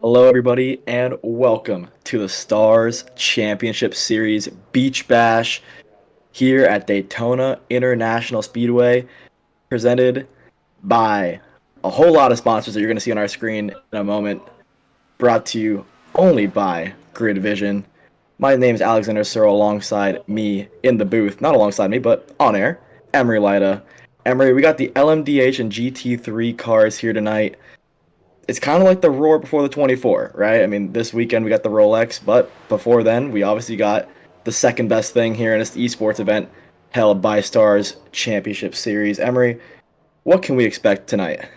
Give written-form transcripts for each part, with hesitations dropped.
Hello, everybody, and welcome to the Stars Championship Series Beach Bash here at Daytona International Speedway, presented by a whole lot of sponsors that you're going to see on our screen in a moment, brought to you only by Grid Vision. My name is Alexander Searle, alongside me in the booth, not alongside me, but on air, Emery Lida. Emery, we got the LMDH and GT3 cars here tonight. It's kind of like the Roar before the 24, right? I mean, this weekend we got the Rolex, but before then, we obviously got the second best thing here in this esports event held by Stars Championship Series. Emery, what can we expect tonight?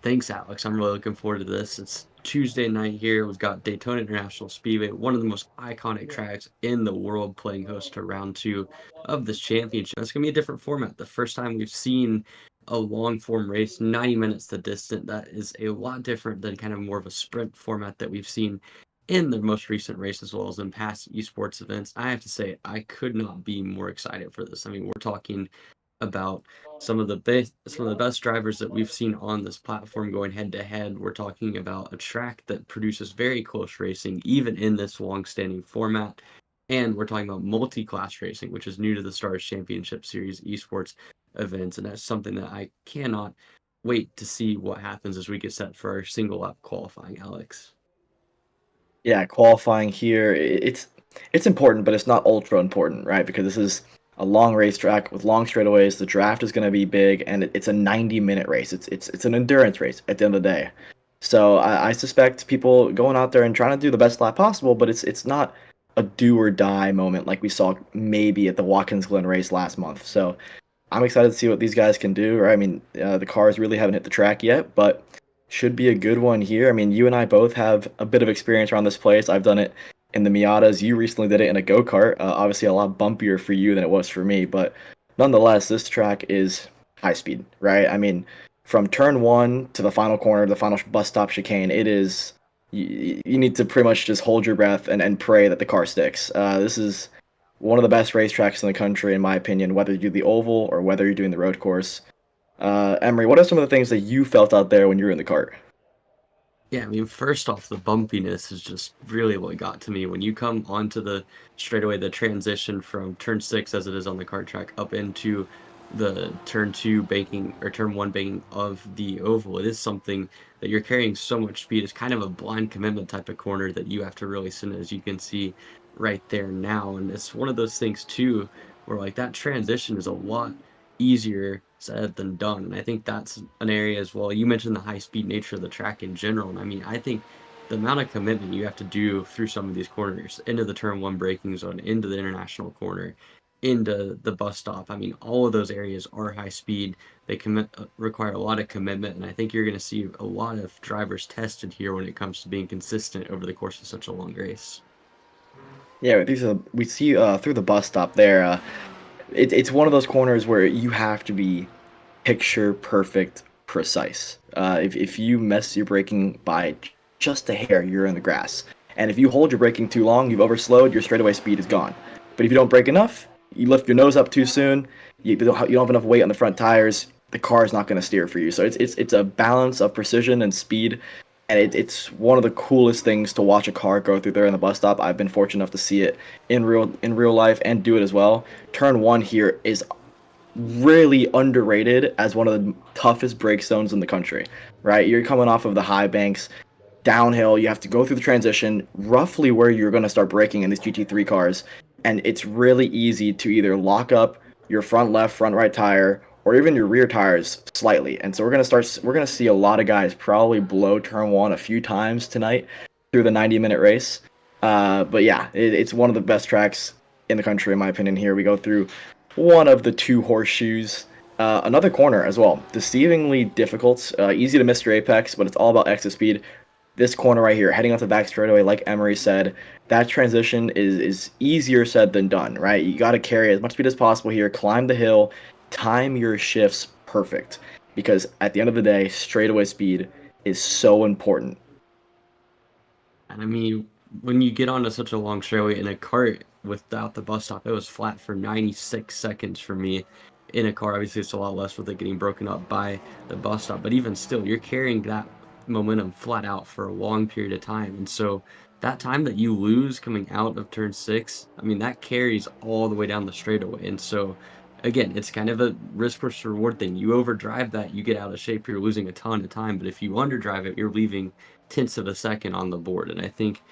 Thanks, Alex. I'm really looking forward to this. It's Tuesday night here. We've got Daytona International Speedway, one of the most iconic tracks in the world, playing host to round two of this championship. It's going to be a different format. The first time we've seen a long form race, 90 minutes the distance. That is a lot different than kind of more of a sprint format that we've seen in the most recent race as well as in past esports events. I have to say, I could not be more excited for this. I mean, we're talking about some of the best drivers that we've seen on this platform going head to head. We're talking about a track that produces very close racing, even in this long-standing format. And we're talking about multi-class racing, which is new to the Stars Championship Series esports events. And that's something that I cannot wait to see what happens as we get set for our single lap qualifying, Alex. Yeah, qualifying here, it's important, but it's not ultra important, right? Because this is a long racetrack with long straightaways. The draft is going to be big, and it's a 90-minute race. It's an endurance race at the end of the day. So I suspect people going out there and trying to do the best lap possible, but it's not a do or die moment like we saw maybe at the Watkins Glen race last month. So I'm excited to see what these guys can do. Right? I mean, the cars really haven't hit the track yet, but should be a good one here. I mean, you and I both have a bit of experience around this place. I've done it in the Miatas. You recently did it in a go kart. Obviously, a lot bumpier for you than it was for me, but nonetheless, this track is high speed, right? I mean, from turn one to the final corner, the final bus stop chicane, it is. You need to pretty much just hold your breath and pray that the car sticks. This is one of the best racetracks in the country, in my opinion, whether you do the oval or whether you're doing the road course. Emery, what are some of the things that you felt out there when you were in the cart? Yeah, I mean, first off, the bumpiness is just really what got to me. When you come onto the straightaway, the transition from turn six, as it is on the kart track, up into the turn two banking or turn one banking of the oval, it is something that you're carrying so much speed. It's kind of a blind commitment type of corner that you have to really sit in, as you can see right there now. And it's one of those things, too, where like that transition is a lot easier said than done. And I think that's an area as well. You mentioned the high speed nature of the track in general. And I mean, I think the amount of commitment you have to do through some of these corners, into the turn one braking zone, into the international corner, into the bus stop. I mean, all of those areas are high speed. They require a lot of commitment. And I think you're going to see a lot of drivers tested here when it comes to being consistent over the course of such a long race. Yeah, these are we see through the bus stop there. It's one of those corners where you have to be picture perfect, precise. If you mess your braking by just a hair, you're in the grass. And if you hold your braking too long, you've overslowed, your straightaway speed is gone. But if you don't brake enough, you lift your nose up too soon, you don't have enough weight on the front tires, the car is not going to steer for you. So it's a balance of precision and speed, and it's one of the coolest things to watch a car go through there in the bus stop. I've been fortunate enough to see it in real life and do it as well. Turn one here is really underrated as one of the toughest break zones in the country, right? You're coming off of the high banks, downhill, you have to go through the transition, roughly where you're going to start braking in these GT3 cars, and it's really easy to either lock up your front left, front right tire, or even your rear tires slightly. And so we're going to see a lot of guys probably blow turn one a few times tonight through the 90-minute race. But yeah, it's one of the best tracks in the country, in my opinion. Here we go through one of the two horseshoes. Another corner as well. Deceivingly difficult. Easy to miss your apex, but it's all about exit speed. This corner right here, heading off the back straightaway, like Emery said, that transition is easier said than done, right? You got to carry as much speed as possible here, climb the hill, time your shifts perfect. Because at the end of the day, straightaway speed is so important. And I mean, when you get onto such a long straightaway in a cart without the bus stop, it was flat for 96 seconds for me. In a car, obviously, it's a lot less with it getting broken up by the bus stop, but even still, you're carrying that momentum flat out for a long period of time. And so that time that you lose coming out of turn 6, I mean, that carries all the way down the straightaway. And so, again, it's kind of a risk versus reward thing. You overdrive that, you get out of shape, you're losing a ton of time. But if you underdrive it, you're leaving tenths of a second on the board. And I think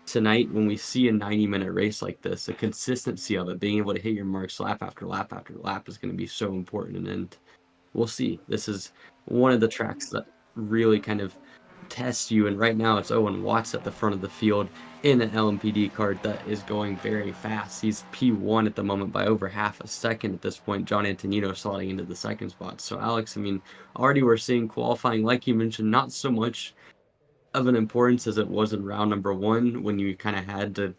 tonight, when we see a 90-minute race like this, the consistency of it, being able to hit your marks lap after lap after lap is going to be so important. And we'll see. This is one of the tracks that really kind of tests you. And right now, it's Owen Watts at the front of the field in an LMPD card that is going very fast. He's P1 at the moment by over half a second at this point. John Antonino slotting into the second spot. So, Alex, I mean, already we're seeing qualifying, like you mentioned, not so much of an importance as it was in round number 1 when you kind of had to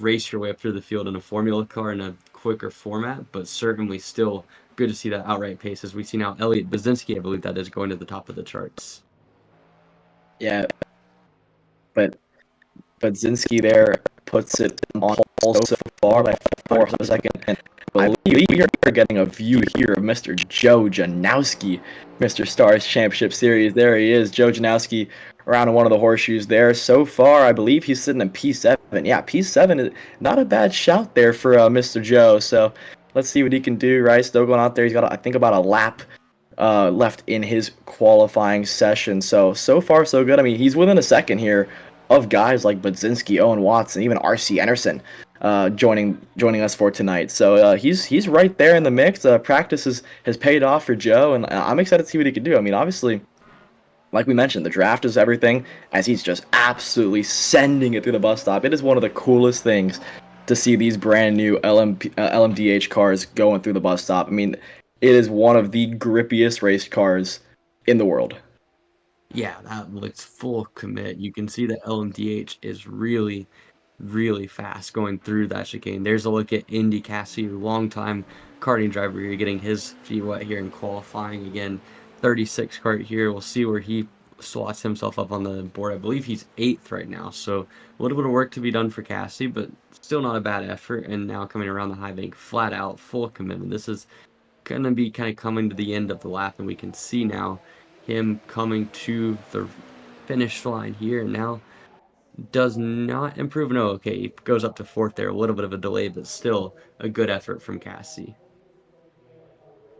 race your way up through the field in a formula car in a quicker format, but certainly still good to see that outright pace as we see now. Elliot Basinski, I believe that is, going to the top of the charts. Yeah, but Zinski there puts it on hold so far by 4 seconds. And I believe we are getting a view here of Mr. Joe Janowski, Mr. Stars Championship Series. There he is, Joe Janowski, around in one of the horseshoes there. So far, I believe he's sitting in P7. Yeah, P7 is not a bad shout there for Mr. Joe. So let's see what he can do, right? Still going out there. He's got, I think, about a lap left in his qualifying session. So far, so good. I mean, he's within a second here of guys like Budzinski, Owen Watts, and even R.C. Anderson joining us for tonight. So he's right there in the mix. Practice has paid off for Joe, and I'm excited to see what he can do. I mean, obviously, like we mentioned, the draft is everything, as he's just absolutely sending it through the bus stop. It is one of the coolest things to see these brand new LMDH cars going through the bus stop. I mean, it is one of the grippiest race cars in the world. Yeah, that looks full commit. You can see that LMDH is really, really fast going through that chicane. There's a look at Indy Cassie, longtime karting driver. You're getting his feet wet here in qualifying again. 36 kart here. We'll see where he slots himself up on the board. I believe he's 8th right now, so a little bit of work to be done for Cassie, but still not a bad effort. And now coming around the high bank, flat out, full commitment. This is going to be kind of coming to the end of the lap, and we can see now him coming to the finish line here, and now does not improve. No, okay, he goes up to 4th there. A little bit of a delay, but still a good effort from Cassie.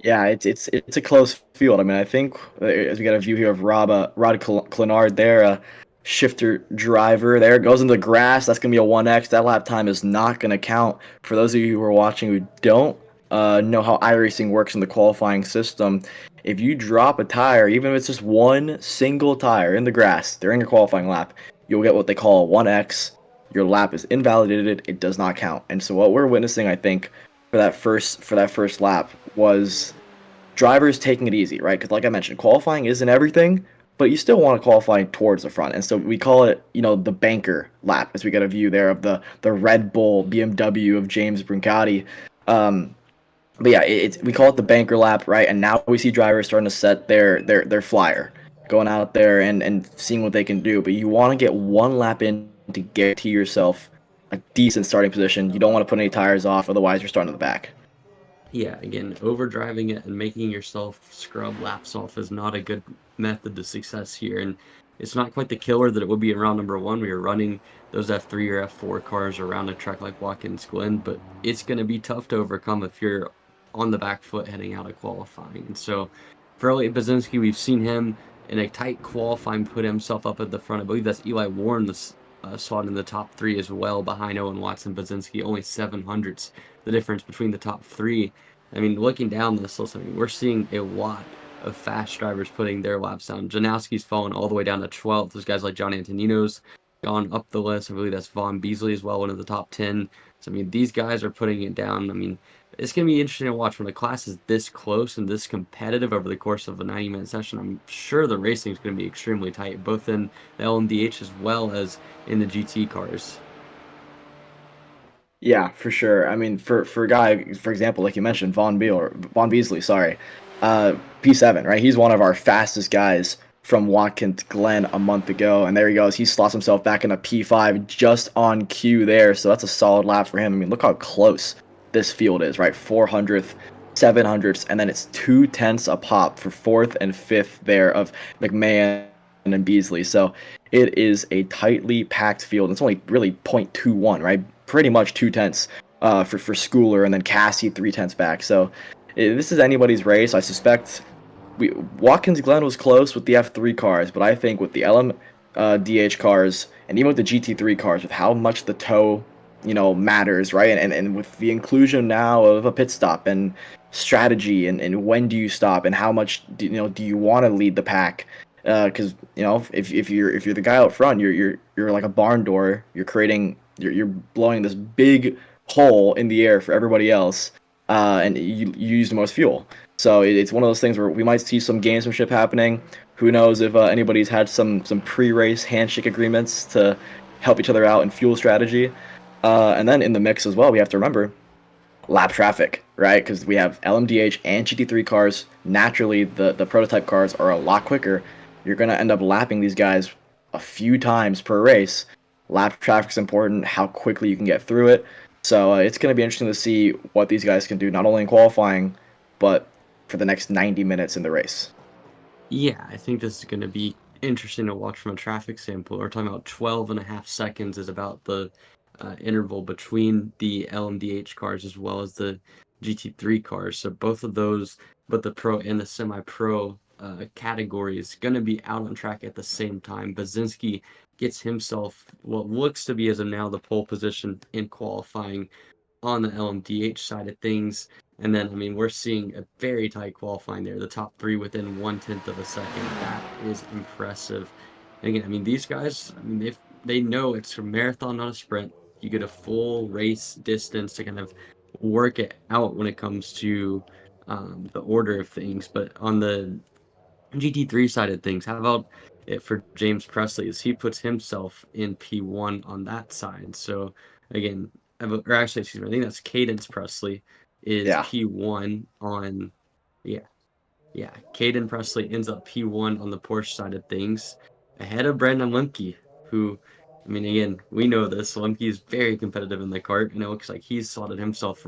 Yeah, it's a close field. I mean, I think as we got a view here of Rod Clenard there, shifter driver there, goes into the grass. That's gonna be a 1x. That lap time is not gonna count. For those of you who are watching who don't know how iRacing works in the qualifying system, if you drop a tire, even if it's just one single tire in the grass during your qualifying lap, you'll get what they call a 1x. Your lap is invalidated. It does not count. And so what we're witnessing, I think, for that first lap was drivers taking it easy, right? Because like I mentioned, qualifying isn't everything, but you still want to qualify towards the front. And so we call it, the banker lap, as we get a view there of the Red Bull BMW of James Brancati. But yeah, we call it the banker lap, right? And now we see drivers starting to set their flyer, going out there and seeing what they can do. But you want to get one lap in to guarantee yourself a decent starting position. You don't want to put any tires off, otherwise you're starting to the back. Yeah, again, overdriving it and making yourself scrub laps off is not a good method to success here. And it's not quite the killer that it would be in round number 1. We were running those F3 or F4 cars around a track like Watkins Glen, but it's going to be tough to overcome if you're on the back foot heading out of qualifying. And so for Elliot Basinski, we've seen him in a tight qualifying put himself up at the front. I believe that's Eli Warren, the slot in the top 3 as well, behind Owen Watson. Basinski, only 700ths the difference between the top 3. I mean, looking down this list, I mean, we're seeing a lot of fast drivers putting their laps down. Janowski's fallen all the way down to 12th. Those guys like John Antonino's gone up the list. I believe that's Vaughn Beasley as well, one of the top 10. So, I mean, these guys are putting it down. I mean, it's going to be interesting to watch when the class is this close and this competitive over the course of a 90-minute session. I'm sure the racing is going to be extremely tight, both in the LMDH as well as in the GT cars. Yeah, for sure. I mean, for a guy, for example, like you mentioned, Vaughn Beasley, sorry, P7, right? He's one of our fastest guys from Watkins Glen a month ago, and there he goes. He slots himself back in a P5 just on cue there, so that's a solid lap for him. I mean, look how close this field is, right? 400th, 700ths, and then it's 0.2 a pop for 4th and 5th there of McMahon and Beasley. So it is a tightly packed field. It's only really 0.21, right? Pretty much 2 tenths for Schooler, and then Cassie 3 tenths back. So this is anybody's race. I suspect Watkins Glen was close with the F3 cars, but I think with the LMDH cars and even with the GT3 cars, with how much the toe, matters, right? And with the inclusion now of a pit stop and strategy and when do you stop and how much do you want to lead the pack? Because if you're the guy out front, you're like a barn door. You're blowing this big hole in the air for everybody else, and you use the most fuel. So it's one of those things where we might see some gamesmanship happening. Who knows if anybody's had some pre-race handshake agreements to help each other out in fuel strategy. And then in the mix as well, we have to remember lap traffic, right? Because we have LMDH and GT3 cars. Naturally, the prototype cars are a lot quicker. You're going to end up lapping these guys a few times per race. Lap traffic's important, how quickly you can get through it. So it's going to be interesting to see what these guys can do, not only in qualifying, but for the next 90 minutes in the race. Yeah, I think this is going to be interesting to watch from a traffic standpoint. We're talking about 12 and a half seconds is about the interval between the LMDH cars as well as the GT3 cars. So both of those, but the pro and the semi-pro category is going to be out on track at the same time. Basinski gets himself what looks to be as of now the pole position in qualifying on the LMDH side of things. And then, I mean, we're seeing a very tight qualifying there. The top three within 1/10 of a second. That is impressive. And again, I mean, these guys, I mean, they know it's a marathon, not a sprint. You get a full race distance to kind of work it out when it comes to the order of things. But on the GT3 side of things, how about it for James Presley as he puts himself in P1 on that side? So again, or actually, excuse me, I think that's Cadence Presley is Yeah. P1 on, yeah. Caden Presley ends up P1 on the Porsche side of things, ahead of Brandon Lemke, who, I mean, again, we know this. Lemke is very competitive in the kart, and it looks like he's slotted himself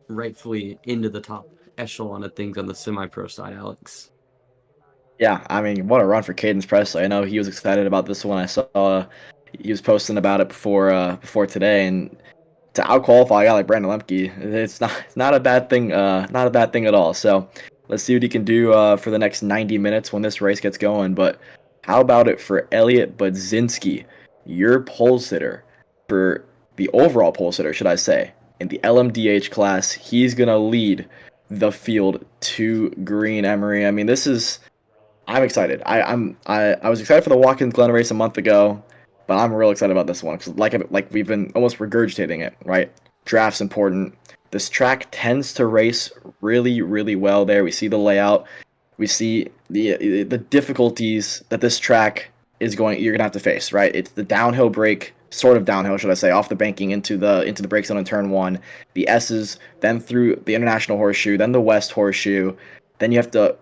rightfully into the top echelon of things on the semi-pro side, Alex. Yeah, I mean, what a run for Cadence Presley. I know he was excited about this one. I saw he was posting about it before today, and to out qualify a guy like Brandon Lemke, it's not a bad thing. Not a bad thing at all. So let's see what he can do for the next 90 minutes when this race gets going. But how about it for Elliot Budzinski, your pole sitter for the overall pole sitter, should I say, in the LMDH class? He's gonna lead the field to green, Emery. I mean, I'm excited. I was excited for the Watkins Glen race a month ago, but I'm real excited about this one because like we've been almost regurgitating it, right? Draft's important. This track tends to race really, really well there. We see the layout. We see the difficulties that this track you're gonna have to face, right? It's the downhill break, sort of downhill, should I say, off the banking into the brake zone in turn one, the S's, then through the International Horseshoe, then the West Horseshoe, then you have to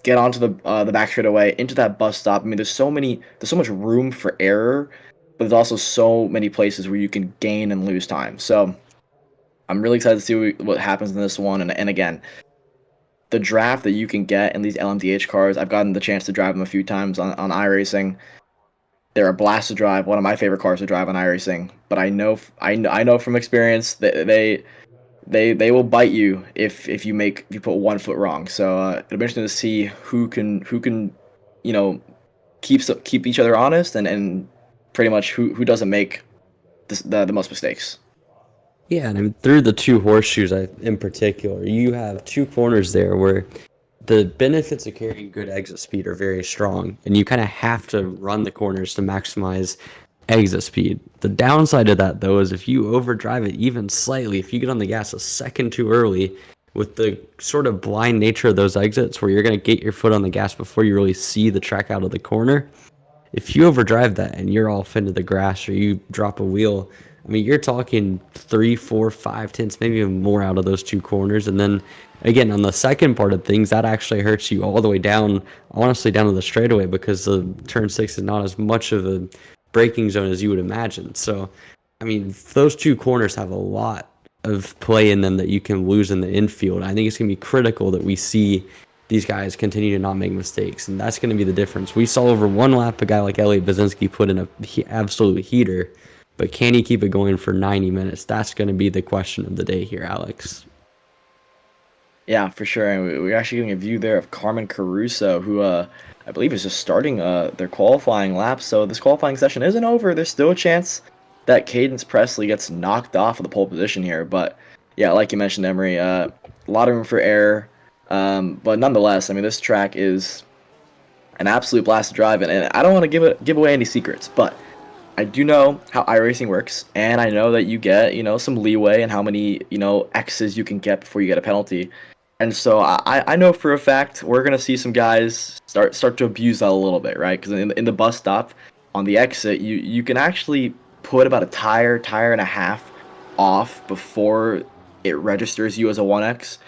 get onto the back straightaway into that bus stop. I mean, there's so much room for error, but there's also so many places where you can gain and lose time. So I'm really excited to see what happens in this one. And again, the draft that you can get in these LMDH cars, I've gotten the chance to drive them a few times on iRacing. They're a blast to drive. One of my favorite cars to drive on iRacing. But I know from experience that they will bite you if you put 1 foot wrong. So it'll be interesting to see who can keep each other honest and pretty much who doesn't make the most mistakes. Yeah, and I mean, through the two horseshoes in particular, you have two corners there where the benefits of carrying good exit speed are very strong, and you kind of have to run the corners to maximize exit speed. The downside of that, though, is if you overdrive it even slightly, if you get on the gas a second too early, with the sort of blind nature of those exits where you're going to get your foot on the gas before you really see the track out of the corner, if you overdrive that and you're off into the grass or you drop a wheel, I mean, you're talking 3, 4, 5 tenths, maybe even more out of those two corners. And then again, on the second part of things, that actually hurts you all the way down, honestly, down to the straightaway because the turn 6 is not as much of a braking zone as you would imagine. So, I mean, those two corners have a lot of play in them that you can lose in the infield. I think it's going to be critical that we see these guys continue to not make mistakes, and that's going to be the difference. We saw over one lap a guy like Elliot Basinski put in a absolute heater, but can he keep it going for 90 minutes? That's going to be the question of the day here, Alex. Yeah, for sure. And we're actually getting a view there of Carmen Caruso, who I believe is just starting their qualifying lap. So this qualifying session isn't over. There's still a chance that Cadence Presley gets knocked off of the pole position here. But yeah, like you mentioned, Emery, a lot of room for error. But nonetheless, I mean, this track is an absolute blast to drive in, and I don't want to give away any secrets, but I do know how iRacing works, and I know that you get, some leeway in how many, X's you can get before you get a penalty. And so I know for a fact we're gonna see some guys start to abuse that a little bit, right? Because in the bus stop on the exit, you can actually put about a tire and a half off before it registers you as a 1X.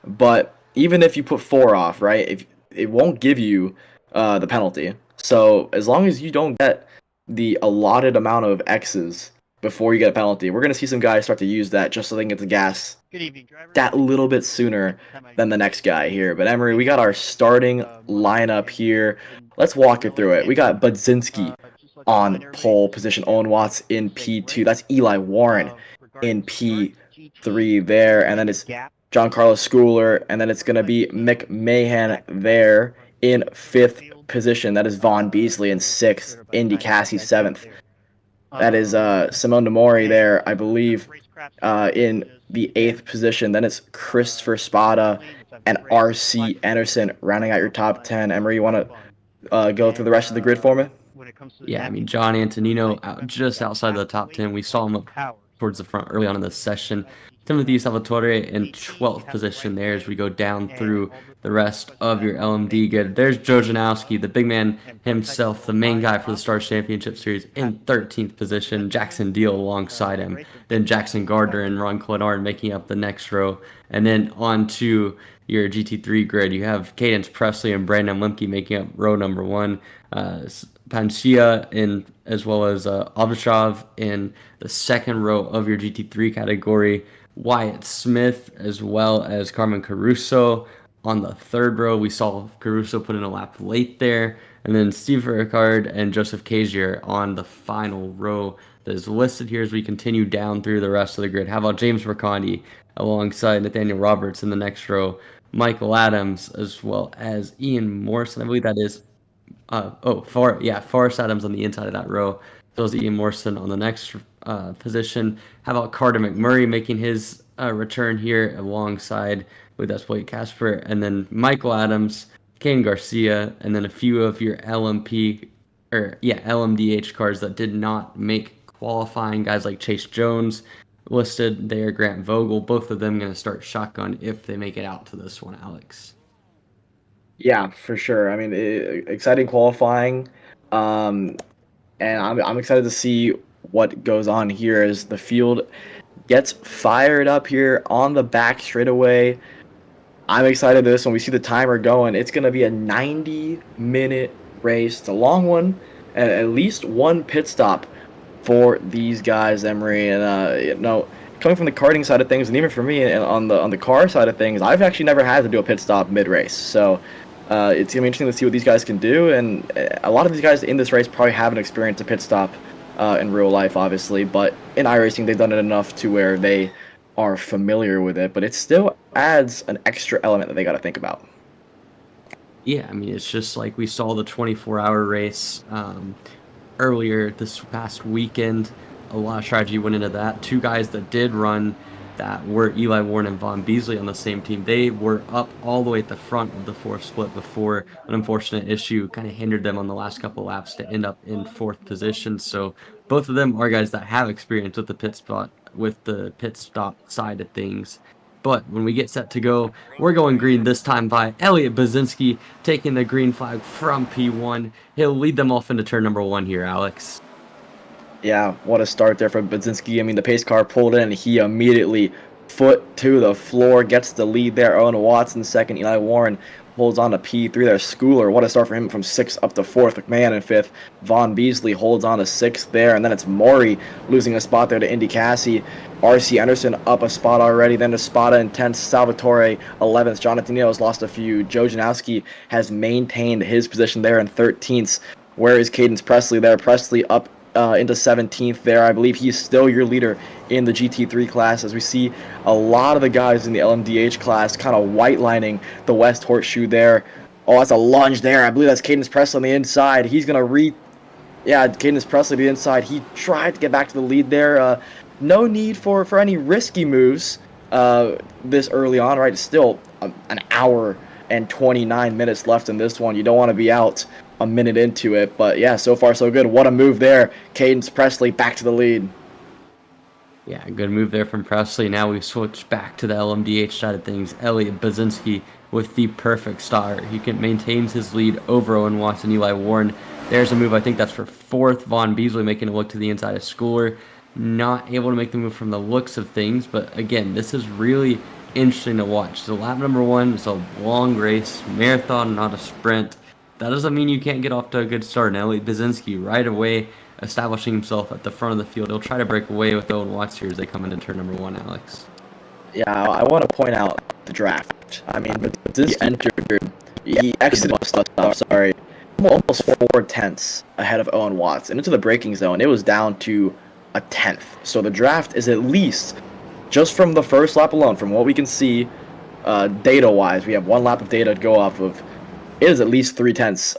But even if you put 4 off, right, if it won't give you the penalty. So as long as you don't get the allotted amount of X's before you get a penalty, we're gonna see some guys start to use that just so they can get the gas Good evening, driver. that little bit sooner than the next guy here. But Emery, we got our starting lineup here. Let's walk it through it. We got Budzinski on pole position, Owen Watts in P2. That's Eli Warren in P3 there. And then it's John Carlos Schooler. And then it's going to be Mick Mahan there in 5th position. That is Vaughn Beasley in 6th. Indy Cassie 7th. That is Simone Demori there, I believe, in the 8th position. Then it's Christopher Spada and R.C. Anderson rounding out your top 10. Emery, you want to go through the rest of the grid for me? Yeah, I mean, John Antonino just outside the top 10. We saw him up towards the front early on in the session. Timothy Salvatore in 12th position there as we go down through the rest of your LMD grid. There's Joe Janowski, the big man himself, the main guy for the Stars Championship Series, in 13th position. Jackson Deal alongside him. Then Jackson Gardner and Ron Clenard making up the next row. And then on to your GT3 grid, you have Cadence Presley and Brandon Lemke making up row number 1. Pancia in as well as Avashov in the second row of your GT3 category. Wyatt Smith as well as Carmen Caruso on the third row. We saw Caruso put in a lap late there. And then Steve Ricard and Joseph Cazier on the final row that is listed here as we continue down through the rest of the grid. How about James Mercandi alongside Nathaniel Roberts in the next row? Michael Adams as well as Ian Morrison. I believe that is Forrest Adams on the inside of that row. So is Ian Morrison on the next position. How about Carter McMurray making his return here alongside with us, Blake Casper, and then Michael Adams, Kane Garcia, and then a few of your LMDH cars that did not make qualifying. Guys like Chase Jones listed there, Grant Vogel, both of them going to start shotgun if they make it out to this one, Alex. Yeah, for sure. I mean, exciting qualifying, and I'm excited to see what goes on here as the field gets fired up here on the back straightaway. I'm excited this when we see the timer going. It's going to be a 90-minute race. It's a long one, and at least one pit stop for these guys, Emery. And coming from the karting side of things, and even for me on the car side of things, I've actually never had to do a pit stop mid-race. So it's going to be interesting to see what these guys can do. And a lot of these guys in this race probably haven't experienced a pit stop in real life, obviously. But in iRacing, they've done it enough to where they are familiar with it. But it still adds an extra element that they got to think about. Yeah, I mean, it's just like we saw the 24-hour race earlier this past weekend. A lot of strategy went into that. Two guys that did run that were Eli Warren and Vaughn Beasley on the same team. They were up all the way at the front of the fourth split before an unfortunate issue kind of hindered them on the last couple laps to end up in 4th position. So both of them are guys that have experience with the pit stop side of things. But when we get set to go, we're going green this time by Elliot Basinski, taking the green flag from P1. He'll lead them off into turn number 1 here, Alex. Yeah, what a start there for Budzinski. I mean, the pace car pulled in, and he immediately foot to the floor, gets the lead there. Owen Watson second, Eli Warren holds on to P3 there. Schooler, what a start for him from 6th up to 4th. McMahon in 5th. Von Beasley holds on to 6th there. And then it's Maury losing a spot there to Indy Cassie. R.C. Anderson up a spot already. Then to Spada in 10th. Salvatore 11th. Jonathan Neal has lost a few. Joe Janowski has maintained his position there in 13th. Where is Cadence Presley there? Presley up into 17th there. I believe he's still your leader in the GT3 class, as we see a lot of the guys in the LMDH class kind of white lining the West Horseshoe there. Oh, that's a lunge there. I believe that's Cadence Presley on the inside. He's going to Cadence Presley to the inside. He tried to get back to the lead there. No need for any risky moves this early on, right? It's still an hour and 29 minutes left in this one. You don't want to be out a minute into it, but yeah, so far so good. What a move there. Cadence Presley back to the lead. Yeah, good move there from Presley. Now we switch back to the LMDH side of things. Elliot Baczynski with the perfect start. He maintains his lead over Owen Watts and Eli Warren. There's a move, I think that's for 4th. Von Beasley making a look to the inside of Schooler. Not able to make the move from the looks of things, but again, this is really interesting to watch. So lap number 1 is a long race, marathon, not a sprint. That doesn't mean you can't get off to a good start. And Elliot Baczynski right away establishing himself at the front of the field. He'll try to break away with Owen Watts here as they come into turn number 1, Alex. Yeah, I want to point out the draft. I mean, he exited almost 4/10 ahead of Owen Watts. And into the braking zone, it was down to a 10th. So the draft is at least, just from the first lap alone, from what we can see data-wise, we have 1 lap of data to go off of. It is at least 3/10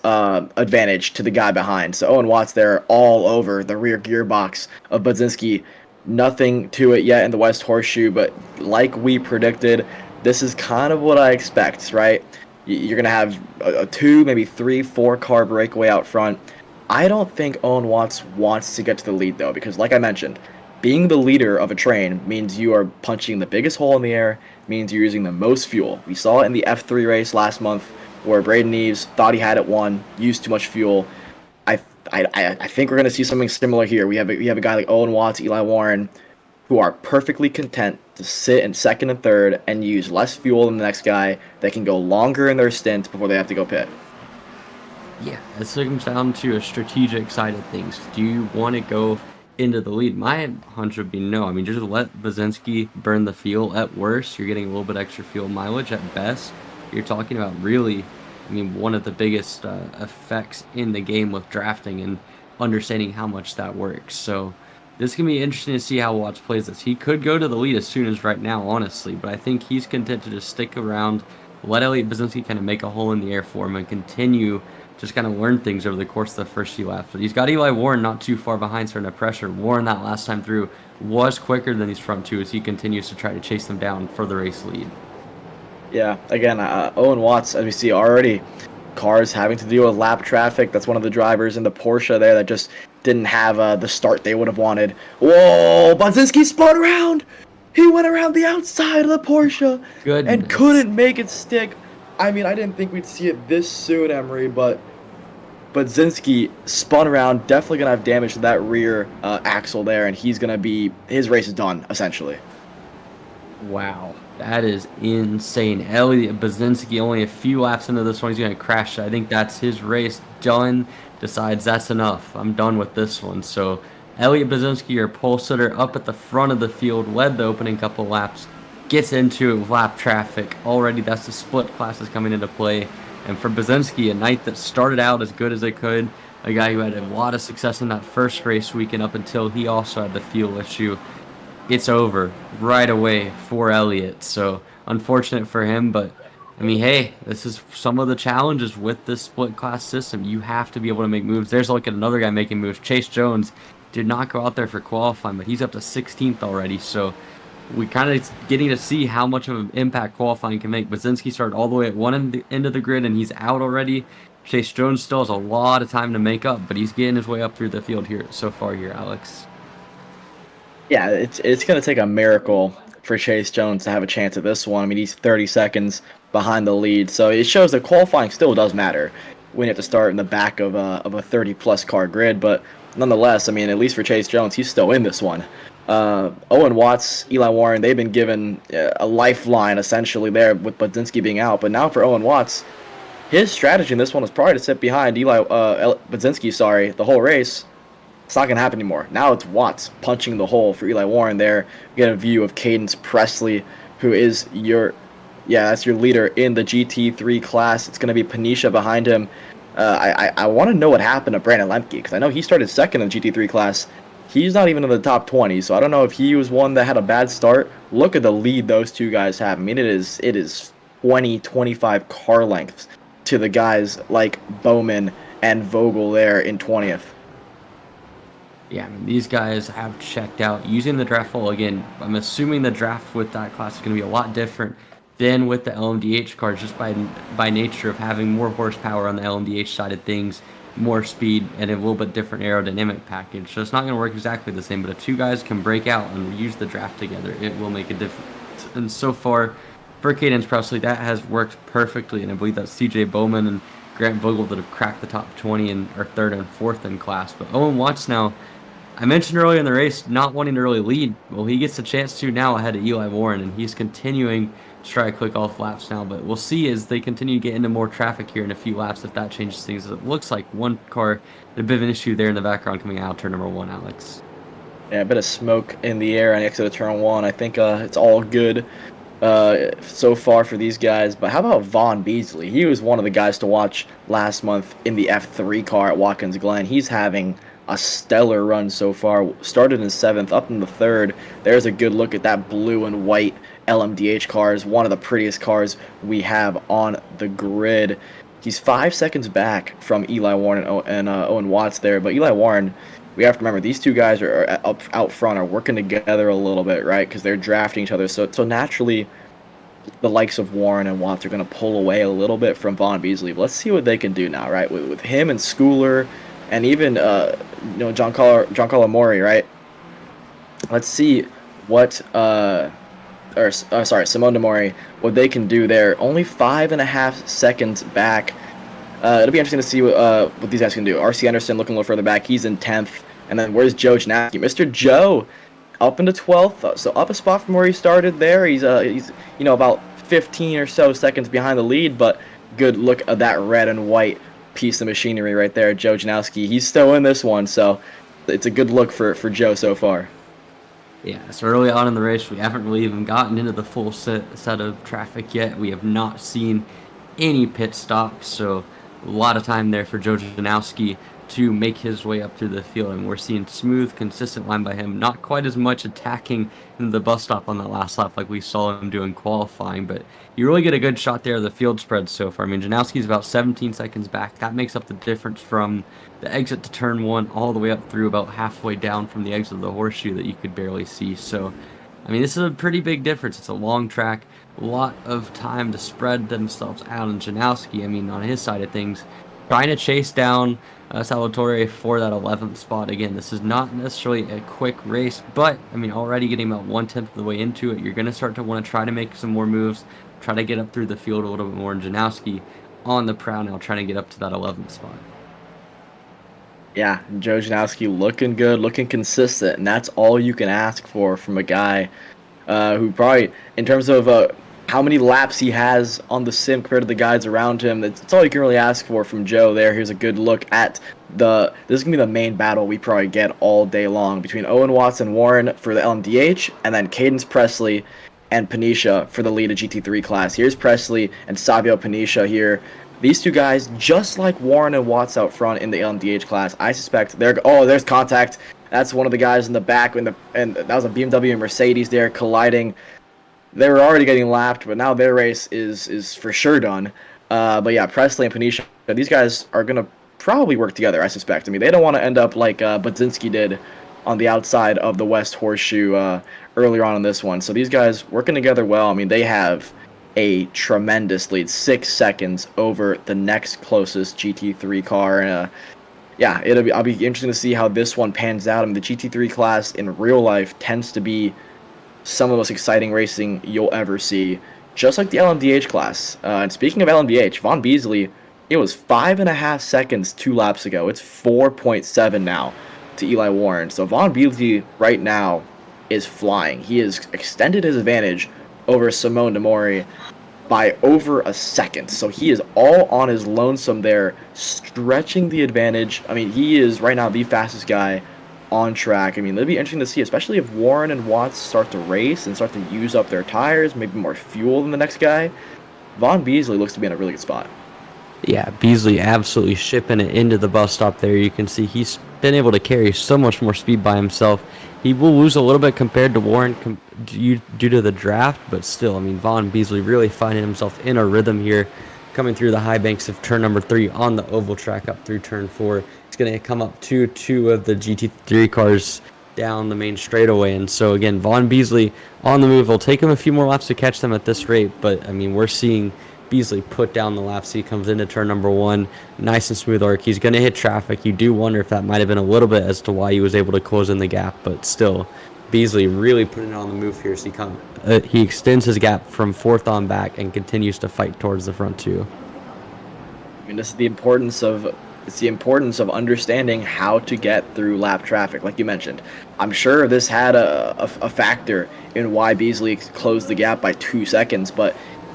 advantage to the guy behind. So Owen Watts there all over the rear gearbox of Baczynski. Nothing to it yet in the West Horseshoe, but like we predicted, this is kind of what I expect, right? You're going to have a 2, maybe 3, 4 car breakaway out front. I don't think Owen Watts wants to get to the lead, though, because like I mentioned, being the leader of a train means you are punching the biggest hole in the air, means you're using the most fuel. We saw it in the F3 race last month, where Braden Eves thought he had it won, used too much fuel. I think we're going to see something similar here. We have a guy like Owen Watts, Eli Warren, who are perfectly content to sit in 2nd and 3rd and use less fuel than the next guy. They can go longer in their stint before they have to go pit. Yeah, this comes down to a strategic side of things. Do you want to go into the lead? My hunch would be no. I mean, just let Baczynski burn the fuel. At worst, you're getting a little bit extra fuel mileage. At best, you're talking about really, I mean, one of the biggest effects in the game with drafting and understanding how much that works. So this can be interesting to see how Watts plays this. He could go to the lead as soon as right now, honestly, but I think he's content to just stick around, let Elliot Baczynski kind of make a hole in the air for him and continue just kind of learn things over the course of the first few laps. But he's got Eli Warren not too far behind, starting to pressure. Warren that last time through was quicker than these front two as he continues to try to chase them down for the race lead. Yeah, again, Owen Watts, as we see already, cars having to deal with lap traffic. That's one of the drivers in the Porsche there that just didn't have the start they would have wanted. Whoa, Baczynski spun around! He went around the outside of the Porsche and couldn't make it stick. I mean, I didn't think we'd see it this soon, Emery, but Baczynski spun around, definitely going to have damage to that rear axle there, and he's going to be, his race is done, essentially. Wow, that is insane. Elliot Baczynski, only a few laps into this one, he's going to crash. I think that's his race done. Decides that's enough. I'm done with this one. So Elliot Baczynski, your pole sitter, up at the front of the field, led the opening couple laps, gets into it with lap traffic. Already that's the split classes coming into play. And for Baczynski, a night that started out as good as it could, a guy who had a lot of success in that first race weekend up until he also had the fuel issue. It's over right away for Elliot. So unfortunate for him, but I mean, hey, this is some of the challenges with this split class system. You have to be able to make moves. There's like another guy making moves. Chase Jones did not go out there for qualifying, but he's up to 16th already. So we kind of getting to see how much of an impact qualifying can make. Baczynski started all the way at one end of the grid, and he's out already. Chase Jones still has a lot of time to make up, but he's getting his way up through the field here so far here, Alex. Yeah, it's going to take a miracle for Chase Jones to have a chance at this one. I mean, he's 30 seconds behind the lead, so it shows that qualifying still does matter when you have to start in the back of a 30-plus car grid. But nonetheless, I mean, at least for Chase Jones, he's still in this one. Owen Watts, Eli Warren, they've been given a lifeline essentially there with Baczynski being out. But now for Owen Watts, his strategy in this one was probably to sit behind Budzinski, sorry, the whole race. It's not going to happen anymore. Now it's Watts punching the hole for Eli Warren there. You get a view of Cadence Presley, who is that's your leader in the GT3 class. It's going to be Panisha behind him. I want to know what happened to Brandon Lemke, because I know he started second in the GT3 class. He's not even in the top 20, so I don't know if he was one that had a bad start. Look at the lead those two guys have. I mean, it is 20, 25 car lengths to the guys like Bowman and Vogel there in 20th. Yeah, I mean, these guys have checked out using the draft hole. Again, I'm assuming the draft with that class is going to be a lot different than with the LMDH cars, just by nature of having more horsepower on the LMDH side of things, more speed, and a little bit different aerodynamic package. So it's not going to work exactly the same, but if two guys can break out and use the draft together, it will make a difference. And so far, for Cadence Presley, that has worked perfectly, and I believe that's CJ Bowman and Grant Vogel that have cracked the top 20 and are third and fourth in class. But Owen Watts now, I mentioned earlier in the race not wanting to really lead. Well, he gets the chance to now ahead of Eli Warren, and he's continuing to try to click off laps now. But we'll see as they continue to get into more traffic here in a few laps if that changes things. It looks like one car had a bit of an issue there in the background coming out of turn number 1, Alex. Yeah, a bit of smoke in the air on the exit of turn 1. I think it's all good so far for these guys. But how about Vaughn Beasley? He was one of the guys to watch last month in the F3 car at Watkins Glen. He's having a stellar run so far. Started in 7th, up in the 3rd. There's a good look at that blue and white LMDH cars, one of the prettiest cars we have on the grid. He's 5 seconds back from Eli Warren and Owen Watts there, but Eli Warren, we have to remember these two guys are out front, are working together a little bit, right? Because they're drafting each other. So naturally, the likes of Warren and Watts are going to pull away a little bit from Vaughn Beasley. But let's see what they can do now, right? With him and Schooler, and even Giancarlo Mori, right? Let's see what Simone de Mori, what they can do there. Only 5.5 seconds back. It'll be interesting to see what these guys can do. RC Anderson looking a little further back. He's in 10th. And then where's Joe Janowski? Mr. Joe up into 12th. So up a spot from where he started there. He's about 15 or so seconds behind the lead, but good look at that red and white piece of machinery right there. Joe Janowski, he's still in this one, so it's a good look for Joe so far. Yeah, so early on in the race, we haven't really even gotten into the full set of traffic yet. We have not seen any pit stops, so a lot of time there for Joe Janowski to make his way up through the field, and we're seeing smooth, consistent line by him. Not quite as much attacking in the bus stop on that last lap like we saw him doing qualifying, but you really get a good shot there of the field spread so far. I mean, Janowski's about 17 seconds back. That makes up the difference from the exit to turn 1 all the way up through about halfway down from the exit of the horseshoe that you could barely see. So, I mean, this is a pretty big difference. It's a long track, a lot of time to spread themselves out. And Janowski, I mean, on his side of things, trying to chase down Salvatore for that 11th spot. Again, this is not necessarily a quick race, but, I mean, already getting about 1/10 of the way into it, you're going to start to want to try to make some more moves, try to get up through the field a little bit more. And Janowski on the prowl now, trying to get up to that 11th spot. Yeah, Joe Janowski looking good, looking consistent, and that's all you can ask for from a guy who probably, in terms of how many laps he has on the sim compared to the guys around him, that's all you can really ask for from Joe there. Here's a good look at this is going to be the main battle we probably get all day long between Owen Watts and Warren for the LMDH, and then Cadence Presley and Panisha for the lead of GT3 class. Here's Presley and Savio Panisha here. These two guys, just like Warren and Watts out front in the LMDH class, I suspect there's contact. That's one of the guys in the back, and that was a BMW and Mercedes there colliding. They were already getting lapped, but now their race is for sure done. But yeah, Presley and Panisha, these guys are going to probably work together, I suspect. I mean, they don't want to end up like Budzinski did on the outside of the West Horseshoe earlier on in this one. So these guys working together well. I mean, they have a tremendous lead, 6 seconds over the next closest GT3 car. Yeah, I'll be interesting to see how this one pans out. I mean, the GT3 class in real life tends to be some of the most exciting racing you'll ever see, just like the LMDH class. And speaking of LMDH, Vaughn Beasley, it was 5.5 seconds 2 laps ago. It's 4.7 now to Eli Warren. So Vaughn Beasley right now is flying. He has extended his advantage over Simone de Mori. by over a second. So he is all on his lonesome there, stretching the advantage. I mean, he is right now the fastest guy on track. I mean, it'll be interesting to see, especially if Warren and Watts start to race and start to use up their tires, maybe more fuel than the next guy. Vaughn Beasley looks to be in a really good spot. Yeah, Beasley absolutely shipping it into the bus stop there. You can see he's been able to carry so much more speed by himself. He will lose a little bit compared to Warren due to the draft, but still, I mean, Vaughn Beasley really finding himself in a rhythm here, coming through the high banks of turn number 3 on the oval track up through turn 4. He's going to come up to 2 of the GT3 cars down the main straightaway. And so, again, Vaughn Beasley on the move. It'll take him a few more laps to catch them at this rate, but, I mean, we're seeing Beasley put down the laps. He comes into turn number 1, nice and smooth arc. He's going to hit traffic. You do wonder if that might have been a little bit as to why he was able to close in the gap, but still, Beasley really putting it on the move here. So he extends his gap from 4th on back and continues to fight towards the front 2. I mean, this is the importance of understanding how to get through lap traffic, like you mentioned. I'm sure this had a factor in why Beasley closed the gap by 2 seconds, but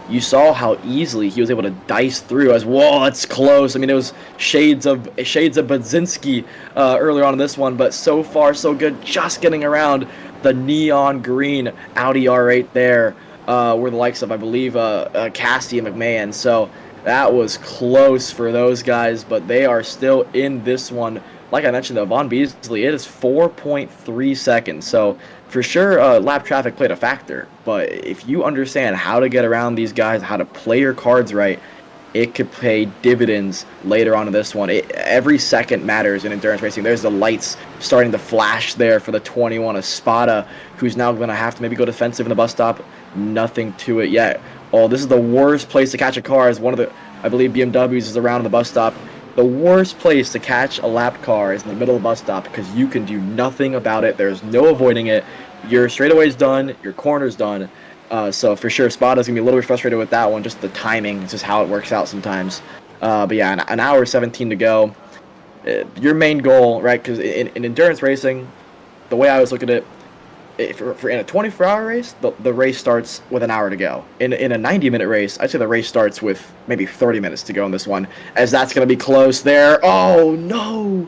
you saw how easily he was able to dice through. As whoa, that's close. I mean, it was shades of Budzinski earlier on in this one, but so far so good. Just getting around the neon green Audi R8 there, were the likes of, I believe, Cassie and McMahon. So that was close for those guys, but they are still in this one. Like I mentioned, though, Vaughn Beasley, it is 4.3 seconds. So for sure, lap traffic played a factor. But if you understand how to get around these guys, how to play your cards right, it could pay dividends later on in this one. Every second matters in endurance racing. There's the lights starting to flash there for the 21 Espada, who's now going to have to maybe go defensive in the bus stop. Nothing to it yet. Oh, this is the worst place to catch a car, as one of the, I believe, BMWs is around the bus stop. The worst place to catch a lap car is in the middle of the bus stop, because you can do nothing about it. There's no avoiding it. Your straightaway's done. Your corner's done. So for sure, Spada's going to be a little bit frustrated with that one, just the timing. It's just how it works out sometimes. But yeah, an hour 17 to go. Your main goal, right, because in endurance racing, the way I always look at it, for in a 24-hour race, the race starts with an hour to go. In a 90-minute race, I'd say the race starts with maybe 30 minutes to go in this one, as that's going to be close there. Oh, no!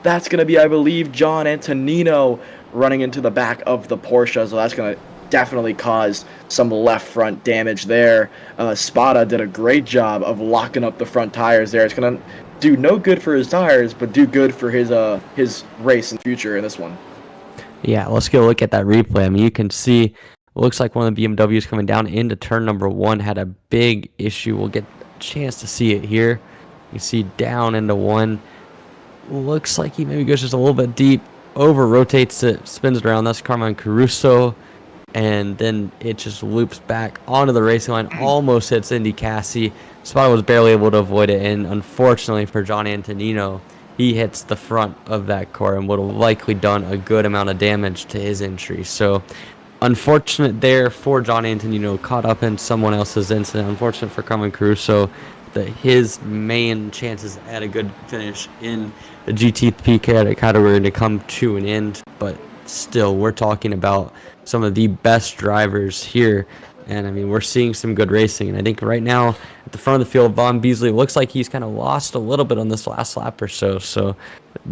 That's going to be, I believe, John Antonino running into the back of the Porsche, so that's going to definitely cause some left front damage there. Spada did a great job of locking up the front tires there. It's going to do no good for his tires, but do good for his race in the future in this one. Yeah, let's go look at that replay. I mean, you can see, it looks like one of the BMWs coming down into turn number 1 had a big issue. We'll get a chance to see it here. You see down into 1. Looks like he maybe goes just a little bit deep, over rotates it, spins it around. That's Carmen Caruso. And then it just loops back onto the racing line, almost hits Indy Cassie. Spada was barely able to avoid it, and unfortunately for John Antonino, he hits the front of that car and would have likely done a good amount of damage to his entry. So unfortunate there for John Antonino, caught up in someone else's incident. Unfortunate for Carmen Caruso that his main chances at a good finish in the GTP category to come to an end. But still, we're talking about some of the best drivers here. And, I mean, we're seeing some good racing. And I think right now, at the front of the field, Vaughn Beasley looks like he's kind of lost a little bit on this last lap or so. So,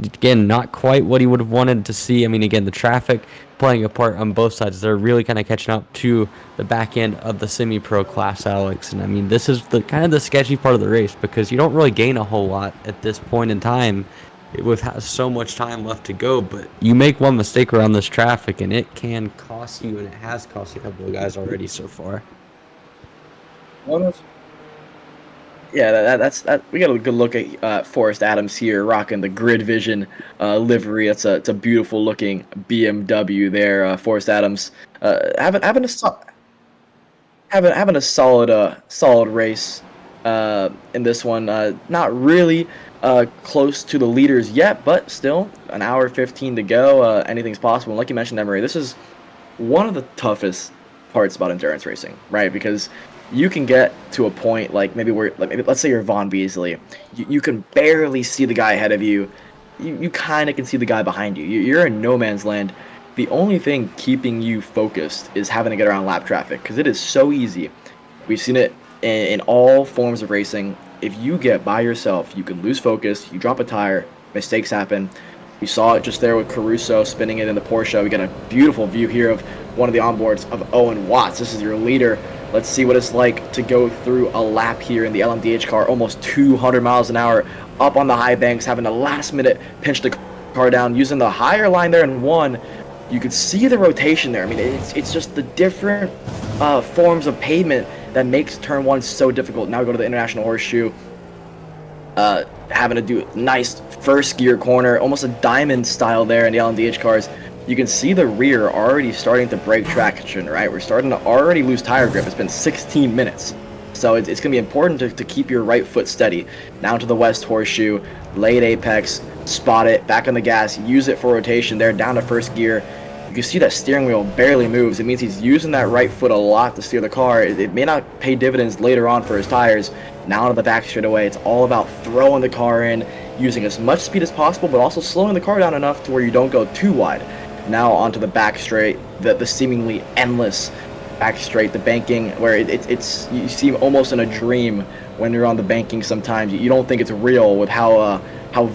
again, not quite what he would have wanted to see. I mean, again, the traffic playing a part on both sides. They're really kind of catching up to the back end of the semi-pro class, Alex. And, I mean, this is the kind of the sketchy part of the race, because you don't really gain a whole lot at this point in time with so much time left to go, but you make one mistake around this traffic and it can cost you, and it has cost a couple of guys already so far. Yeah, that's we got a good look at Forrest Adams here, rocking the Grid Vision livery. It's a beautiful looking BMW there. Forrest Adams having a solid race in this one. Not really close to the leaders yet, but still an hour 15 to go. Anything's possible. And like you mentioned, Emery, this is one of the toughest parts about endurance racing, right? Because you can get to a point like maybe let's say you're Vaughn Beasley. You can barely see the guy ahead of you. You kind of can see the guy behind you. You're in no man's land. The only thing keeping you focused is having to get around lap traffic, because it is so easy. We've seen it in all forms of racing, if you get by yourself, you can lose focus, you drop a tire, mistakes happen. We saw it just there with Caruso spinning it in the Porsche. We got a beautiful view here of one of the onboards of Owen Watts. This is your leader. Let's see what it's like to go through a lap here in the LMDH car, almost 200 miles an hour, up on the high banks, having a last minute pinch the car down, using the higher line there in one. You could see the rotation there. I mean, it's just the different forms of pavement that makes turn one so difficult. Now we go to the International Horseshoe, having to do nice first gear corner, almost a diamond style there in the LMDH cars. You can see the rear already starting to break traction, right? We're starting to already lose tire grip. It's been 16 minutes. So it's going to be important to keep your right foot steady. Now to the West Horseshoe, late apex, spot it, back on the gas, use it for rotation there, down to first gear. You can see that steering wheel barely moves. It means he's using that right foot a lot to steer the car. It may not pay dividends later on for his tires. Now to the back straightaway, it's all about throwing the car in, using as much speed as possible, but also slowing the car down enough to where you don't go too wide. Now onto the back straight, the seemingly endless back straight, the banking, where it's you seem almost in a dream when you're on the banking sometimes. You don't think it's real with how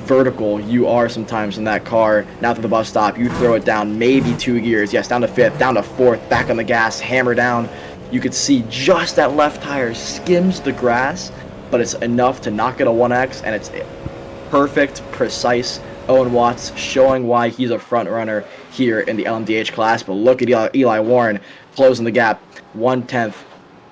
vertical you are sometimes in that car. Now to the bus stop, you throw it down maybe 2 gears, yes, down to fifth, down to fourth, back on the gas, hammer down. You could see just that left tire skims the grass, but it's enough to knock it a 1X, and it's perfect, precise. Owen Watts showing why he's a front runner here in the LMDH class. But look at Eli Warren closing the gap, 1/10,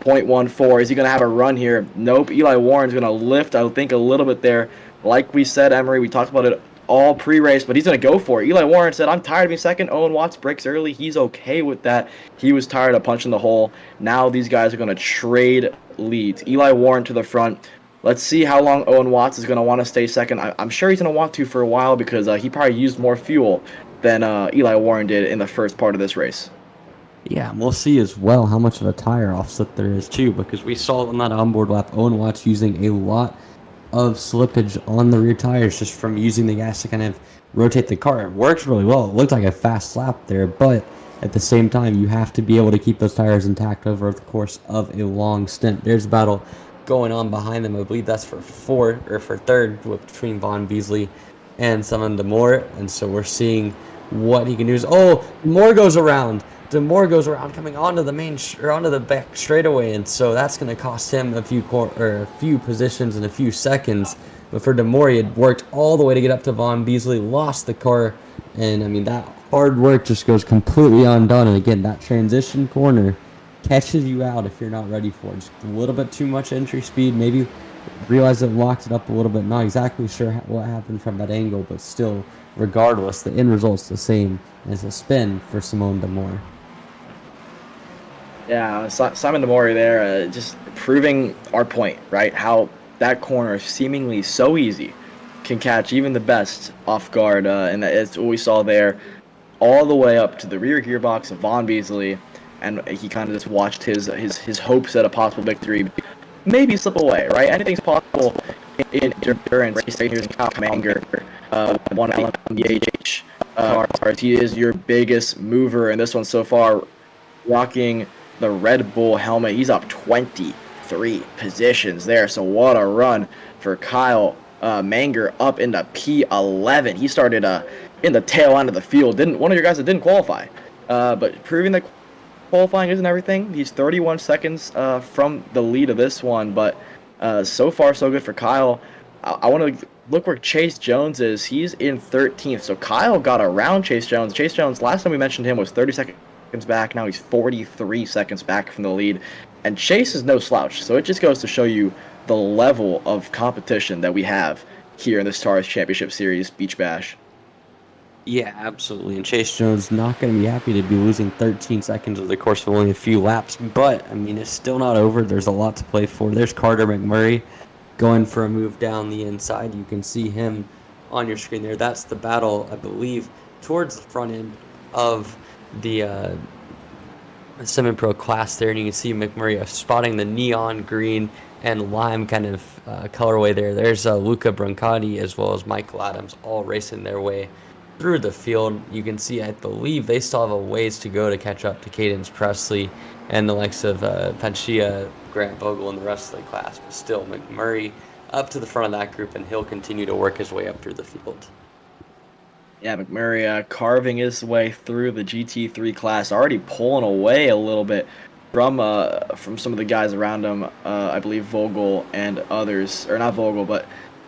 0.14. Is he going to have a run here? Nope. Eli Warren's going to lift, I think, a little bit there. Like we said, Emery, we talked about it all pre-race, but he's going to go for it. Eli Warren said, I'm tired of being second. Owen Watts breaks early. He's okay with that. He was tired of punching the hole. Now these guys are going to trade leads. Eli Warren to the front. Let's see how long Owen Watts is going to want to stay second. I'm sure he's going to want to for a while because he probably used more fuel than Eli Warren did in the first part of this race. Yeah, and we'll see as well how much of a tire offset there is too, because we saw on that onboard lap Owen Watts using a lot of slippage on the rear tires just from using the gas to kind of rotate the car. It worked really well. It looked like a fast lap there, but at the same time, you have to be able to keep those tires intact over the course of a long stint. There's a battle going on behind them. I believe that's for third between Vaughn Beasley and Simon Demore, and so we're seeing what he can do. Demore goes around. Coming onto the onto the back straightaway, and so that's going to cost him a few positions and a few seconds. But for Demore, he had worked all the way to get up to Vaughn Beasley, lost the car, and I mean that hard work just goes completely undone. And again, that transition corner catches you out if you're not ready for it. Just a little bit too much entry speed. Maybe realize it locked it up a little bit. Not exactly sure what happened from that angle, but still, regardless, the end result's the same as a spin for Simone Demore. Yeah, Simon Demore there, just proving our point, right? How that corner, seemingly so easy, can catch even the best off guard, and that's what we saw there, all the way up to the rear gearbox of Vaughn Beasley. And he kind of just watched his hopes at a possible victory maybe slip away, right? Anything's possible in endurance. Here's Kyle Manger, one LMDH cars. He is your biggest mover in this one so far, rocking the Red Bull helmet. He's up 23 positions there, so what a run for Kyle Manger up into P11. He started in the tail end of the field. One of your guys that didn't qualify, but proving that qualifying isn't everything. He's 31 seconds from the lead of this one, but so far so good for Kyle. I want to look where Chase Jones is. He's in 13th, so Kyle got around Chase Jones. Chase Jones, last time we mentioned him, was 30 seconds back. Now he's 43 seconds back from the lead, and Chase is no slouch, so it just goes to show you the level of competition that we have here in the Stars Championship Series Beach Bash. Yeah, absolutely. And Chase Jones not going to be happy to be losing 13 seconds over the course of only a few laps. But, I mean, it's still not over. There's a lot to play for. There's Carter McMurray going for a move down the inside. You can see him on your screen there. That's the battle, I believe, towards the front end of the semi-pro class there. And you can see McMurray spotting the neon green and lime kind of colorway there. There's Luca Brancati as well as Michael Adams all racing their way through the field. You can see, I believe they still have a ways to go to catch up to Cadence Presley and the likes of Panchia, Grant Vogel, and the rest of the class. But still, McMurray up to the front of that group, and he'll continue to work his way up through the field. Yeah, McMurray carving his way through the GT3 class, already pulling away a little bit from some of the guys around him. I believe Vogel and others, or not Vogel, but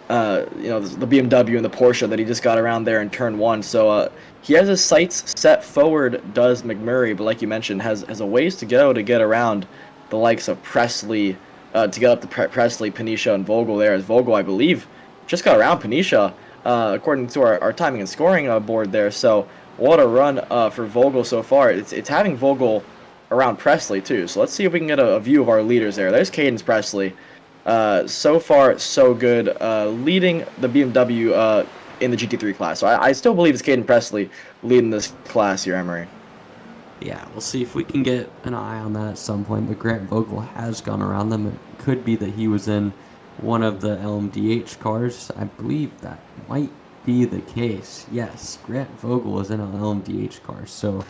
the BMW and the Porsche that he just got around there in turn one. So he has his sights set forward, does McMurray, but like you mentioned, has a ways to go to get around the likes of Presley, to get up to Presley, Panisha, and Vogel there. As Vogel, I believe, just got around Panisha, according to our timing and scoring board there. So what a run for Vogel so far. It's having Vogel around Presley too. So let's see if we can get a view of our leaders there. There's Cadence Presley. So far, so good, leading the BMW in the GT3 class. So I still believe it's Cadence Presley leading this class here, Emery. Yeah, we'll see if we can get an eye on that at some point. But Grant Vogel has gone around them. It could be that he was in one of the LMDH cars. I believe that might be the case. Yes, Grant Vogel is in an LMDH car. So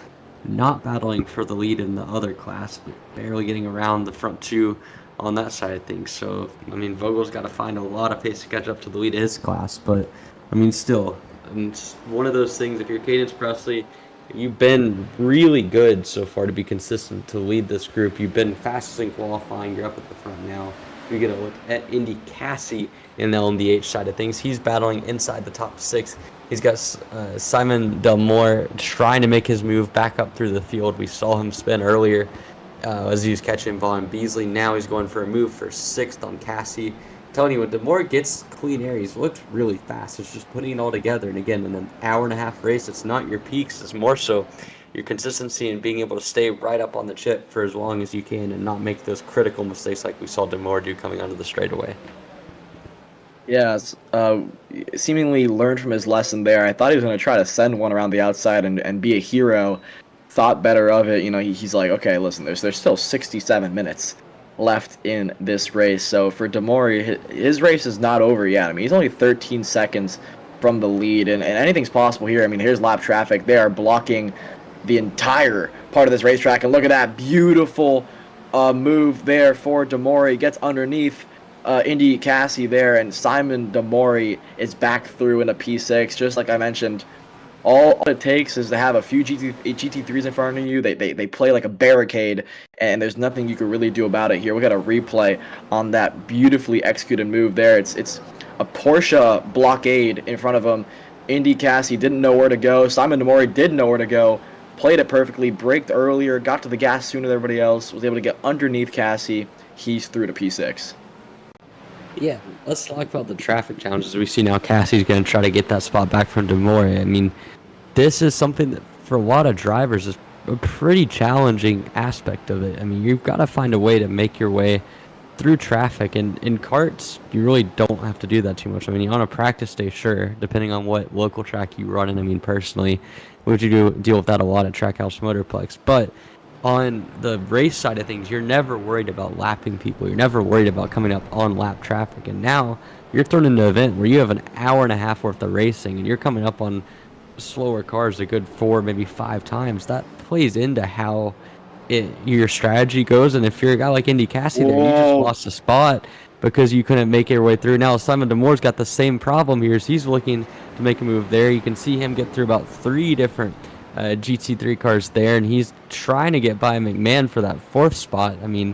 not battling for the lead in the other class, but barely getting around the front two on that side of things. So, I mean, Vogel's got to find a lot of pace to catch up to the lead of his class. But, I mean, still, it's one of those things. If you're Cadence Presley, you've been really good so far to be consistent to lead this group. You've been fastest in qualifying. You're up at the front now. You get a look at Indy Cassie in the LMDH side of things. He's battling inside the top six. He's got Simon Delmore trying to make his move back up through the field. We saw him spin earlier as he was catching Vaughn Beasley. Now he's going for a move for sixth on Cassie. I'm telling you, when Delmore gets clean air, he's looked really fast. It's just putting it all together. And again, in an hour and a half race, it's not your peaks. It's more so your consistency and being able to stay right up on the chip for as long as you can and not make those critical mistakes like we saw Delmore do coming onto the straightaway. Yeah, seemingly learned from his lesson there. I thought he was going to try to send one around the outside and be a hero. Thought better of it. You know, he's like, okay, listen, there's still 67 minutes left in this race. So for Demore, his race is not over yet. I mean, he's only 13 seconds from the lead, and anything's possible here. I mean, here's lap traffic. They are blocking the entire part of this racetrack, and look at that beautiful move there for Demore. He gets underneath Indy Cassie there, and Simon Demore is back through in a P6. Just like I mentioned, all it takes is to have a few GT3s in front of you. They play like a barricade, and there's nothing you can really do about it here. We got a replay on that beautifully executed move there. It's a Porsche blockade in front of him. Indy Cassie didn't know where to go. Simon Demore did know where to go. Played it perfectly, braked earlier, got to the gas sooner than everybody else, was able to get underneath Cassie. He's through to P6. Yeah, let's talk about the traffic challenges we see now. Cassie's going to try to get that spot back from Demore. I mean, this is something that for a lot of drivers is a pretty challenging aspect of it. I mean, you've got to find a way to make your way through traffic, and in karts, you really don't have to do that too much. I mean, on a practice day, sure, depending on what local track you run in. I mean, personally, would you deal with that a lot at Trackhouse Motorplex? But on the race side of things, you're never worried about lapping people. You're never worried about coming up on lap traffic. And now you're thrown into an event where you have an hour and a half worth of racing, and you're coming up on slower cars a good 4, maybe 5 times. That plays into how your strategy goes. And if you're a guy like Indy Cassie there, you just lost a spot because you couldn't make your way through. Now Simon Demore's got the same problem here as he's looking to make a move there. You can see him get through about 3 different GT3 cars there, and he's trying to get by McMahon for that 4th spot. I mean,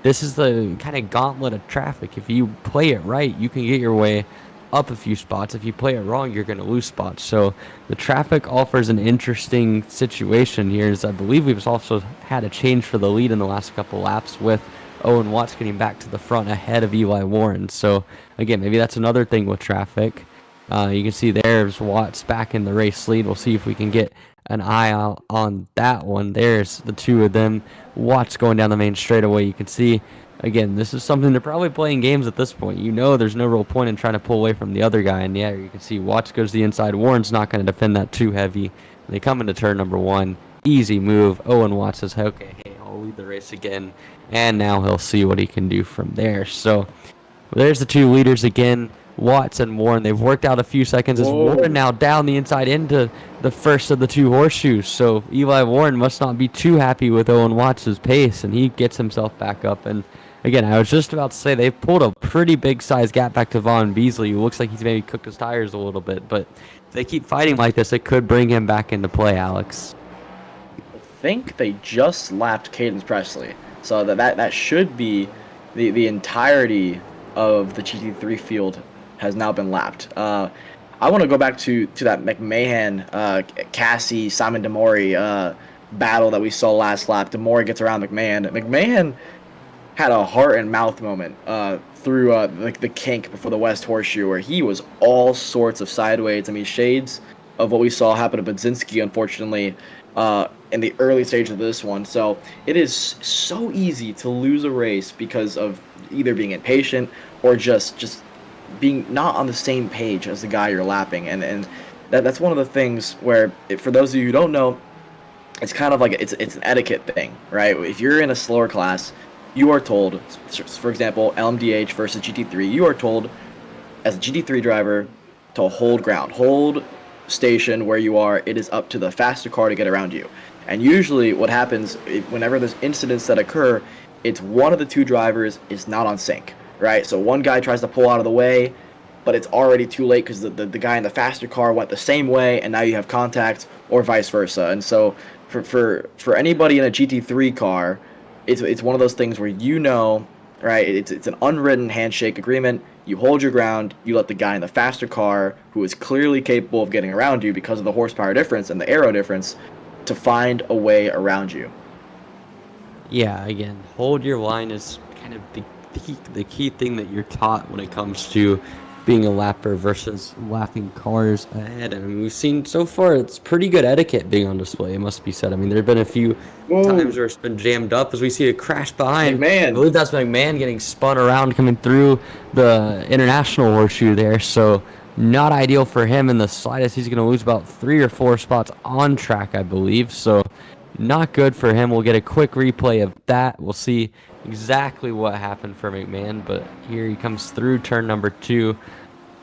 this is the kind of gauntlet of traffic. If you play it right, you can get your way up a few spots. If you play it wrong, you're going to lose spots. So the traffic offers an interesting situation here, as I believe we've also had a change for the lead in the last couple laps with Owen Watts getting back to the front ahead of Eli Warren. So again, maybe that's another thing with traffic. You can see there's Watts back in the race lead. We'll see if we can get an eye out on that one. There's the two of them. Watts going down the main straightaway. You can see, again, this is something they're probably playing games at this point. You know there's no real point in trying to pull away from the other guy. And yeah, you can see Watts goes to the inside. Warren's not going to defend that too heavy. They come into turn number 1. Easy move. Owen Watts says, okay, hey, I'll lead the race again. And now he'll see what he can do from there. So there's the 2 leaders again. Watts and Warren. They've worked out a few seconds as Warren now down the inside into the first of the two horseshoes. So Eli Warren must not be too happy with Owen Watts' pace, and he gets himself back up. And again, I was just about to say they've pulled a pretty big size gap back to Vaughn Beasley, who looks like he's maybe cooked his tires a little bit. But if they keep fighting like this, it could bring him back into play, Alex. I think they just lapped Cadence Presley, so that should be the entirety of the GT3 field has now been lapped. I want to go back to that McMahon, Cassie, Simon Demore battle that we saw last lap. Demore gets around McMahon. McMahon had a heart and mouth moment through the kink before the West Horseshoe, where he was all sorts of sideways. I mean, shades of what we saw happen to Budzinski, unfortunately, in the early stage of this one. So it is so easy to lose a race because of either being impatient or just being not on the same page as the guy you're lapping. And that's one of the things where, for those of you who don't know, it's kind of like it's an etiquette thing, right? If you're in a slower class, you are told, for example, LMDH versus GT3, you are told as a GT3 driver to hold ground, hold station where you are. It is up to the faster car to get around you. And usually what happens whenever there's incidents that occur, it's one of the two drivers is not on sync, right? So one guy tries to pull out of the way, but it's already too late because the guy in the faster car went the same way, and now you have contact, or vice versa. And so for anybody in a GT3 car, it's one of those things where right? It's an unwritten handshake agreement. You hold your ground. You let the guy in the faster car, who is clearly capable of getting around you because of the horsepower difference and the aero difference, to find a way around you. Yeah, again, hold your line is kind of the key thing that you're taught when it comes to being a lapper versus lapping cars ahead. I mean, we've seen so far it's pretty good etiquette being on display, it must be said. I mean, there have been a few times where it's been jammed up as we see a crash behind. McMahon. I believe that's McMahon getting spun around coming through the international horseshoe there. So not ideal for him in the slightest. He's going to lose about 3 or 4 spots on track, I believe. So not good for him. We'll get a quick replay of that. We'll see exactly what happened for McMahon, but here he comes through turn number 2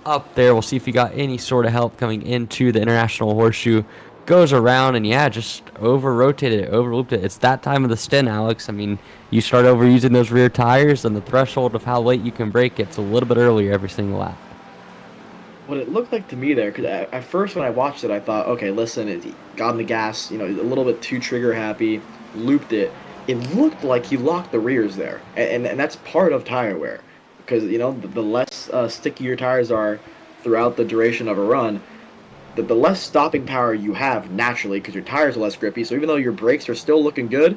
up there. We'll see if he got any sort of help coming into the international horseshoe. Goes around and just over-rotated it, over-looped it. It's that time of the stint, Alex. I mean, you start overusing those rear tires, and the threshold of how late you can brake gets a little bit earlier every single lap. What it looked like to me there, because at first when I watched it, I thought, okay, listen, it got on the gas, a little bit too trigger happy, looped it. It looked like he locked the rears there, and that's part of tire wear, because the less sticky your tires are throughout the duration of a run, the less stopping power you have naturally, because your tires are less grippy. So even though your brakes are still looking good,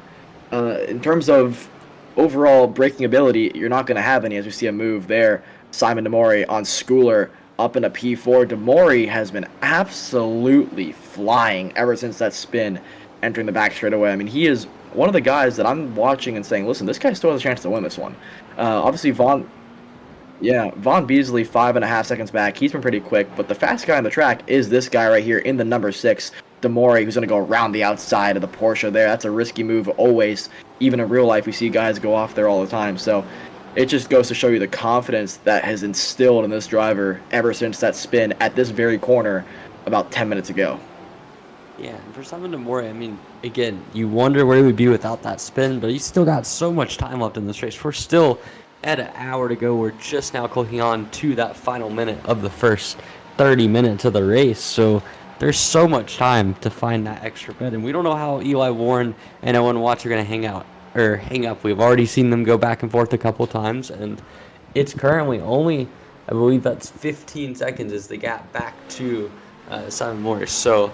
in terms of overall braking ability, you're not going to have any. As we see a move there, Simon Demore on Schooler up in a P4. Demore has been absolutely flying ever since that spin entering the back straightaway. I mean, he is one of the guys that I'm watching and saying, listen, this guy still has a chance to win this one. Obviously, Vaughn Beasley 5.5 seconds back. He's been pretty quick, but the fast guy on the track is this guy right here in the number 6, Demore, who's going to go around the outside of the Porsche there. That's a risky move always. Even in real life, we see guys go off there all the time. So it just goes to show you the confidence that has instilled in this driver ever since that spin at this very corner about 10 minutes ago. Yeah, and for Simon Demore, I mean, again, you wonder where he would be without that spin, but he's still got so much time left in this race. We're still at an hour to go. We're just now clicking on to that final minute of the first 30 minutes of the race. So there's so much time to find that extra bit, and we don't know how Eli Warren and Owen Watts are going to hang up. We've already seen them go back and forth a couple times, and it's currently only, I believe that's 15 seconds is the gap back to Simon Morris. So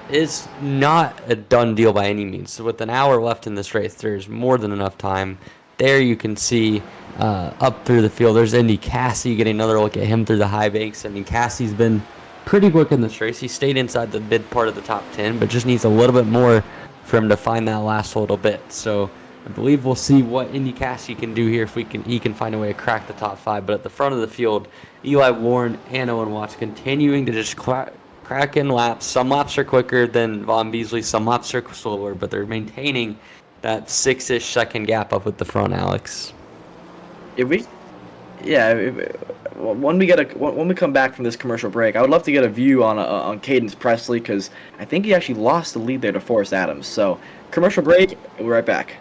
it's not a done deal by any means. So with an hour left in this race, there's more than enough time. There you can see up through the field, there's Indy Cassie getting another look at him through the high banks. I mean, Cassie's been pretty quick in this race. He stayed inside the mid part of the top 10, but just needs a little bit more for him to find that last little bit. So I believe we'll see what Indy Cassie can do here if he can find a way to crack the top 5. But at the front of the field, Eli Warren and Owen Watts continuing to just crack in laps. Some laps are quicker than Vaughn Beasley, some laps are slower, but they're maintaining that 6-ish second gap up at the front, Alex. When when we come back from this commercial break, I would love to get a view on Cadence Presley, because I think he actually lost the lead there to Forrest Adams. So commercial break, we'll be right back.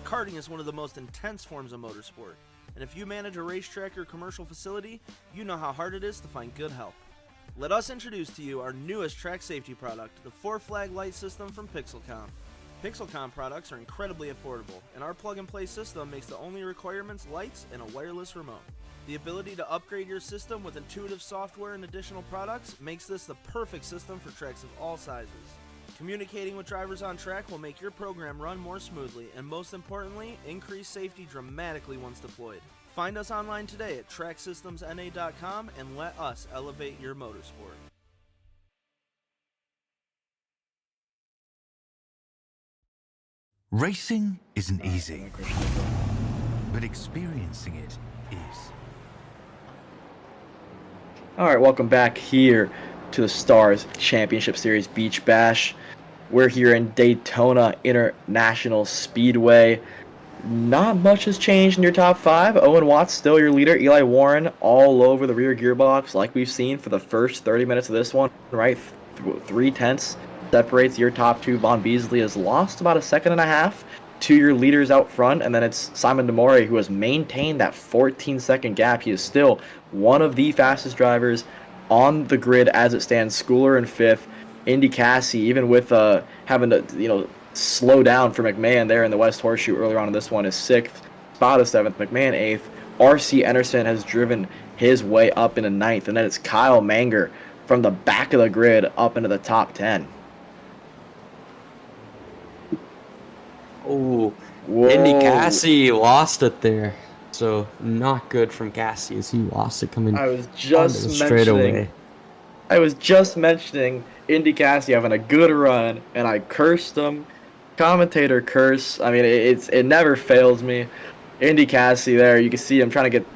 Karting is one of the most intense forms of motorsport, and if you manage a racetrack or commercial facility, you know how hard it is to find good help. Let us introduce to you our newest track safety product, the 4-flag light system from Pixelcom. Pixelcom products are incredibly affordable, and our plug-and-play system makes the only requirements lights and a wireless remote. The ability to upgrade your system with intuitive software and additional products makes this the perfect system for tracks of all sizes. Communicating with drivers on track will make your program run more smoothly and, most importantly, increase safety dramatically once deployed. Find us online today at tracksystemsna.com and let us elevate your motorsport. Racing isn't easy, but experiencing it is. All right, welcome back here to the Stars Championship Series Beach Bash. We're here in Daytona International Speedway. Not much has changed in your top 5. Owen Watts still your leader. Eli Warren all over the rear gearbox, like we've seen for the first 30 minutes of this one, right? 3/10 separates your top 2. Vaughn Beasley has lost about a second and a half to your leaders out front, and then it's Simon Demore who has maintained that 14-second gap. He is still one of the fastest drivers on the grid as it stands. Schooler in 5th. Indy Cassie, even with having to slow down for McMahon there in the West Horseshoe earlier on in this one, is 6th. Spot is 7th. McMahon 8th. RC Anderson has driven his way up into 9th, and then it's Kyle Manger from the back of the grid up into the top 10. Oh, Whoa. Indy Cassie lost it there. So not good from Cassie as he lost it coming I was onto the just straightaway. mentioning Indy Cassie having a good run, and I cursed him. Commentator curse. I mean, it never fails me. Indy Cassie there, you can see him trying to get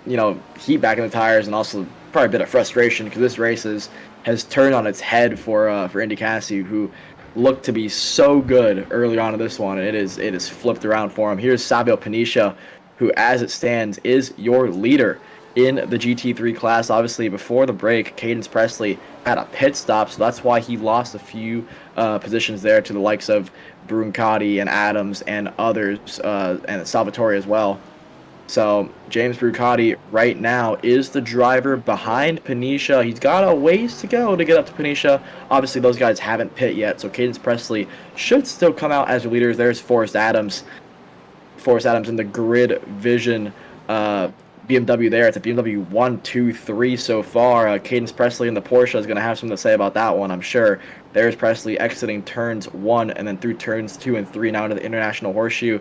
heat back in the tires, and also probably a bit of frustration because this race has turned on its head for Indy Cassie, who looked to be so good early on in this one, and it is flipped around for him. Here's Sabio Panisha, who, as it stands, is your leader in the GT3 class. Obviously, before the break, Cadence Presley had a pit stop, so that's why he lost a few positions there to the likes of Bruncati and Adams and others, and Salvatore as well. So James Bruncati right now is the driver behind Panisha. He's got a ways to go to get up to Panisha. Obviously, those guys haven't pit yet, so Cadence Presley should still come out as the leaders. There's Forrest Adams. Forrest Adams in the Grid Vision BMW there. It's a BMW 1, 2, 3 so far. Cadence Presley in the Porsche is going to have something to say about that one, I'm sure. There's Presley exiting turns 1 and then through turns 2 and 3 now into the International Horseshoe.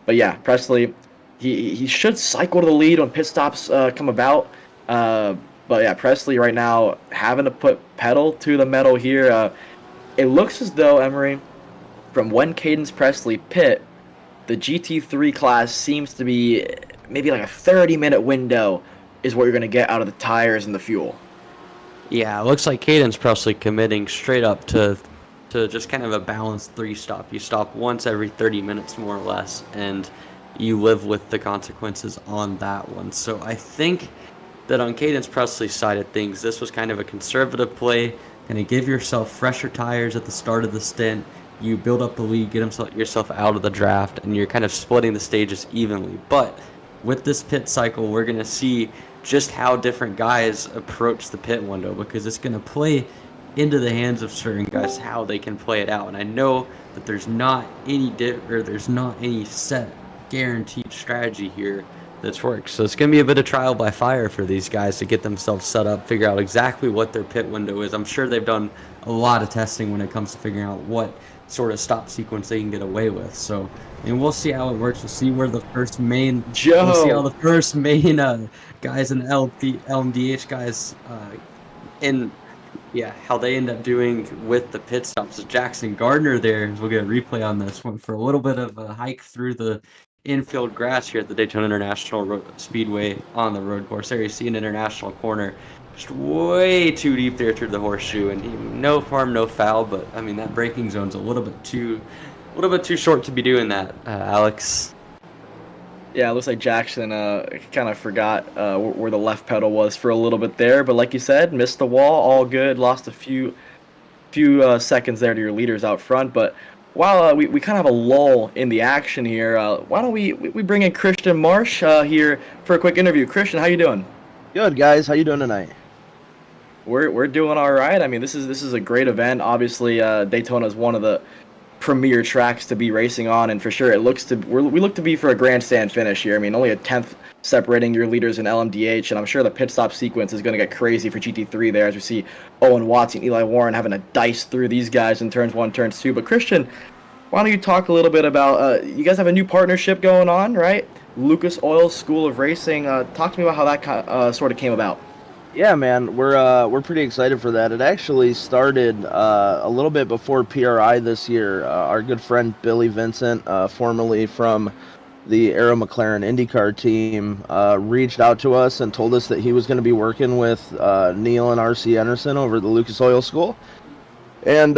But yeah, Presley, he should cycle to the lead when pit stops come about. But yeah, Presley right now having to put pedal to the metal here. It looks as though, Emery, from when Cadence Presley pit, the GT3 class seems to be maybe like a 30-minute window is what you're going to get out of the tires and the fuel. Yeah, it looks like Cadence Presley committing straight up to just kind of a balanced 3-stop. You stop once every 30 minutes, more or less, and you live with the consequences on that one. So I think that on Cadence Presley's side of things, this was kind of a conservative play. Kind of give yourself fresher tires at the start of the stint. You build up the lead, get yourself out of the draft, and you're kind of splitting the stages evenly. But with this pit cycle, we're going to see just how different guys approach the pit window, because it's going to play into the hands of certain guys how they can play it out. And I know that there's not any set guaranteed strategy here that's worked. So it's going to be a bit of trial by fire for these guys to get themselves set up, figure out exactly what their pit window is. I'm sure they've done a lot of testing when it comes to figuring out what sort of stop sequence they can get away with. So, and we'll see how it works. We'll see where the first main guys and LMDH guys how they end up doing with the pit stops. Jackson Gardner there, we'll get a replay on this one, for a little bit of a hike through the infield grass here at the Daytona International Speedway on the road course. There you see an international corner, just way too deep there through the horseshoe, and no harm, no foul. But I mean, that braking zone's a little bit too short to be doing that, Alex. Yeah, it looks like Jackson kind of forgot where the left pedal was for a little bit there, but like you said, missed the wall, all good. Lost a few seconds there to your leaders out front, but while we kind of have a lull in the action here, why don't we bring in Christian Marsh here for a quick interview. Christian, how you doing? Good, guys. How you doing tonight? We're doing all right. I mean, this is a great event. Obviously, Daytona is one of the premier tracks to be racing on, and for sure we look to be for a grandstand finish here. I mean, only a 10th separating your leaders in LMDH, and I'm sure the pit stop sequence is going to get crazy for GT3 there, as we see Owen Watson, Eli Warren having to dice through these guys in turns 1, turns 2. But Christian, why don't you talk a little bit about you guys have a new partnership going on, right? Lucas Oil School of Racing. Talk to me about how that sort of came about. Yeah, man, we're pretty excited for that. It actually started a little bit before PRI this year. Our good friend Billy Vincent, formerly from the Arrow McLaren IndyCar team, reached out to us and told us that he was going to be working with Neil and RC Anderson over at the Lucas Oil School. And,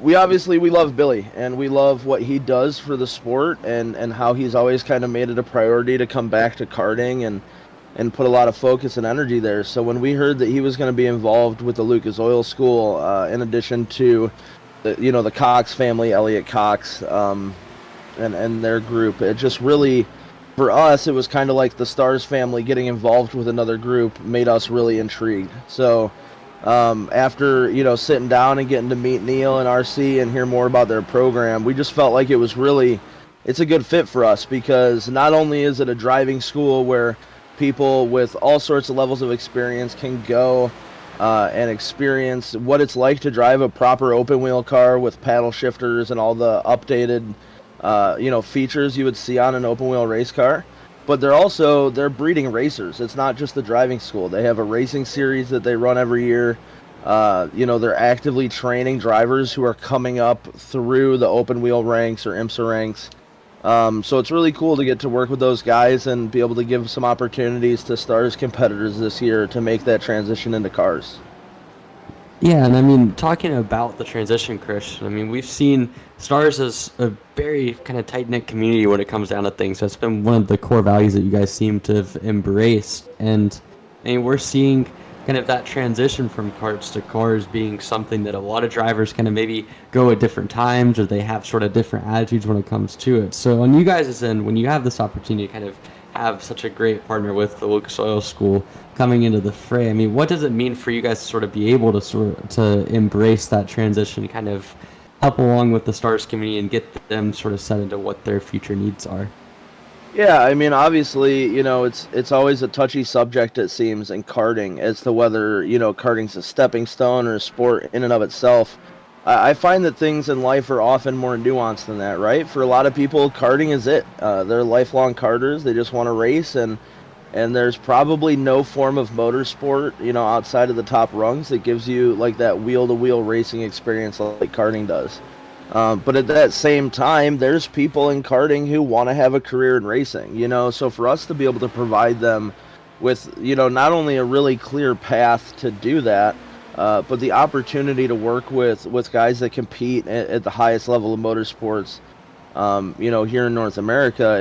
we love Billy, and we love what he does for the sport, and how he's always kind of made it a priority to come back to karting and put a lot of focus and energy there. So when we heard that he was going to be involved with the Lucas Oil School, in addition to the Cox family, Elliot Cox, and their group, it just really, for us, it was kind of like the Stars family getting involved with another group made us really intrigued. So after sitting down and getting to meet Neil and RC and hear more about their program, we just felt like it's a good fit for us, because not only is it a driving school where people with all sorts of levels of experience can go and experience what it's like to drive a proper open wheel car with paddle shifters and all the updated features you would see on an open wheel race car, but they're breeding racers. It's not just the driving school. They have a racing series that they run every year. They're actively training drivers who are coming up through the open wheel ranks or IMSA ranks. So it's really cool to get to work with those guys and be able to give some opportunities to Stars competitors this year to make that transition into cars. Yeah, and I mean, talking about the transition, Christian, I mean, we've seen Stars as a very kind of tight-knit community when it comes down to things. That's been one of the core values that you guys seem to have embraced. And I mean, we're seeing kind of that transition from karts to cars being something that a lot of drivers kind of maybe go at different times, or they have sort of different attitudes when it comes to it. So on you guys' end, when you have this opportunity to kind of have such a great partner with the Lucas Oil School coming into the fray, I mean, what does it mean for you guys to sort of be able to embrace that transition, kind of help along with the Stars community and get them sort of set into what their future needs are? Yeah, I mean, obviously, it's always a touchy subject, it seems, in karting, as to whether, karting's a stepping stone or a sport in and of itself. I find that things in life are often more nuanced than that, right? For a lot of people, karting is it. They're lifelong karters. They just want to race, and And there's probably no form of motorsport, outside of the top rungs that gives you like that wheel-to-wheel racing experience like karting does. But at that same time, there's people in karting who want to have a career in racing, So for us to be able to provide them with, not only a really clear path to do that, but the opportunity to work with guys that compete at the highest level of motorsports, here in North America,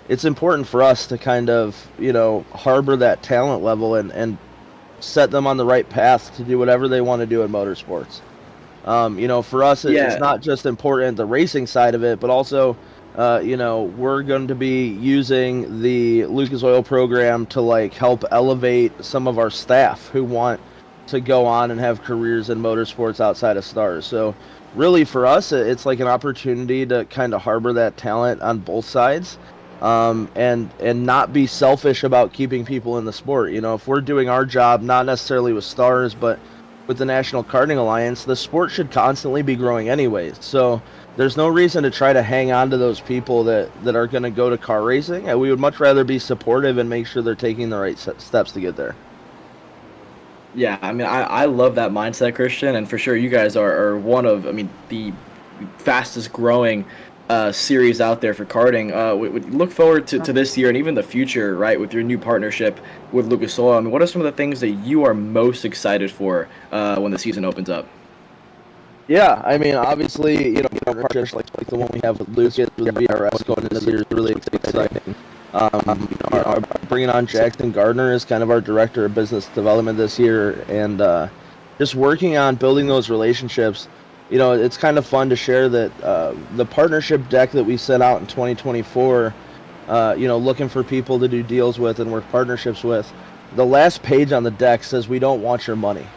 it's important for us to kind of, harbor that talent level and set them on the right path to do whatever they want to do in motorsports. For us, it's Yeah, not just important the racing side of it, but also, we're going to be using the Lucas Oil program to like help elevate some of our staff who want to go on and have careers in motorsports outside of Stars. So really for us, it's like an opportunity to kind of harbor that talent on both sides, and not be selfish about keeping people in the sport. If we're doing our job, not necessarily with Stars, but with the National Karting Alliance, the sport should constantly be growing anyways. So there's no reason to try to hang on to those people that are going to go to car racing. And we would much rather be supportive and make sure they're taking the right steps to get there. yeah. I mean, I love that mindset, Christian, and for sure, you guys are one of, I mean, the fastest growing series out there for karting. We look forward to this year and even the future, right? With your new partnership with Lucas Oil. I mean, what are some of the things that you are most excited for when the season opens up? Yeah, I mean, obviously, partnerships like the one we have with Lucas, with VRS going into this year is really exciting. Bringing on Jackson Gardner as kind of our director of business development this year, and just working on building those relationships. It's kind of fun to share that the partnership deck that we sent out in 2024, looking for people to do deals with and work partnerships with, the last page on the deck says we don't want your money.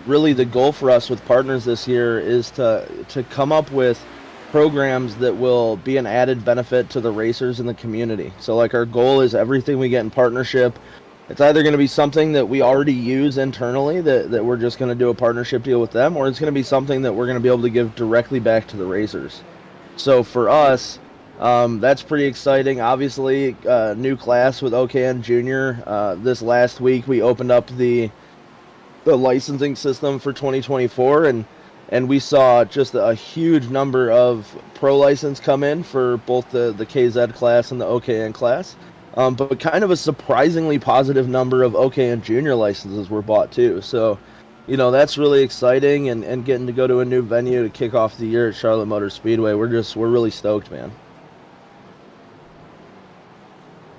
Really the goal for us with partners this year is to come up with programs that will be an added benefit to the racers in the community. So like our goal is everything we get in partnership, it's either going to be something that we already use internally that we're just going to do a partnership deal with them, or it's going to be something that we're going to be able to give directly back to the racers. So for us, that's pretty exciting. Obviously, new class with OKN Junior. This last week we opened up the licensing system for 2024, and we saw just a huge number of pro license come in for both the KZ class and the OKN class. But kind of a surprisingly positive number of OKN Junior licenses were bought too. So, that's really exciting, and getting to go to a new venue to kick off the year at Charlotte Motor Speedway. We're really stoked, man.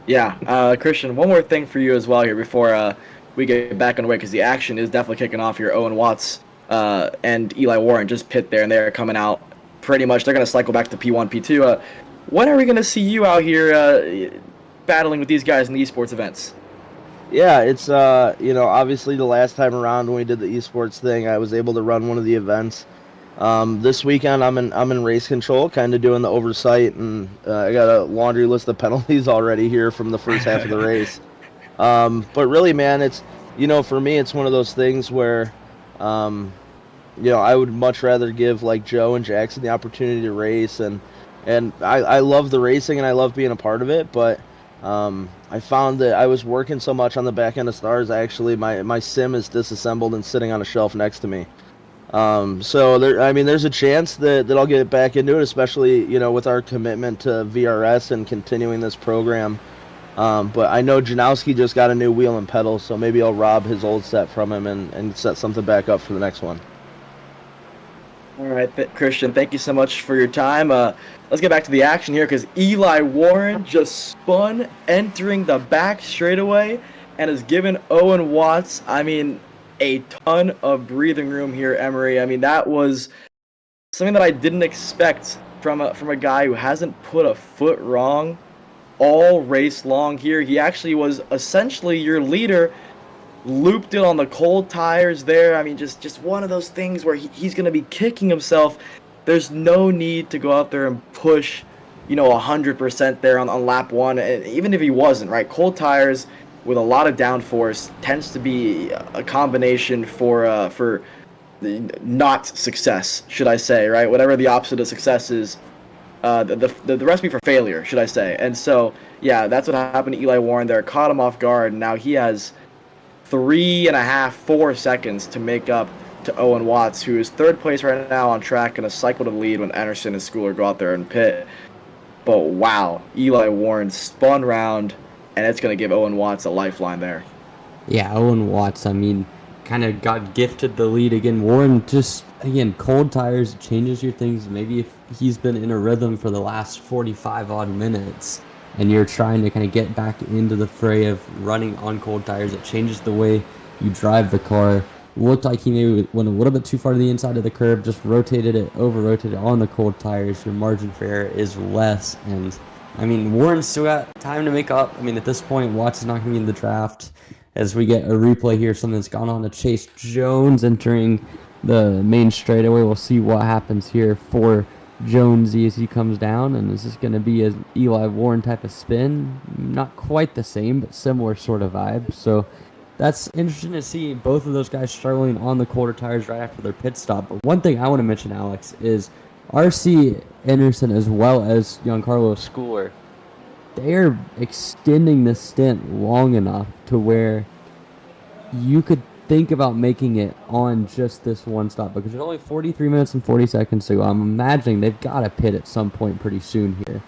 Yeah, Christian, one more thing for you as well here before we get back on the way, because the action is definitely kicking off here. Owen Watts and Eli Warren just pit there, and they're coming out pretty much. They're going to cycle back to P1, P2. When are we going to see you out here battling with these guys in the esports events? Yeah, it's obviously the last time around when we did the esports thing, I was able to run one of the events. This weekend I'm in race control, kind of doing the oversight, and I got a laundry list of penalties already here from the first half of the race. But really, man, it's for me, it's one of those things where I would much rather give like Joe and Jackson the opportunity to race, and I love the racing and I love being a part of it, but I found that I was working so much on the back end of Stars, actually my sim is disassembled and sitting on a shelf next to me. So there's a chance that I'll get back into it, especially, with our commitment to VRS and continuing this program. But I know Janowski just got a new wheel and pedal, so maybe I'll rob his old set from him and set something back up for the next one. All right, Christian, thank you so much for your time. Let's get back to the action here, because Eli Warren just spun entering the back straightaway and has given Owen Watts, a ton of breathing room here, Emery. That was something that I didn't expect from a guy who hasn't put a foot wrong all race long here. He actually was essentially your leader, looped it on the cold tires there. Just one of those things where he's going to be kicking himself. There's no need to go out there and push, 100% there on lap one. And even if he wasn't, right? Cold tires with a lot of downforce tends to be a combination for not success, should I say, right? Whatever the opposite of success is, the recipe for failure, should I say. And so, yeah, that's what happened to Eli Warren there. Caught him off guard, and now he has 3.5, 4 seconds to make up to Owen Watts, who is third place right now on track and a cycle to the lead when Anderson and Schooler go out there and pit. But wow, Eli Warren spun round, and it's going to give Owen Watts a lifeline there. Yeah, Owen Watts, I mean, kind of got gifted the lead again. Warren just, again, cold tires changes your things. Maybe if he's been in a rhythm for the last 45 odd minutes and you're trying to kind of get back into the fray of running on cold tires, it changes the way you drive the car. Looked like he maybe went a little bit too far to the inside of the curb, just over-rotated on the cold tires. Your margin for error is less. And, I mean, Warren's still got time to make up. I mean, at this point, Watts is not going to be in the draft. As we get a replay here, something that's gone on to Chase Jones entering the main straightaway. We'll see what happens here for Jonesy as he comes down. And is this going to be an Eli Warren type of spin? Not quite the same, but similar sort of vibe. So that's interesting to see both of those guys struggling on the colder tires right after their pit stop. But one thing I want to mention, Alex, is RC Anderson as well as Giancarlo Schooler. They're extending the stint long enough to where you could think about making it on just this one stop, because there's only 43 minutes and 40 seconds to go. I'm imagining they've got to pit at some point pretty soon here.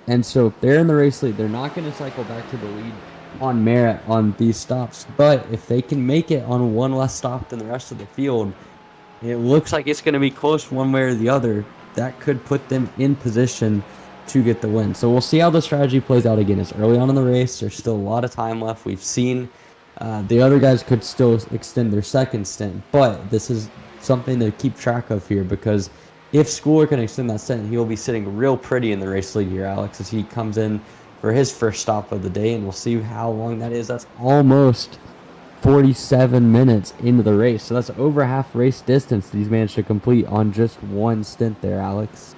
And so if they're in the race lead, they're not going to cycle back to the lead on merit on these stops. But if they can make it on one less stop than the rest of the field, it looks like it's going to be close one way or the other. That could put them in position to get the win. So we'll see how the strategy plays out. Again, it's early on in the race. There's still a lot of time left. We've seen the other guys could still extend their second stint, but this is something to keep track of here, because if Schooler can extend that stint, he will be sitting real pretty in the race lead here, Alex, as he comes in for his first stop of the day, and we'll see how long that is. That's almost 47 minutes into the race, so that's over half race distance that he's managed to complete on just one stint there, Alex.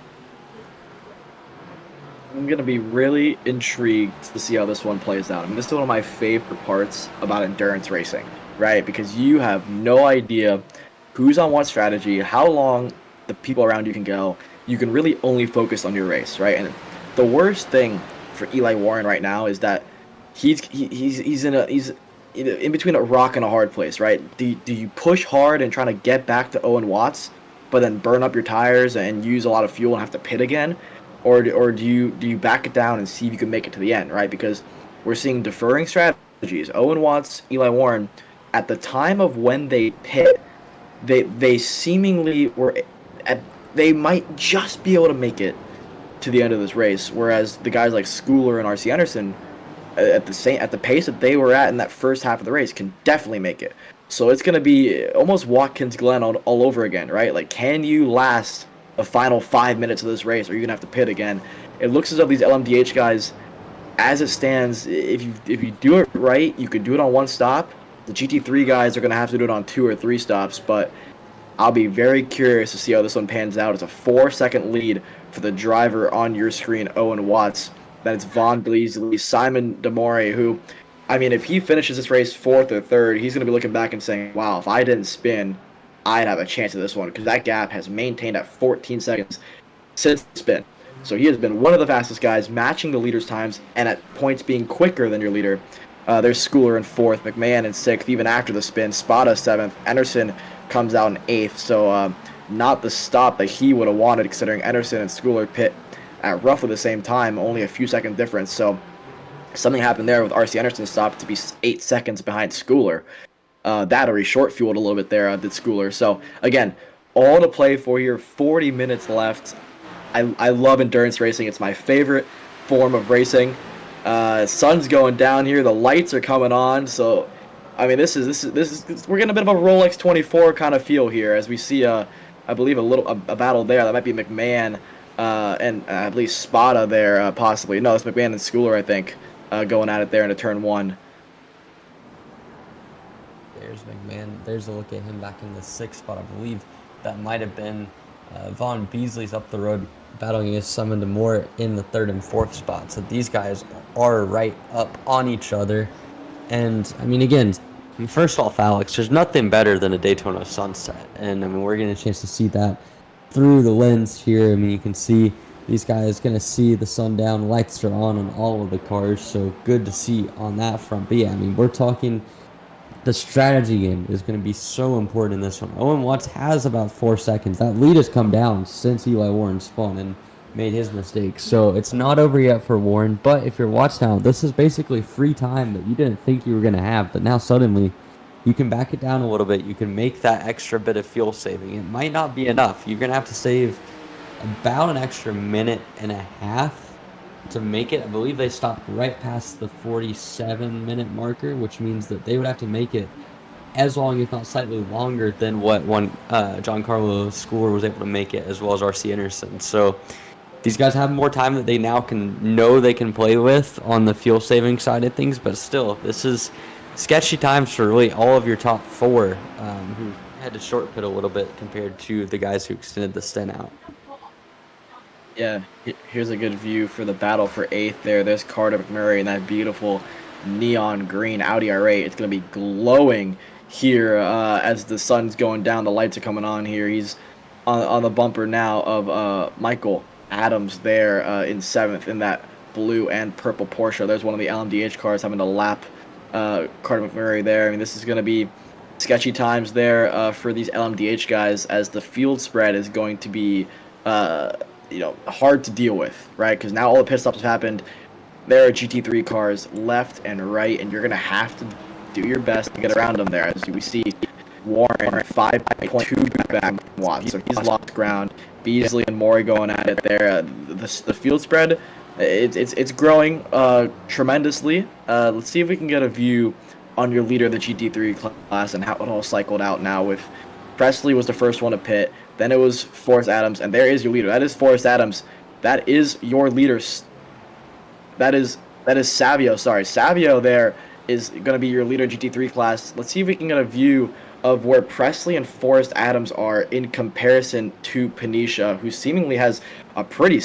I'm going to be really intrigued to see how this one plays out. I mean, this is one of my favorite parts about endurance racing, right? Because you have no idea who's on what strategy, how long the people around you can go. You can really only focus on your race, right? And the worst thing for Eli Warren right now is that he's in between a rock and a hard place, right? Do you push hard and try to get back to Owen Watts, but then burn up your tires and use a lot of fuel and have to pit again? Or do you back it down and see if you can make it to the end, right? Because we're seeing differing strategies. Owen Watts, Eli Warren, at the time of when they pit, they seemingly they might just be able to make it to the end of this race, whereas the guys like Schooler and RC Anderson, at the pace that they were at in that first half of the race, can definitely make it. So it's going to be almost Watkins Glen all over again, right? Like, can you last the final 5 minutes of this race, or you're going to have to pit again? It looks as though these LMDH guys, as it stands, if you do it right, you could do it on one stop. The GT3 guys are going to have to do it on 2 or 3 stops, but I'll be very curious to see how this one pans out. It's a 4-second lead for the driver on your screen, Owen Watts. Then it's Vaughn Bleasley, Simon Demore, who, I mean, if he finishes this race 4th or 3rd, he's going to be looking back and saying, wow, if I didn't spin, I'd have a chance at this one, because that gap has maintained at 14 seconds since the spin. So he has been one of the fastest guys, matching the leader's times, and at points being quicker than your leader. There's Schooler in 4th, McMahon in 6th, even after the spin, Spada 7th, Anderson comes out in 8th, so not the stop that he would have wanted, considering Anderson and Schooler pit at roughly the same time, only a few second difference. So something happened there with RC Anderson's stop to be 8 seconds behind Schooler. That or he short fueled a little bit there, did Schooler. So again, all to play for here, 40 minutes left. I love endurance racing. It's my favorite form of racing. Sun's going down here, the lights are coming on, so I mean, this is we're getting a bit of a Rolex 24 kind of feel here, as we see I believe a battle there. That might be McMahon and I believe Spada there, possibly. No, it's McMahon and Schooler, I think, going at it there into turn 1. There's McMahon. There's a look at him back in the 6th spot. I believe that might have been Vaughn Beasley's up the road battling against Simon Demore in the 3rd and 4th spot. So these guys are right up on each other. And, I mean, again, first off, Alex, there's nothing better than a Daytona sunset. And, I mean, we're getting a chance to see that through the lens here. I mean, you can see these guys going to see the sundown. Lights are on all of the cars, so good to see on that front. But yeah, I mean, we're talking the strategy game is going to be so important in this one. Owen Watts has about 4 seconds. That lead has come down since Eli Warren spun and made his mistake. So it's not over yet for Warren. But if you're Watts now, this is basically free time that you didn't think you were going to have. But now suddenly you can back it down a little bit. You can make that extra bit of fuel saving. It might not be enough. You're going to have to save about an extra minute and a half to make it. I believe they stopped right past the 47-minute marker, which means that they would have to make it as long, if not slightly longer, than what Giancarlo Schooler was able to make it, as well as RC Anderson. So these guys have more time that they now they can play with on the fuel saving side of things, but still, this is sketchy times for really all of your top four who had to short pit a little bit compared to the guys who extended the stint out. Yeah, here's a good view for the battle for 8th there. There's Carter McMurray in that beautiful neon green Audi R8. It's going to be glowing here as the sun's going down. The lights are coming on here. He's on the bumper now of Michael Adams there in 7th in that blue and purple Porsche. There's one of the LMDH cars having to lap Carter McMurray there. I mean, this is going to be sketchy times there for these LMDH guys, as the field spread is going to be hard to deal with, right? Because now all the pit stops have happened. There are GT3 cars left and right, and you're going to have to do your best to get around them there. As we see Warren 5.2 back Watts, so he's lost ground. Beasley and Maury going at it there. The field spread, it's growing tremendously. Let's see if we can get a view on your leader of the GT3 class and how it all cycled out now. With Presley was the first one to pit. Then it was Forrest Adams, and there is your leader. That is Forrest Adams. That is your leader. That is Savio. Sorry, Savio there is going to be your leader GT3 class. Let's see if we can get a view of where Presley and Forrest Adams are in comparison to Panisha, who seemingly has a pretty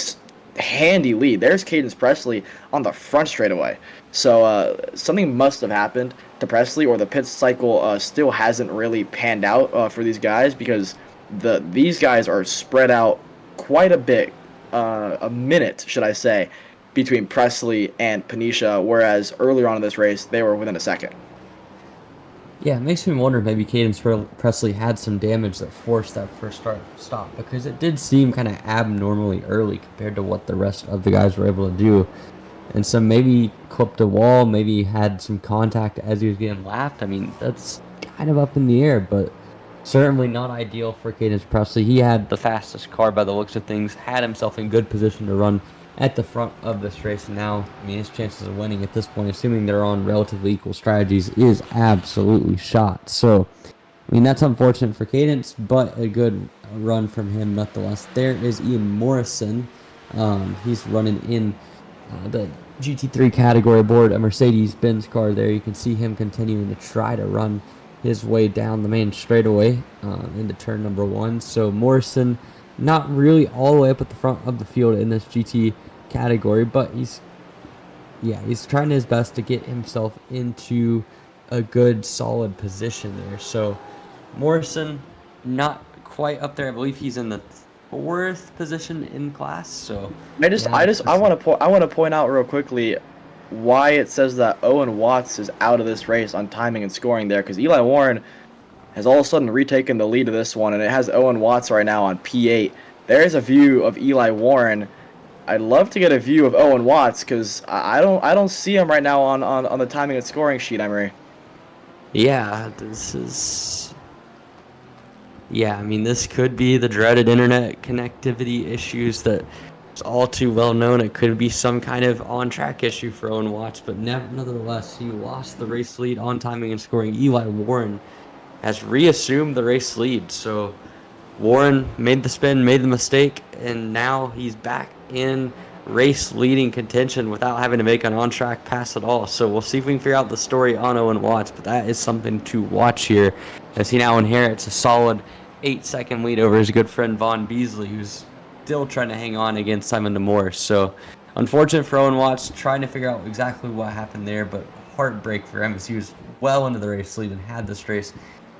handy lead. There's Cadence Presley on the front straightaway. So something must have happened to Presley, or the pit cycle still hasn't really panned out for these guys, because these guys are spread out quite a bit, a minute, should I say, between Presley and Panisha, whereas earlier on in this race, they were within a second. Yeah, it makes me wonder if maybe Cadence Presley had some damage that forced that first stop, because it did seem kind of abnormally early compared to what the rest of the guys were able to do. And so maybe clipped a wall, maybe had some contact as he was getting lapped. I mean, that's kind of up in the air, but certainly not ideal for Cadence Presley. He had the fastest car by the looks of things, had himself in good position to run at the front of this race. And now, I mean, his chances of winning at this point, assuming they're on relatively equal strategies, is absolutely shot. So, I mean, that's unfortunate for Cadence, but a good run from him nonetheless. There is Ian Morrison. He's running in the GT3 category aboard a Mercedes-Benz car there. You can see him continuing to try to run his way down the main straightaway into turn number 1. So Morrison not really all the way up at the front of the field in this GT category, but he's trying his best to get himself into a good solid position there. So Morrison not quite up there. I believe he's in the 4th position in class. So I want to point out real quickly why it says that Owen Watts is out of this race on timing and scoring there, because Eli Warren has all of a sudden retaken the lead of this one, and it has Owen Watts right now on P8. There's a view of Eli Warren. I'd love to get a view of Owen Watts, because I don't see him right now on the timing and scoring sheet, Emery. Yeah, I mean, this could be the dreaded internet connectivity issues that is all too well known. It could be some kind of on-track issue for Owen Watts, but nevertheless, he lost the race lead on timing and scoring. Eli Warren has reassumed the race lead. So Warren made the spin, made the mistake, and now he's back in race leading contention without having to make an on-track pass at all. So we'll see if we can figure out the story on Owen Watts, but that is something to watch here, as he now inherits a solid 8-second lead over his good friend Vaughn Beasley, who's still trying to hang on against Simon Demore. So unfortunate for Owen Watts, trying to figure out exactly what happened there, but heartbreak for him, as he was well into the race lead and had this race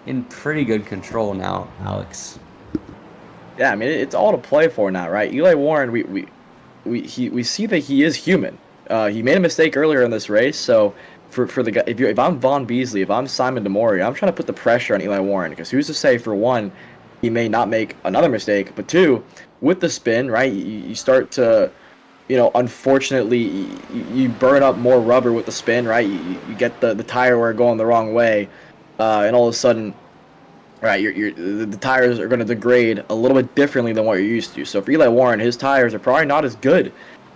in pretty good control now, Alex. Yeah, I mean, it's all to play for now, right? Eli Warren, we see that he is human. He made a mistake earlier in this race, so for the guy, if I'm Vaughn Beasley, if I'm Simon Demore, I'm trying to put the pressure on Eli Warren, because who's to say, for one, he may not make another mistake, but two, with the spin, right, you start to, unfortunately, you burn up more rubber with the spin, right? You get the tire wear going the wrong way, and all of a sudden, right, the tires are going to degrade a little bit differently than what you're used to. So for Eli Warren, his tires are probably not as good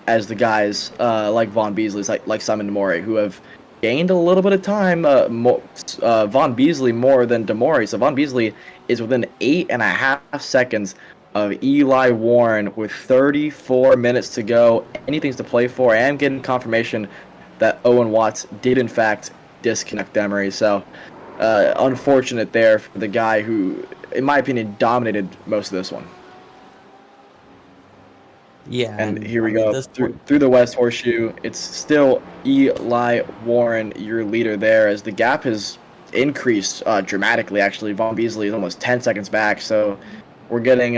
as the guys like Vaughn Beasley's, like Simon Demore, who have gained a little bit of time. Vaughn Beasley more than Demore. So Vaughn Beasley is within 8.5 seconds of Eli Warren with 34 minutes to go. Anything's to play for. I am getting confirmation that Owen Watts did in fact disconnect Emery. So unfortunate there for the guy who, in my opinion, dominated most of this one. Yeah, and here we go through the West Horseshoe. It's still Eli Warren, your leader there, as the gap has increased dramatically. Actually, Vaughn Beasley is almost 10 seconds back, so we're getting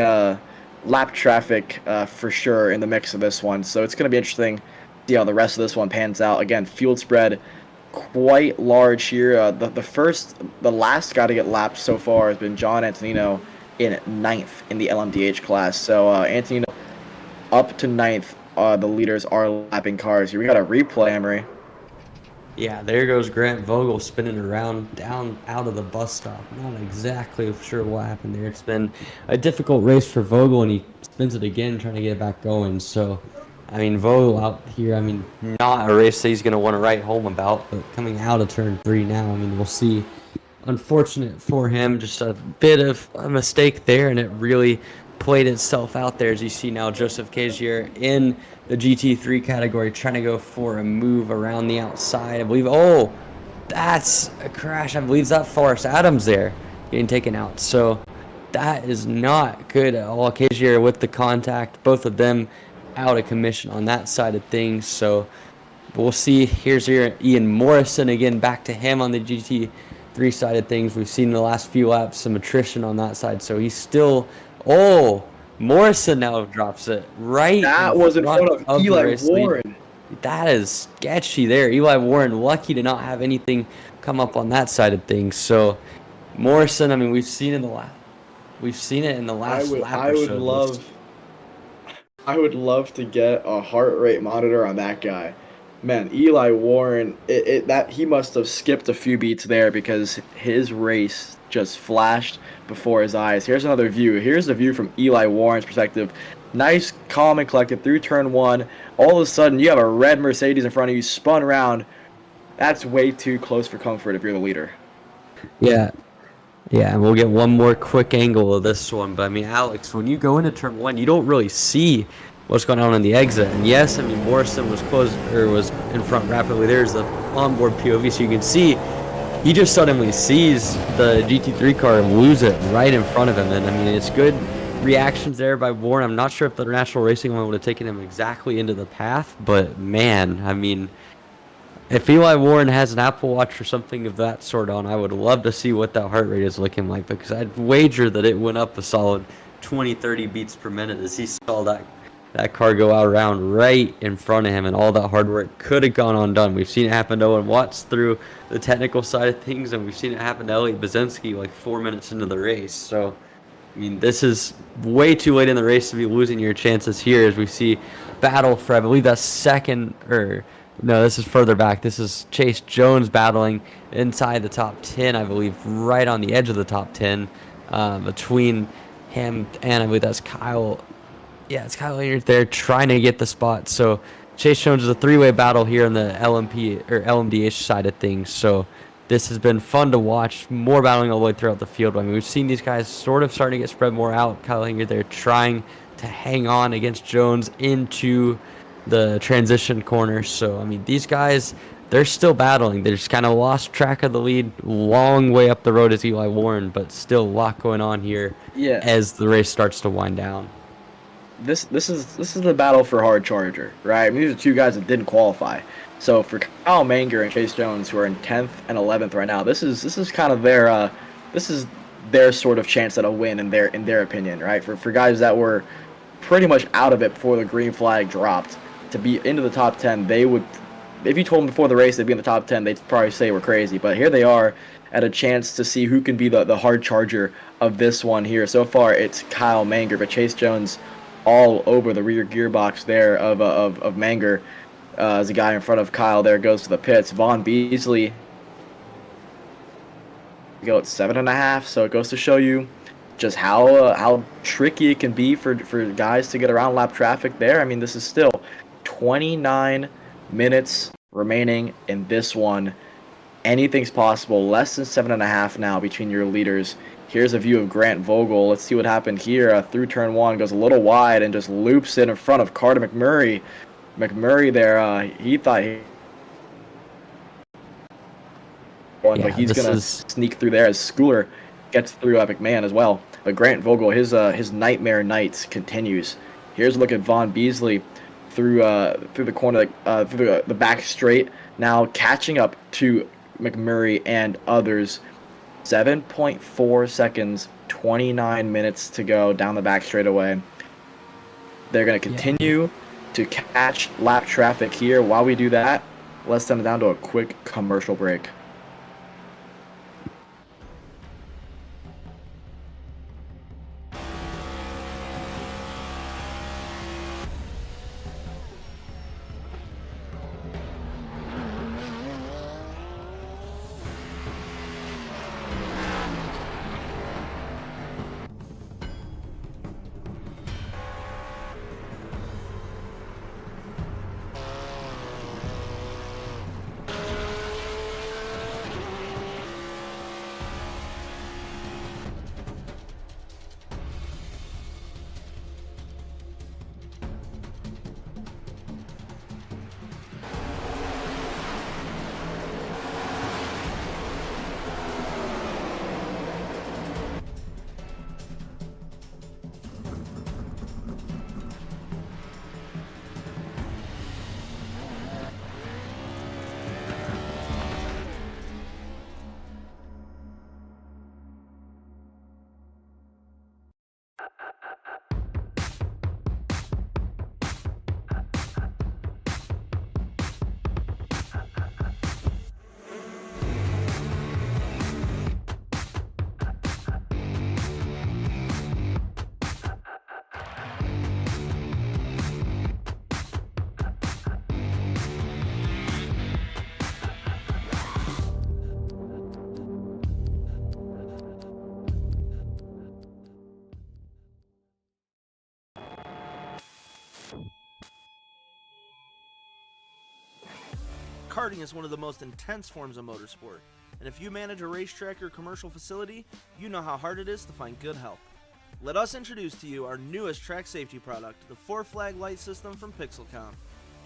lap traffic for sure in the mix of this one. So it's going to be interesting to see how the rest of this one pans out. Again, field spread quite large here. The last guy to get lapped so far has been John Antonino in 9th in the LMDH class. So Antonino up to 9th. The leaders are lapping cars here. We got a replay, Emery. Yeah, there goes Grant Vogel spinning around down out of the bus stop. Not exactly sure what happened there. It's been a difficult race for Vogel, and he spins it again trying to get it back going. So, I mean, Vogel out here, I mean, not a race that he's going to want to write home about, but coming out of turn 3 now, I mean, we'll see. Unfortunate for him, just a bit of a mistake there, and it really played itself out there, as you see now Joseph Cazier in the GT3 category trying to go for a move around the outside. I believe, oh, that's a crash. I believe that Forrest Adams there getting taken out. So that is not good at all. Cazier with the contact, both of them out of commission on that side of things. So we'll see. Here's here Ian Morrison again, back to him on the GT3 side of things. We've seen in the last few laps some attrition on that side, so he's still. Oh, Morrison now drops it right. That was in front of Eli Warren. That is sketchy there. Eli Warren lucky to not have anything come up on that side of things. So Morrison, I mean, we've seen it in the last lap. I would love to get a heart rate monitor on that guy. Man, Eli Warren, that he must have skipped a few beats there, because his race just flashed before his eyes. Here's another view. Here's the view from Eli Warren's perspective. Nice, calm, and collected through turn 1. All of a sudden, you have a red Mercedes in front of you, spun around. That's way too close for comfort if you're the leader. Yeah, and we'll get one more quick angle of this one. But I mean, Alex, when you go into turn 1, you don't really see what's going on in the exit. And yes, I mean, Morrison was was in front rapidly. There's the onboard POV, so you can see he just suddenly sees the GT3 car lose it right in front of him. And I mean, it's good reactions there by Warren. I'm not sure if the National Racing one would have taken him exactly into the path, but man, I mean, if Eli Warren has an Apple Watch or something of that sort on, I would love to see what that heart rate is looking like, because I'd wager that it went up a solid 20-30 beats per minute as he saw that car go out around right in front of him, and all that hard work could have gone undone. We've seen it happen to Owen Watts through the technical side of things, and we've seen it happen to Elliot Bazinski like 4 minutes into the race. So, I mean, this is way too late in the race to be losing your chances here, as we see battle for, I believe that's second, or no, this is further back. This is Chase Jones battling inside the top 10, I believe, right on the edge of the top 10, between him and I believe that's Kyle. Yeah, it's Kyle Lanyard there trying to get the spot. So Chase Jones is a 3-way battle here on the LMP or LMDH side of things. So this has been fun to watch. More battling all the way throughout the field. I mean, we've seen these guys sort of starting to get spread more out. Kyle Lanyard there trying to hang on against Jones into the transition corner. So, I mean, these guys, they're still battling. They just kind of lost track of the lead. Long way up the road is Eli Warren, but still a lot going on here as the race starts to wind down. This is the battle for hard charger, right? I mean, these are two guys that didn't qualify. So for Kyle Manger and Chase Jones, who are in 10th and 11th right now, this is kind of their sort of chance at a win in their opinion, right? For guys that were pretty much out of it before the green flag dropped. To be into the top 10, they would, if you told them before the race they'd be in the top 10, they'd probably say we're crazy. But here they are at a chance to see who can be the hard charger of this one here. So far, it's Kyle Manger, but Chase Jones all over the rear gearbox there of Manger. As a guy in front of Kyle there goes to the pits. Vaughn Beasley go at 7.5, so it goes to show you just how tricky it can be for guys to get around lap traffic there. I mean, this is still 29 minutes remaining in this one. Anything's possible. Less than 7.5 now between your leaders. Here's a view of Grant Vogel. Let's see what happened here. Through turn 1, goes a little wide and just loops in front of Carter McMurray. McMurray there, he thought he won, but he's gonna sneak through there as Schooler gets through McMahon as well. But Grant Vogel, his nightmare nights continues. Here's a look at Vaughn Beasley through the corner, through the back straight, now catching up to McMurray and others. 7.4 seconds, 29 minutes to go down the back straightaway. They're going to continue to catch lap traffic here. While we do that, let's send it down to a quick commercial break. Karting is one of the most intense forms of motorsport, and if you manage a racetrack or commercial facility, you know how hard it is to find good help. Let us introduce to you our newest track safety product, the 4-flag light system from Pixelcom.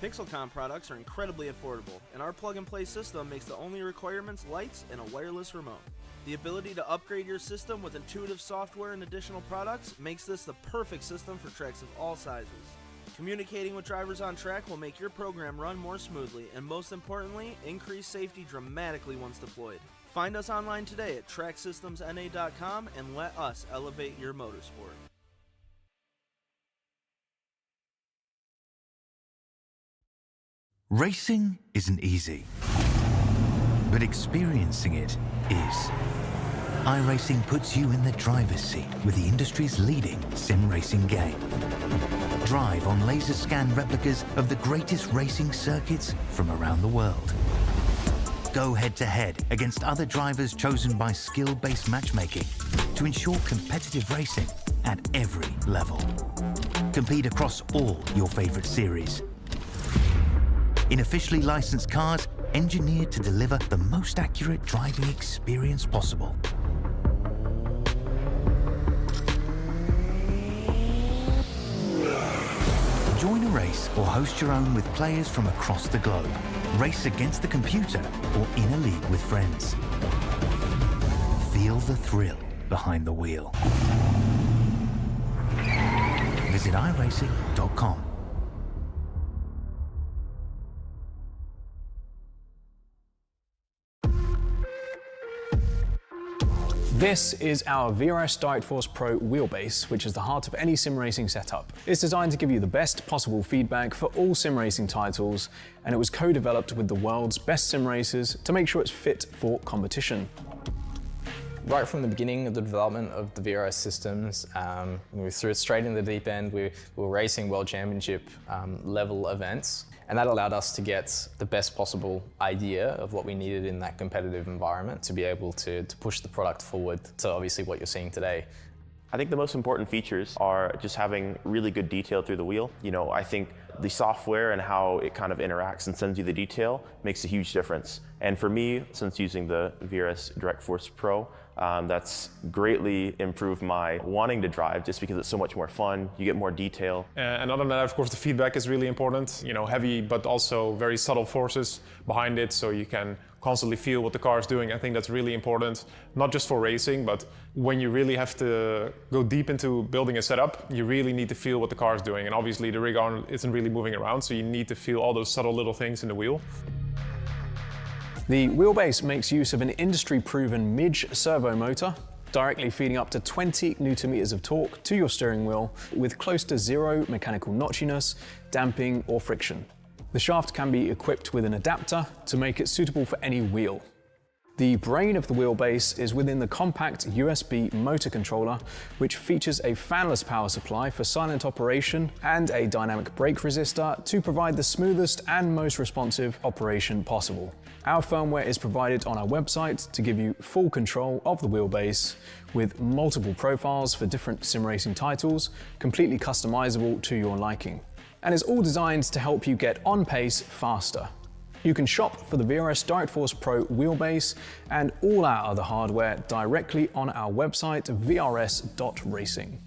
Pixelcom products are incredibly affordable, and our plug-and-play system makes the only requirements lights and a wireless remote. The ability to upgrade your system with intuitive software and additional products makes this the perfect system for tracks of all sizes. Communicating with drivers on track will make your program run more smoothly and, most importantly, increase safety dramatically once deployed. Find us online today at tracksystemsna.com and let us elevate your motorsport. Racing isn't easy, but experiencing it is. iRacing puts you in the driver's seat with the industry's leading sim racing game. Drive on laser scan replicas of the greatest racing circuits from around the world. Go head-to-head against other drivers chosen by skill-based matchmaking to ensure competitive racing at every level. Compete across all your favorite series. In officially licensed cars, engineered to deliver the most accurate driving experience possible. Join a race or host your own with players from across the globe. Race against the computer or in a league with friends. Feel the thrill behind the wheel. Visit iRacing.com. This is our VRS Direct Force Pro wheelbase, which is the heart of any sim racing setup. It's designed to give you the best possible feedback for all sim racing titles, and it was co-developed with the world's best sim racers to make sure it's fit for competition. Right from the beginning of the development of the VRS systems, we threw it straight in the deep end. We were racing World Championship level events, and that allowed us to get the best possible idea of what we needed in that competitive environment to be able to push the product forward to obviously what you're seeing today. I think the most important features are just having really good detail through the wheel. You know, I think the software and how it kind of interacts and sends you the detail makes a huge difference. And for me, since using the VRS Direct Force Pro, that's greatly improved my wanting to drive just because it's so much more fun, you get more detail. And other than that, of course, the feedback is really important. You know, heavy but also very subtle forces behind it, so you can constantly feel what the car is doing. I think that's really important, not just for racing, but when you really have to go deep into building a setup, you really need to feel what the car is doing. And obviously the rig arm isn't really moving around, so you need to feel all those subtle little things in the wheel. The wheelbase makes use of an industry-proven midge servo motor, directly feeding up to 20 Nm of torque to your steering wheel with close to zero mechanical notchiness, damping or friction. The shaft can be equipped with an adapter to make it suitable for any wheel. The brain of the wheelbase is within the compact USB motor controller, which features a fanless power supply for silent operation and a dynamic brake resistor to provide the smoothest and most responsive operation possible. Our firmware is provided on our website to give you full control of the wheelbase with multiple profiles for different sim racing titles, completely customizable to your liking. And is all designed to help you get on pace faster. You can shop for the VRS Direct Force Pro wheelbase and all our other hardware directly on our website vrs.racing.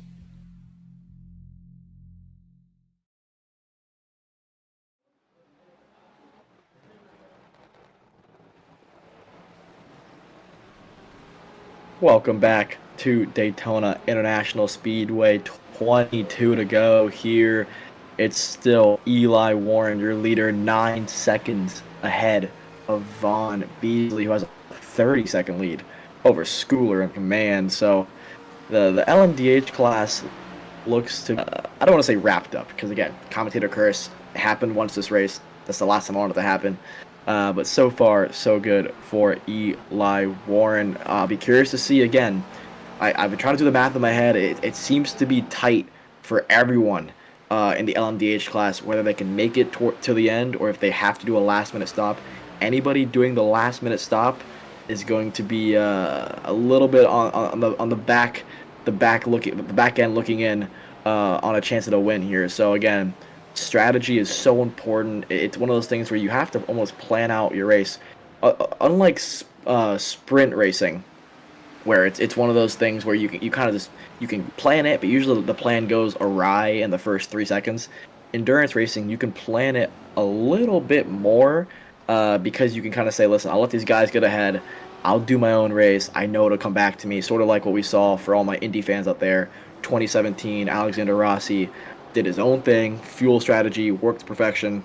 Welcome back to Daytona International Speedway. 22 to go here. It's still Eli Warren, your leader, 9 seconds ahead of Vaughn Beasley, who has a 30-second lead over Schooler in command. So the LMDH class looks to, I don't want to say wrapped up, because again, commentator curse happened once this race. That's the last time I want it to happen. But so far, so good for Eli Warren. I'll be curious to see again. I've been trying to do the math in my head. It seems to be tight for everyone in the LMDH class, whether they can make it to the end or if they have to do a last-minute stop. Anybody doing the last-minute stop is going to be a little bit on the back end looking in on a chance at a win here. So again, strategy is so important. It's one of those things where you have to almost plan out your race. Unlike sprint racing, where it's one of those things where you can plan it, but usually the plan goes awry in the first 3 seconds. Endurance racing, you can plan it a little bit more because you can kind of say, listen, I'll let these guys get ahead. I'll do my own race. I know it'll come back to me, sort of like what we saw for all my Indy fans out there. 2017, Alexander Rossi did his own thing, fuel strategy, worked to perfection,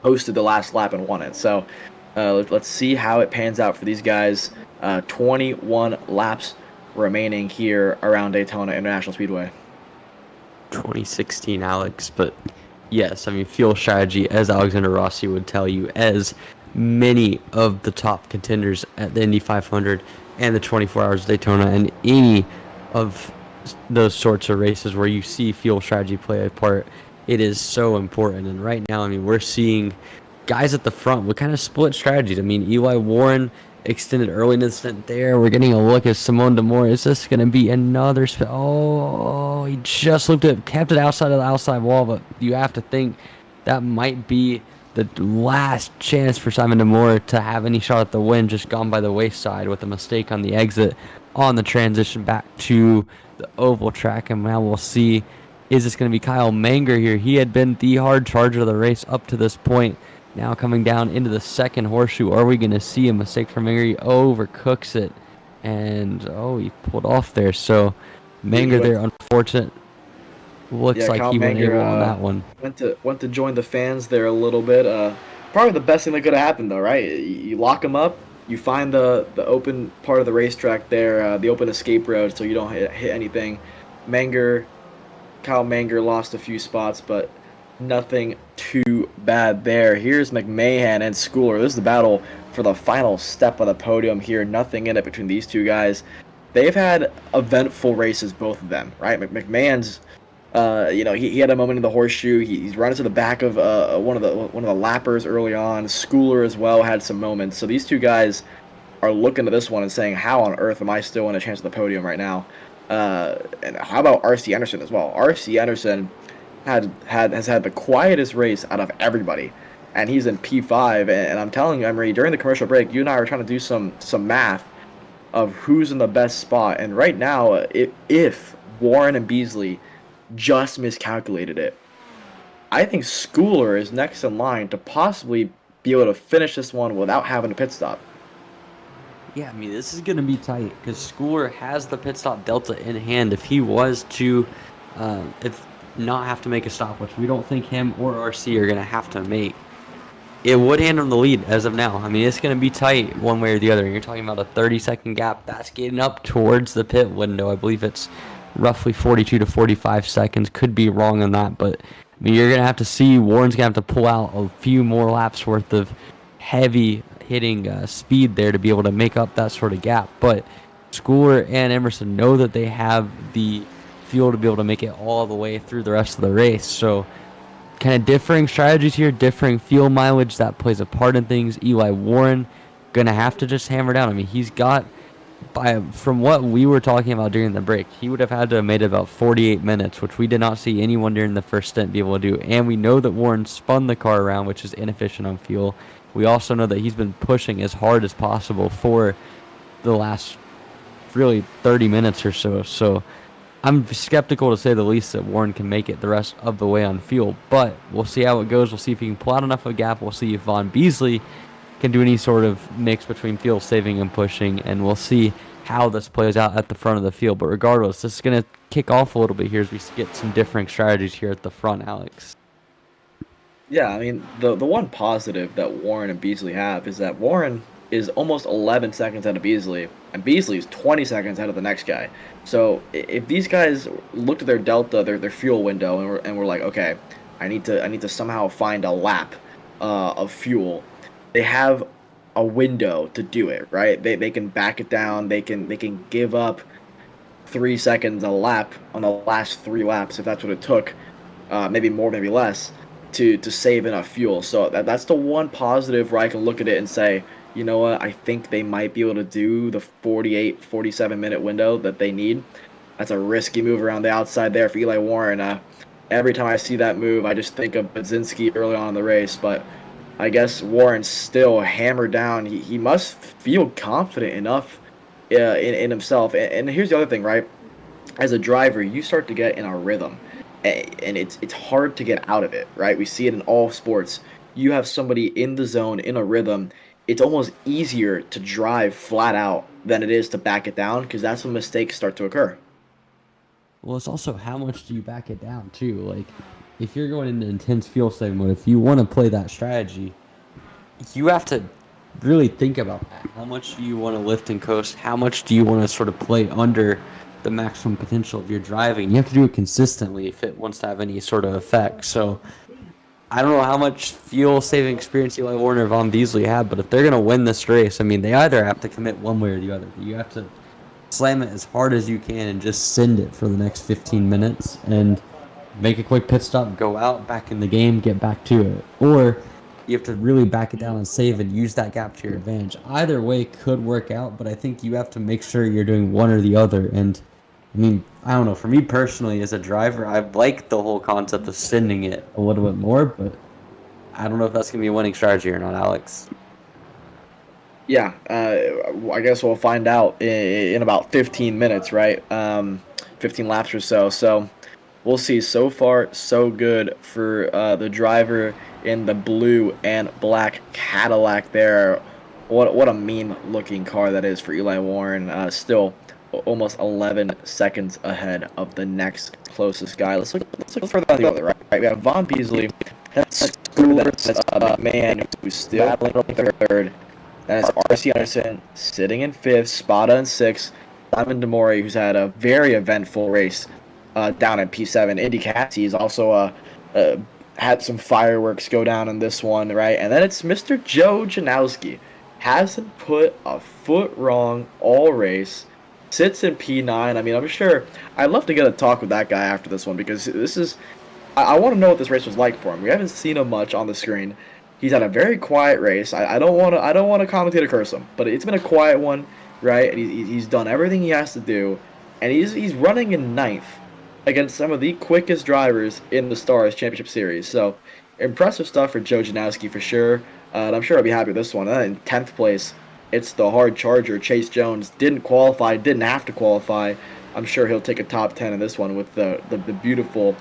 hosted the last lap and won it. So let's see how it pans out for these guys. 21 laps remaining here around Daytona International Speedway. 2016, Alex, but yes, I mean, fuel strategy, as Alexander Rossi would tell you, as many of the top contenders at the Indy 500 and the 24 Hours of Daytona and any of those sorts of races where you see fuel strategy play a part, it is so important. And right now, I mean, we're seeing guys at the front with kind of split strategies. I mean, Eli Warren extended early in the stint there. We're getting a look at Simone DeMore. Is this going to be another Oh, he just looked at, kept it outside of the outside wall, but you have to think that might be the last chance for Simon DeMore to have any shot at the win, just gone by the wayside with a mistake on the exit on the transition back to the oval track. And now we'll see, is this going to be Kyle Manger here? He had been the hard charger of the race up to this point. Now coming down into the second horseshoe, are we going to see a mistake from Manger? He overcooks it, and he pulled off there. So Manger there, unfortunate. Looks like Kyle he went Manger, able on that one. Went to join the fans there a little bit. Probably the best thing that could have happened though, right? You lock him up, You find the open part of the racetrack there, the open escape road, so you don't hit anything. Manger, Kyle Manger lost a few spots, but nothing too bad there. Here's McMahon and Schooler. This is the battle for the final step of the podium here. Nothing in it between these two guys. They've had eventful races, both of them, right? McMahon's, he had a moment in the horseshoe. He's run into the back of one of the lappers early on. Schooler as well had some moments. So these two guys are looking at this one and saying, how on earth am I still in a chance at the podium right now? And how about R.C. Anderson as well? R.C. Anderson has had the quietest race out of everybody, and he's in P5. And I'm telling you, Emery, during the commercial break, you and I were trying to do some math of who's in the best spot. And right now, if Warren and Beasley just miscalculated it, I think Schooler is next in line to possibly be able to finish this one without having a pit stop. Yeah, I mean, this is going to be tight because Schooler has the pit stop delta in hand. If he was to if not have to make a stop, which we don't think him or RC are going to have to make, it would hand him the lead as of now. I mean, it's going to be tight one way or the other. You're talking about a 30-second gap. That's getting up towards the pit window. I believe it's roughly 42 to 45 seconds. Could be wrong on that, but I mean, you're going to have to see Warren's going to have to pull out a few more laps worth of heavy hitting speed there to be able to make up that sort of gap. But Schooler and Emerson know that they have the fuel to be able to make it all the way through the rest of the race. So kind of differing strategies here, differing fuel mileage, that plays a part in things. Eli Warren gonna have to just hammer down. I mean, he's got, from what we were talking about during the break, he would have had to have made about 48 minutes, which we did not see anyone during the first stint be able to do. And we know that Warren spun the car around, which is inefficient on fuel. We also know that he's been pushing as hard as possible for the last really 30 minutes or so. So I'm skeptical, to say the least, that Warren can make it the rest of the way on fuel. But we'll see how it goes. We'll see if he can pull out enough of a gap. We'll see if Von Beasley can do any sort of mix between fuel saving and pushing. And we'll see how this plays out at the front of the field. But regardless, this is going to kick off a little bit here as we get some differing strategies here at the front, Alex. Yeah, I mean, the one positive that Warren and Beasley have is that Warren is almost 11 seconds ahead of Beasley, and Beasley is 20 seconds ahead of the next guy. So if these guys looked at their delta, their fuel window, and we're like, okay, I need to somehow find a lap of fuel, they have a window to do it, right? They can back it down. They can give up 3 seconds a lap on the last 3 laps if that's what it took, maybe more, maybe less, to save enough fuel. So that's the one positive where I can look at it and say, you know what, I think they might be able to do the 48, 47-minute window that they need. That's a risky move around the outside there for Eli Warren. Every time I see that move, I just think of Budzinski early on in the race, but I guess Warren's still hammered down. He must feel confident enough in himself. And here's the other thing, right? As a driver, you start to get in a rhythm, and it's hard to get out of it, right? We see it in all sports. You have somebody in the zone, in a rhythm, it's almost easier to drive flat out than it is to back it down, because that's when mistakes start to occur. Well, it's also how much do you back it down, too? Like, if you're going into intense fuel saving mode, if you want to play that strategy, you have to really think about that. How much do you want to lift and coast? How much do you want to sort of play under the maximum potential of your driving? You have to do it consistently if it wants to have any sort of effect. So I don't know how much fuel-saving experience Eli Warren or Von Beasley have, but if they're going to win this race, I mean, they either have to commit one way or the other. You have to slam it as hard as you can and just send it for the next 15 minutes and make a quick pit stop, go out, back in the game, get back to it. Or you have to really back it down and save and use that gap to your advantage. Either way could work out, but I think you have to make sure you're doing one or the other. And I mean, I don't know, for me personally as a driver, I like the whole concept of sending it a little bit more, but I don't know if that's going to be a winning strategy or not, Alex. Yeah, I guess we'll find out in about 15 minutes, right? 15 laps or so. So we'll see. So far, so good for the driver in the blue and black Cadillac there. What a mean-looking car that is for Eli Warren. Still almost 11 seconds ahead of the next closest guy. Let's look further on the other, right? We have Von Beasley. That's a man who's still battling for third. Then it's R.C. Anderson sitting in 5th, Spada in 6th, Simon Demore, who's had a very eventful race down at P7. Indy Cassie is also had some fireworks go down in this one, right? And then it's Mr. Joe Janowski. Hasn't put a foot wrong all race. Sits in P9. I mean, I'm sure I'd love to get a talk with that guy after this one, because this is... I want to know what this race was like for him. We haven't seen him much on the screen. He's had a very quiet race. I don't want to commentate or curse him, but it's been a quiet one, right? And he's done everything he has to do, and he's running in 9th against some of the quickest drivers in the Stars Championship Series. So impressive stuff for Joe Janowski for sure. And I'm sure I'll be happy with this one. In 10th place, it's the hard charger Chase Jones. Didn't qualify, didn't have to qualify. I'm sure he'll take a top 10 in this one with the beautiful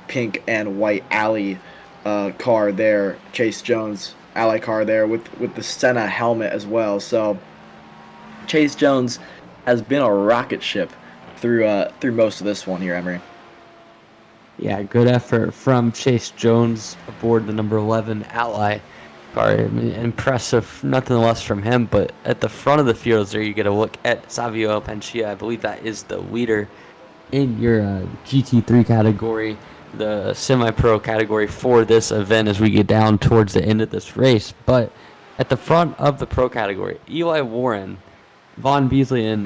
pink and white Alley car there. Chase Jones Alley car there with the Senna helmet as well. So Chase Jones has been a rocket ship through most of this one here, Emery. Yeah, good effort from Chase Jones aboard the number 11 Ally car. I mean, impressive, nothing less from him. But at the front of the fields there, you get a look at Savio Penchia. I believe that is the leader in your GT3 category, the semi-pro category for this event as we get down towards the end of this race. But at the front of the pro category, Eli Warren, Vaughn Beasley, and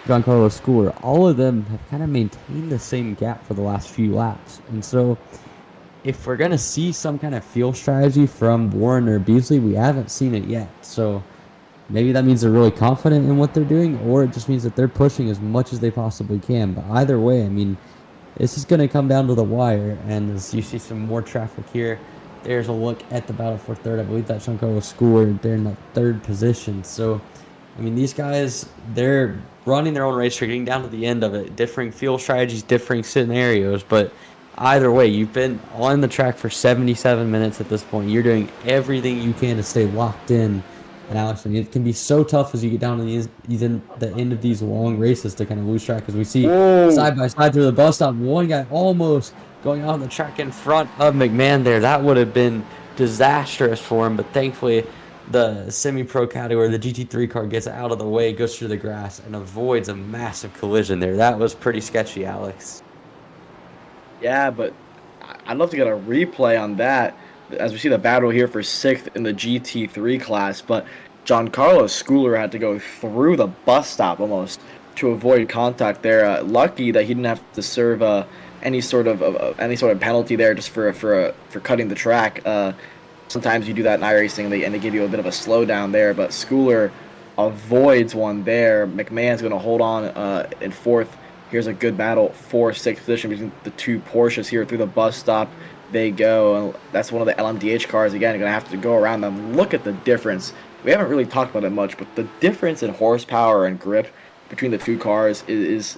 Giancarlo Schooler, all of them have kind of maintained the same gap for the last few laps. And so if we're going to see some kind of fuel strategy from Warren or Beasley, we haven't seen it yet. So maybe that means they're really confident in what they're doing, or it just means that they're pushing as much as they possibly can. But either way, I mean, this is going to come down to the wire. And as you see some more traffic here, there's a look at the battle for third. I believe that Giancarlo Schooler, they're in the 3rd position. So, I mean, these guys, they're running their own race. They're getting down to the end of it. Differing fuel strategies, differing scenarios. But either way, you've been on the track for 77 minutes at this point. You're doing everything you can to stay locked in. And Alex, I mean, it can be so tough as you get down to the end of these long races to kind of lose track. As we see side by side through the bus stop, one guy almost going on the track in front of McMahon there. That would have been disastrous for him. But thankfully, the semi-pro category, the GT3 car, gets out of the way, goes through the grass, and avoids a massive collision there. That was pretty sketchy, Alex. Yeah, but I'd love to get a replay on that as we see the battle here for 6th in the GT3 class. But Giancarlo Schooler had to go through the bus stop almost to avoid contact there. Lucky that he didn't have to serve any sort of penalty there just for cutting the track. Sometimes you do that in iRacing and they give you a bit of a slowdown there, but Schooler avoids one there. McMahon's going to hold on in 4th. Here's a good battle for 6th position between the two Porsches here through the bus stop. They go, and that's one of the LMDH cars. Again, you're going to have to go around them. Look at the difference. We haven't really talked about it much, but the difference in horsepower and grip between the two cars is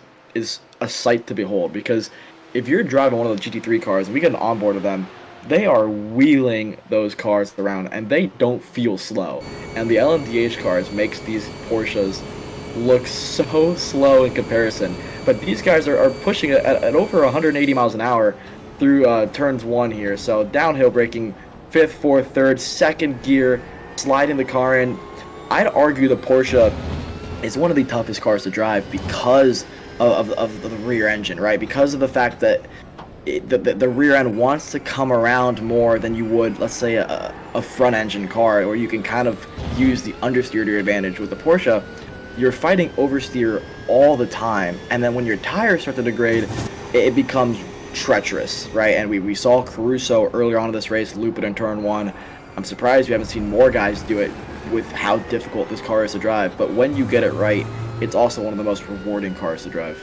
a sight to behold. Because if you're driving one of the GT3 cars, and we get an onboard of them, they are wheeling those cars around, and they don't feel slow. And the LMDH cars makes these Porsches look so slow in comparison. But these guys are pushing it at over 180 miles an hour through turns 1 here. So downhill braking, 5th, 4th, 3rd, 2nd gear, sliding the car in. I'd argue the Porsche is one of the toughest cars to drive because of the rear engine, right? Because of the fact that the rear end wants to come around more than you would, let's say, a front engine car, where you can kind of use the understeer to your advantage. With the Porsche, you're fighting oversteer all the time, and then when your tires start to degrade, it becomes treacherous, right? And we saw Caruso earlier on in this race loop it in turn 1. I'm surprised we haven't seen more guys do it with how difficult this car is to drive. But when you get it right, it's also one of the most rewarding cars to drive.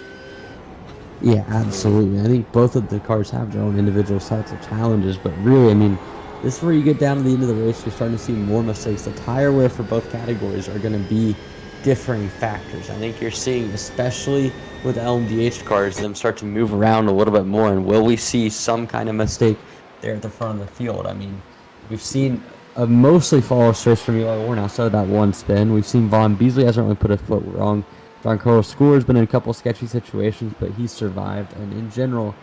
Yeah, absolutely. I think both of the cars have their own individual sets of challenges, but really, I mean, this is where you get down to the end of the race, you're starting to see more mistakes. The tire wear for both categories are going to be differing factors. I think you're seeing, especially with LMDH cars, them start to move around a little bit more, and will we see some kind of mistake there at the front of the field? I mean, we've seen a mostly flawless race from Eli Warren outside of that one spin. We've seen Vaughn Beasley hasn't really put a foot wrong. Giancarlo Schooler's been in a couple sketchy situations, but he's survived. And in general,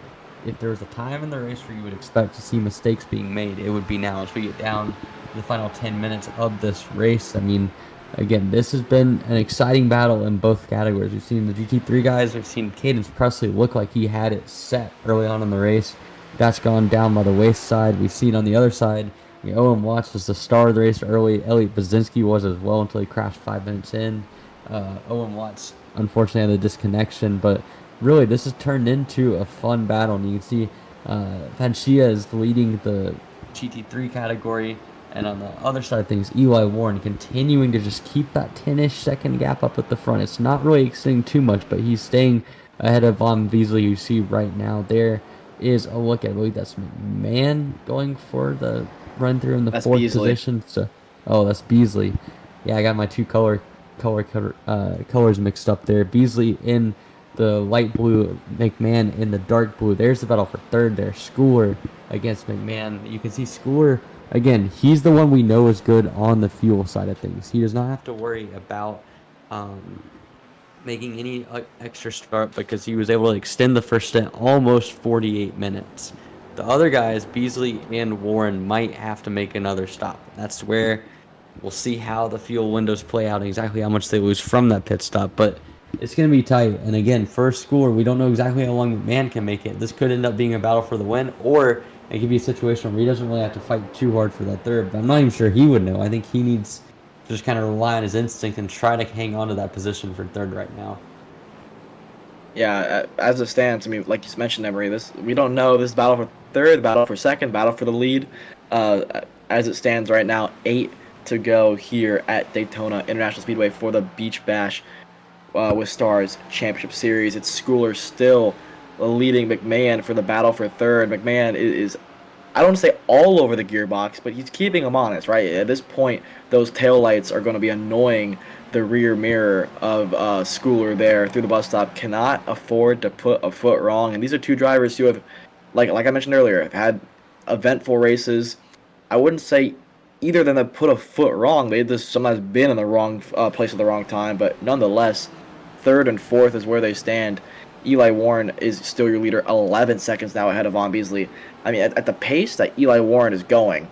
if there was a time in the race where you would expect to see mistakes being made, it would be now as we get down the final 10 minutes of this race. I mean, again, this has been an exciting battle in both categories. We've seen the GT3 guys. We've seen Cadence Presley look like he had it set early on in the race. That's gone down by the wayside. We've seen on the other side, Owen Watts was the star of the race early. Elliot Basinski was as well until he crashed 5 minutes in. Owen Watts, unfortunately, had a disconnection, but really this has turned into a fun battle. And you can see Panchia is leading the GT3 category. And on the other side of things, Eli Warren continuing to just keep that 10-ish second gap up at the front. It's not really extending too much, but he's staying ahead of Von Beasley, you see right now. There is a look at, I believe that's McMahon going for the run through in the fourth position. So, oh, that's Beasley. Yeah, I got my two colors mixed up there. Beasley in the light blue, McMahon in the dark blue. There's the battle for third there. Schooler against McMahon. You can see Schooler, again, he's the one we know is good on the fuel side of things. He does not have to worry about making any extra start because he was able to extend the first stint almost 48 minutes. The other guys, Beasley and Warren, might have to make another stop. That's where we'll see how the fuel windows play out and exactly how much they lose from that pit stop. But it's going to be tight. And again, first Schooler, we don't know exactly how long McMahon can make it. This could end up being a battle for the win, or it could be a situation where he doesn't really have to fight too hard for that third. But I'm not even sure he would know. I think he needs to just kind of rely on his instinct and try to hang on to that position for third right now. Yeah, as it stands, I mean, like you mentioned, Emery, we don't know this battle for third, battle for second, battle for the lead. As it stands right now, 8 to go here at Daytona International Speedway for the Beach Bash with Stars Championship Series. It's Schooler still leading McMahon for the battle for third. McMahon is, I don't want to say all over the gearbox, but he's keeping him honest, right? At this point, those taillights are going to be annoying the rear mirror of Schooler there through the bus stop. Cannot afford to put a foot wrong. And these are two drivers who have, like I mentioned earlier, have had eventful races. I wouldn't say either of them have put a foot wrong. They've just sometimes been in the wrong place at the wrong time. But nonetheless, third and fourth is where they stand. Eli Warren is still your leader, 11 seconds now ahead of Von Beasley. I mean, at the pace that Eli Warren is going,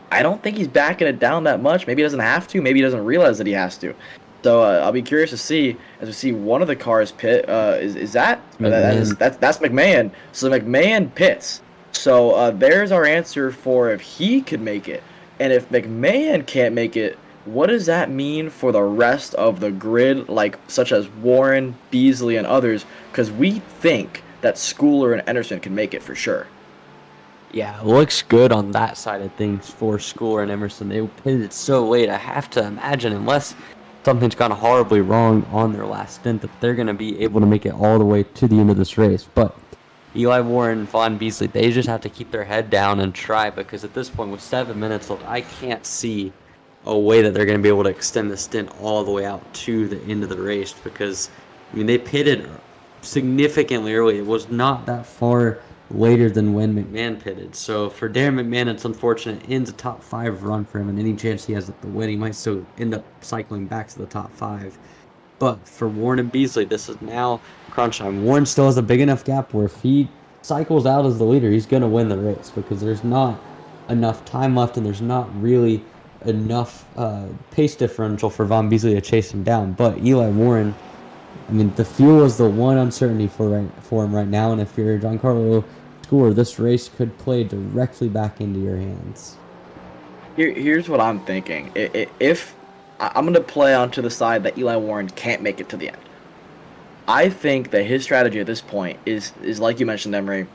I don't think he's backing it down that much. Maybe he doesn't have to. Maybe he doesn't realize that he has to. So I'll be curious to see, as we see one of the cars pit. Is that that's McMahon? So McMahon pits. So there's our answer for if he could make it, and if McMahon can't make it, what does that mean for the rest of the grid, like such as Warren, Beasley, and others? Because we think that Schooler and Anderson can make it for sure. Yeah, it looks good on that side of things for Schooler and Emerson. They pitted so late. I have to imagine, unless something's gone horribly wrong on their last stint, that they're going to be able to make it all the way to the end of this race. But Eli Warren and Von Beasley, they just have to keep their head down and try, because at this point, with 7 minutes left, I can't see a way that they're going to be able to extend the stint all the way out to the end of the race, because, I mean, they pitted significantly early. It was not that far later than when McMahon pitted. So for Darren McMahon, it's unfortunate. It ends a top 5 run for him, and any chance he has at the win, he might still end up cycling back to the top 5. But for Warren and Beasley, this is now crunch time. Warren still has a big enough gap where if he cycles out as the leader, he's going to win the race, because there's not enough time left, and there's not really enough pace differential for Von Beasley to chase him down. But Eli Warren, I mean, the fuel is the one uncertainty for him right now, and if you're Giancarlo Schooler, this race could play directly back into your hands. Here's what I'm thinking. If I'm going to play onto the side that Eli Warren can't make it to the end, I think that his strategy at this point is like you mentioned, Emery,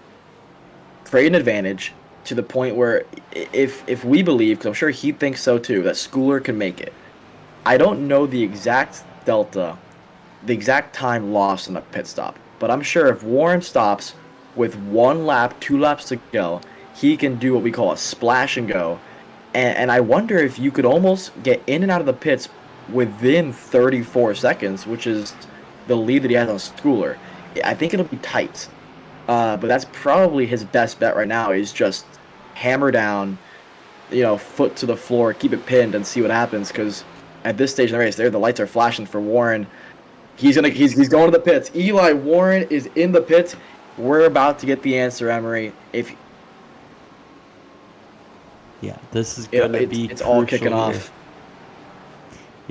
create an advantage to the point where if we believe, because I'm sure he thinks so too, that Schooler can make it. I don't know the exact delta, the exact time lost in a pit stop, but I'm sure if Warren stops with 1 lap, 2 laps to go, he can do what we call a splash and go. And I wonder if you could almost get in and out of the pits within 34 seconds, which is the lead that he has on Schooler. I think it'll be tight. But that's probably his best bet right now, is just hammer down, foot to the floor, keep it pinned, and see what happens. Because at this stage in the race, the lights are flashing for Warren. He's going to the pits. Eli Warren is in the pits. We're about to get the answer, Emery. Yeah, this is going to be It's all kicking crucial here. off.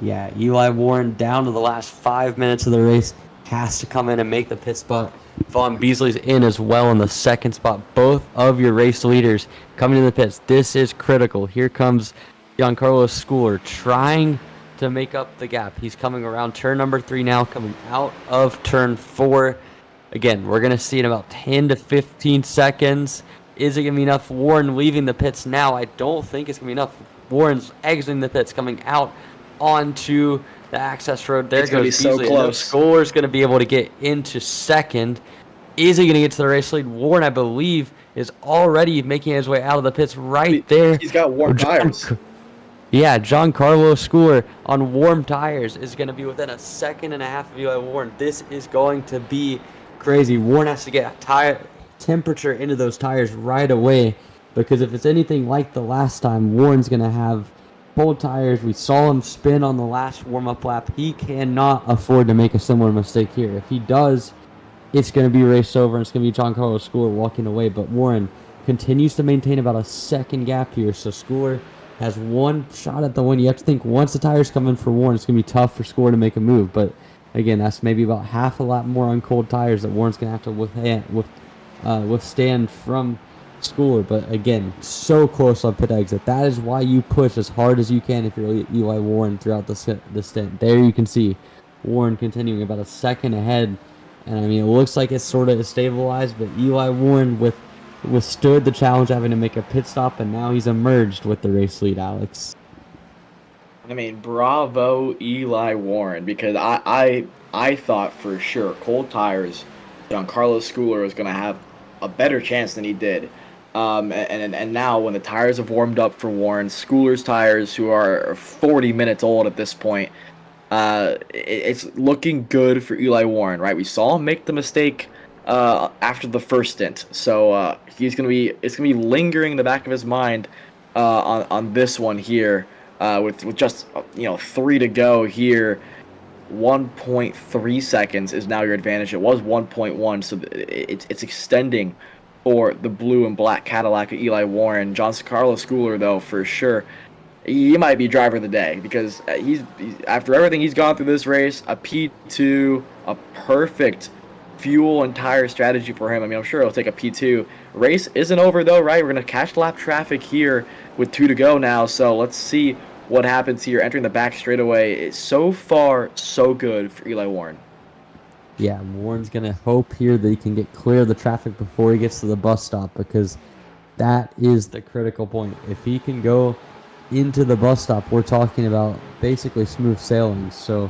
Yeah, Eli Warren down to the last 5 minutes of the race has to come in and make the pit spot. Vaughn Beasley's in as well in the second spot. Both of your race leaders coming to the pits. This is critical. Here comes Giancarlo Schooler trying to make up the gap. He's coming around turn number 3 now, coming out of turn 4. Again, we're going to see in about 10 to 15 seconds. Is it going to be enough? Warren leaving the pits now. I don't think it's going to be enough. Warren's exiting the pits, coming out onto the access road. There It's gonna goes be so Beasley. close. Schooler's going to be able to get into second. Is he going to get to the race lead? Warren, I believe, is already making his way out of the pits right there. He's got warm tires. Yeah, Giancarlo Schooler on warm tires is going to be within a second and a half of Eli Warren. This is going to be crazy. Warren has to get tire temperature into those tires right away, because if it's anything like the last time, Warren's going to have cold tires. We saw him spin on the last warm-up lap. He cannot afford to make a similar mistake here. If he does, it's going to be raced over, and it's going to be Giancarlo Schooler walking away. But Warren continues to maintain about a second gap here, so Schooler has one shot at the win. You have to think once the tires come in for Warren, it's going to be tough for Schooler to make a move. But again, that's maybe about half a lap more on cold tires that Warren's going to have to withstand from Schooler. But again, so close on pit exit. That is why you push as hard as you can if you're Eli Warren throughout the stint. There you can see Warren continuing about a second ahead. And I mean, it looks like it's sort of stabilized, but Eli Warren withstood the challenge of having to make a pit stop, and now he's emerged with the race lead, Alex. I mean, bravo, Eli Warren, because I thought for sure cold tires, Giancarlo Schooler was going to have a better chance than he did. And now when the tires have warmed up for Warren, Schooler's tires, who are 40 minutes old at this point, it's looking good for Eli Warren, right? We saw him make the mistake after the first stint, so it's gonna be lingering in the back of his mind on this one here, with just 3 to go here. 1.3 seconds is now your advantage. It was 1.1, so it's extending for the blue and black Cadillac of Eli Warren. Giancarlo Schooler, though, for sure, he might be driver of the day, because he's after everything he's gone through this race, a P2, a perfect fuel and tire strategy for him. I mean, I'm sure he'll take a P2. Race isn't over, though, right? We're going to catch lap traffic here with 2 to go now, so let's see what happens here entering the back straightaway. It's so far so good for Eli Warren. Yeah, Warren's going to hope here that he can get clear of the traffic before he gets to the bus stop, because that is the critical point. If he can go into the bus stop, we're talking about basically smooth sailing. So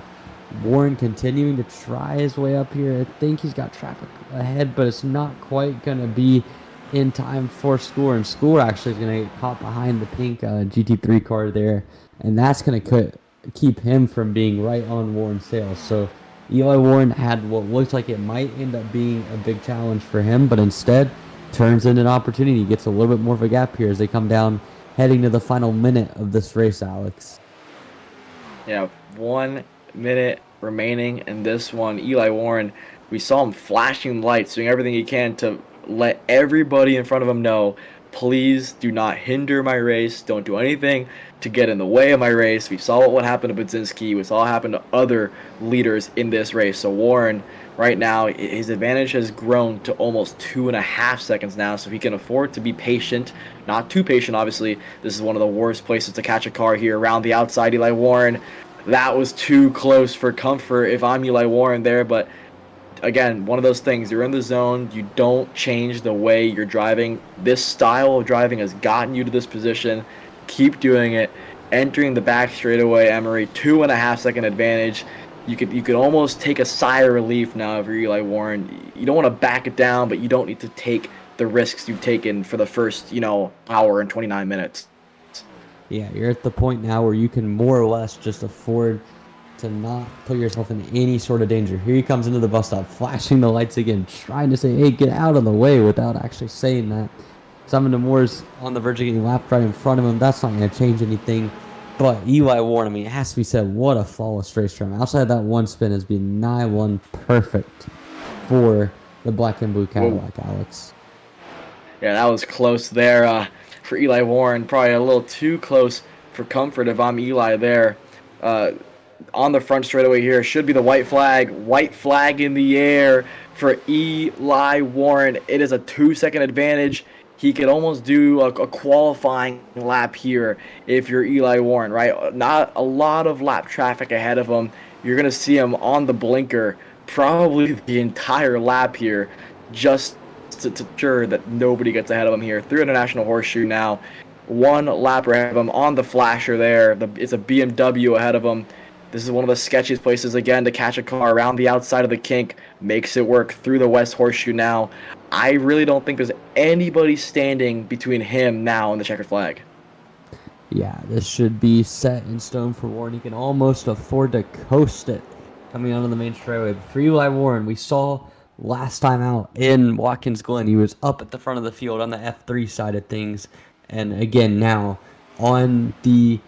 Warren continuing to try his way up here. I think he's got traffic ahead, but it's not quite going to be in time for Schooler. And Schooler actually is going to get caught behind the pink GT3 car there, and that's going to keep him from being right on Warren's tail. So Eli Warren had what looks like it might end up being a big challenge for him, but instead turns into an opportunity. He gets a little bit more of a gap here as they come down, heading to the final minute of this race, Alex. Yeah, 1 minute remaining in this one. Eli Warren, we saw him flashing lights, doing everything he can to let everybody in front of him know, please do not hinder my race. Don't do anything to get in the way of my race. We saw what happened to Budzinski. We saw what happened to other leaders in this race. So Warren, right now, his advantage has grown to almost 2.5 seconds now, so he can afford to be patient. Not too patient, obviously. This is one of the worst places to catch a car here around the outside. Eli Warren, that was too close for comfort if I'm Eli Warren there, but again, one of those things, you're in the zone, you don't change the way you're driving. This style of driving has gotten you to this position. Keep doing it. Entering the back straightaway, Emery, 2.5 second advantage. You could almost take a sigh of relief now if you're Eli Warren. You don't want to back it down, but you don't need to take the risks you've taken for the first, hour and 29 minutes. Yeah, you're at the point now where you can more or less just afford to not put yourself in any sort of danger. Here he comes into the bus stop, flashing the lights again, trying to say, hey, get out of the way, without actually saying that. Simon Demore's on the verge of getting lapped right in front of him. That's not going to change anything. But Eli Warren, I mean, it has to be said, what a flawless race from him. Outside that one spin has been nigh one perfect for the black and blue Cadillac, Alex. Yeah, that was close there. for Eli Warren. Probably a little too close for comfort if I'm Eli there. On the front straightaway here should be the white flag. White flag in the air for Eli Warren. It is a 2-second advantage. He could almost do a qualifying lap here if you're Eli Warren, right? Not a lot of lap traffic ahead of him. You're going to see him on the blinker probably the entire lap here, just to ensure that nobody gets ahead of him here. Through International Horseshoe now. 1 lap ahead of him on the flasher there. It's a BMW ahead of him. This is one of the sketchiest places, again, to catch a car around the outside of the kink. Makes it work through the West Horseshoe now. I really don't think there's anybody standing between him now and the checkered flag. Yeah, this should be set in stone for Warren. He can almost afford to coast it coming onto the main straightaway. But for Eli Warren, we saw last time out in Watkins Glen, he was up at the front of the field on the F3 side of things. And again, now on the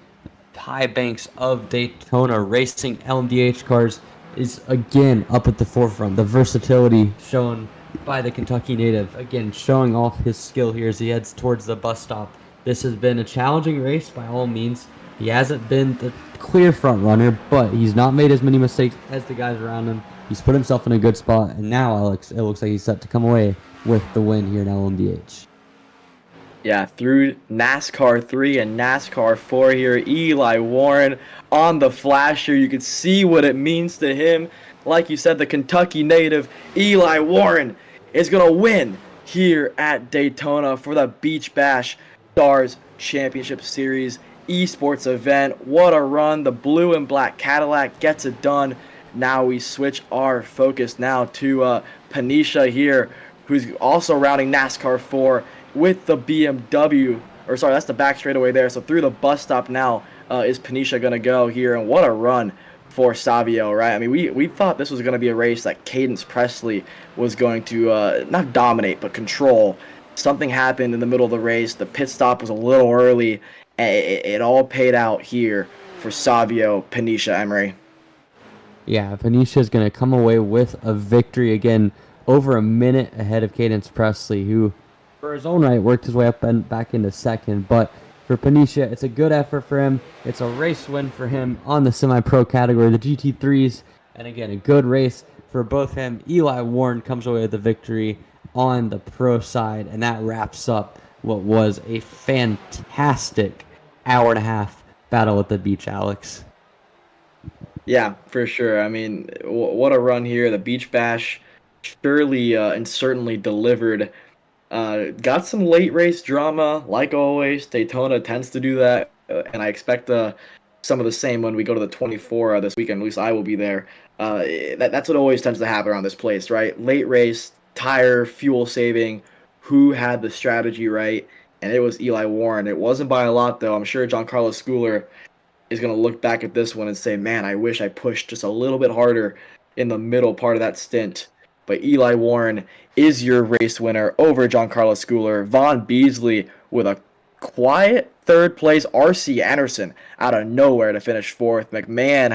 high banks of Daytona, racing LMDH cars is again up at the forefront. The versatility shown by the Kentucky native, again showing off his skill here as he heads towards the bus stop. This has been a challenging race by all means. He hasn't been the clear front runner, but he's not made as many mistakes as the guys around him. He's put himself in a good spot, and now, Alex, it looks like he's set to come away with the win here in LMDH. Yeah, through NASCAR 3 and NASCAR 4 here, Eli Warren on the flasher. You can see what it means to him. Like you said, the Kentucky native, Eli Warren, is going to win here at Daytona for the Beach Bash Stars Championship Series esports event. What a run. The blue and black Cadillac gets it done. Now we switch our focus now to Panisha here, who's also rounding NASCAR 4 with the BMW, or sorry, that's the back straightaway there. So through the bus stop now is Panisha going to go here, and what a run for Savio, right? I mean, we thought this was going to be a race that Cadence Presley was going to not dominate, but control. Something happened in the middle of the race. The pit stop was a little early, and it all paid out here for Savio Panisha, Emery. Yeah, Panisha is going to come away with a victory again, over a minute ahead of Cadence Presley, who for his own right worked his way up and back into second. But for Panisha, it's a good effort for him. It's a race win for him on the semi-pro category, the GT3s. And again, a good race for both him. Eli Warren comes away with the victory on the pro side, and that wraps up what was a fantastic hour-and-a-half battle at the beach, Alex. Yeah, for sure. I mean, what a run here. The Beach Bash surely and certainly delivered. Got some late race drama, like always. Daytona tends to do that, and I expect some of the same when we go to the 24 this weekend. At least I will be there. That's what always tends to happen around this place, right? Late race, tire, fuel saving. Who had the strategy right? And it was Eli Warren. It wasn't by a lot, though. I'm sure Giancarlo Schooler is going to look back at this one and say, man, I wish I pushed just a little bit harder in the middle part of that stint. But Eli Warren is your race winner over Giancarlo Schooler. Vaughn Beasley with a quiet third place. R.C. Anderson out of nowhere to finish fourth. McMahon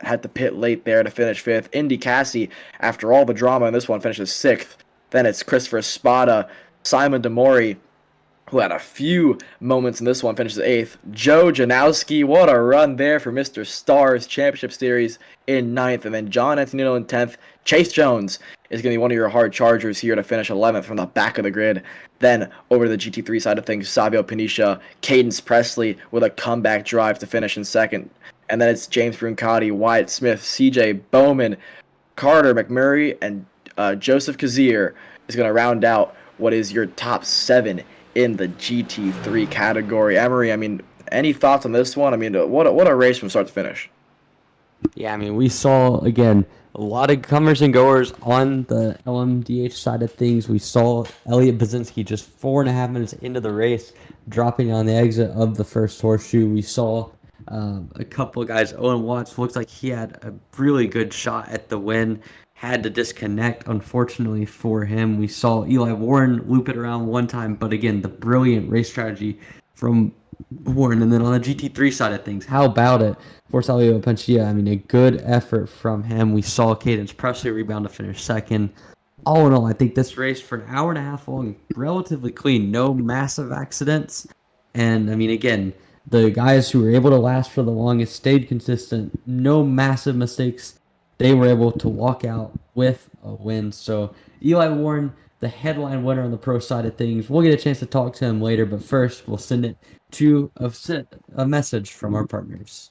had to pit late there to finish fifth. Indy Cassie, after all the drama in this one, finishes sixth. Then it's Christopher Spada, Simon Demori, who had a few moments in this one, finishes eighth. Joe Janowski, what a run there for Mr. Stars Championship Series in ninth. And then John Antonino in 10th. Chase Jones is going to be one of your hard chargers here to finish 11th from the back of the grid. Then over to the GT3 side of things, Savio Panisha, Cadence Presley with a comeback drive to finish in second. And then it's James Brancati, Wyatt Smith, CJ Bowman, Carter McMurray, and Joseph Kazir is going to round out what is your top 7 in the GT3 category. Emery, I mean, any thoughts on this one? I mean, what a race from start to finish. Yeah, I mean, we saw, again, a lot of comers and goers on the LMDH side of things. We saw Elliot Basinski just 4.5 minutes into the race dropping on the exit of the first horseshoe. We saw a couple of guys. Owen Watts looks like he had a really good shot at the win. Had to disconnect, unfortunately for him. We saw Eli Warren loop it around one time, but again, the brilliant race strategy from Warren. And then on the GT3 side of things, how about it for Savio Panisha? I mean, a good effort from him. We saw Cadence Presley rebound to finish second. all in all, I think this race for an hour and a half long, relatively clean, no massive accidents. And I mean, again, the guys who were able to last for the longest stayed consistent, no massive mistakes. They were able to walk out with a win. So Eli Warren, the headline winner on the pro side of things. We'll get a chance to talk to him later, but first we'll send it to a message from our partners.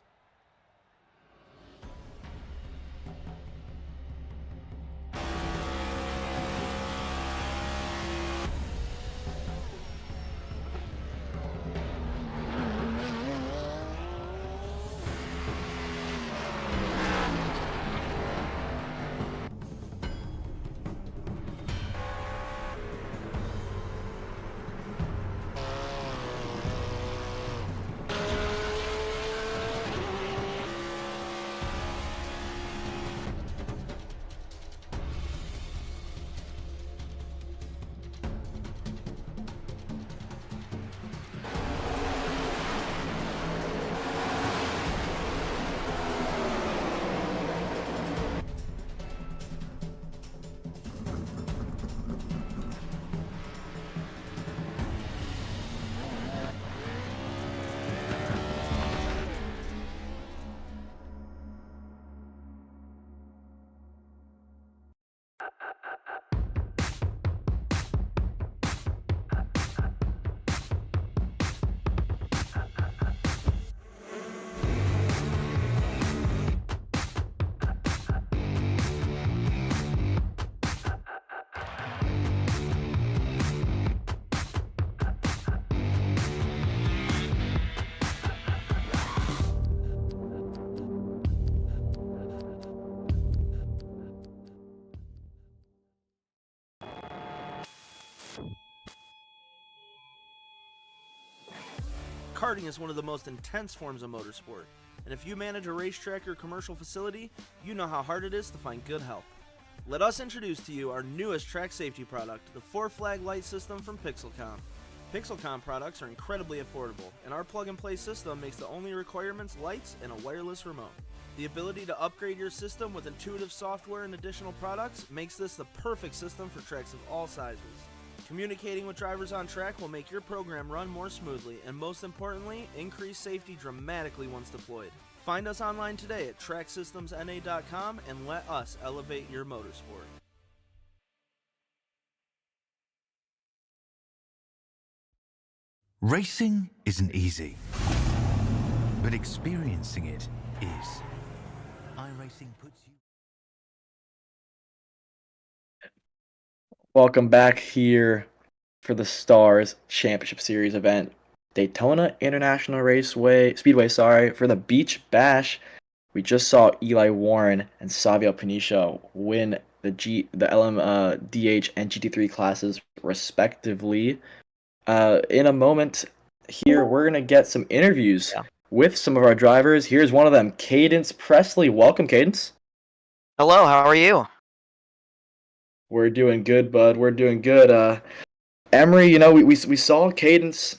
Karting is one of the most intense forms of motorsport, and if you manage a racetrack or commercial facility, you know how hard it is to find good help. Let us introduce to you our newest track safety product, the 4-flag light system from Pixelcom. Pixelcom products are incredibly affordable, and our plug-and-play system makes the only requirements lights and a wireless remote. The ability to upgrade your system with intuitive software and additional products makes this the perfect system for tracks of all sizes. Communicating with drivers on track will make your program run more smoothly and, most importantly, increase safety dramatically once deployed. Find us online today at tracksystemsna.com and let us elevate your motorsport. Racing isn't easy, but experiencing it is. iRacing puts you... Welcome back here for the Stars Championship Series event. Daytona International Speedway, for the Beach Bash. We just saw Eli Warren and Savio Penicia win the LM, DH, and GT3 classes respectively. In a moment here, we're going to get some interviews with some of our drivers. Here's one of them, Cadence Presley. Welcome, Cadence. Hello, how are you? We're doing good, bud. We're doing good. Emery, we saw Cadence,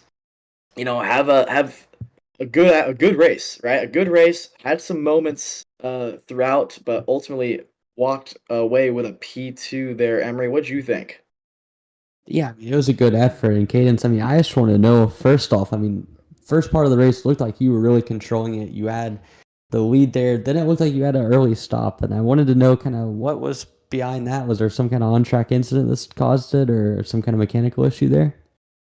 have a good race, right? A good race. Had some moments throughout, but ultimately walked away with a P2 there. Emery, what'd you think? Yeah, it was a good effort. And Cadence, I just want to know, first off, first part of the race looked like you were really controlling it. You had the lead there. Then it looked like you had an early stop. And I wanted to know kind of what was behind that. Was there some kind of on-track incident that caused it or some kind of mechanical issue there?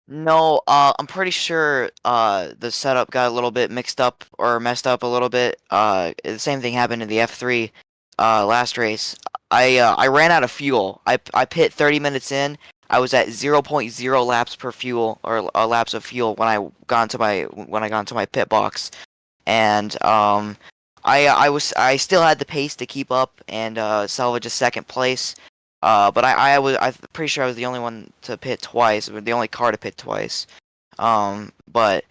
No, I'm pretty sure the setup got a little bit mixed up or messed up a little bit. The same thing happened in the F3 last race. I ran out of fuel. I pit 30 minutes in. I was at 0.0 laps per fuel or laps of fuel when I got into my pit box, and I still had the pace to keep up and salvage a second place. But I'm pretty sure I was the only one to pit twice, or the only car to pit twice. But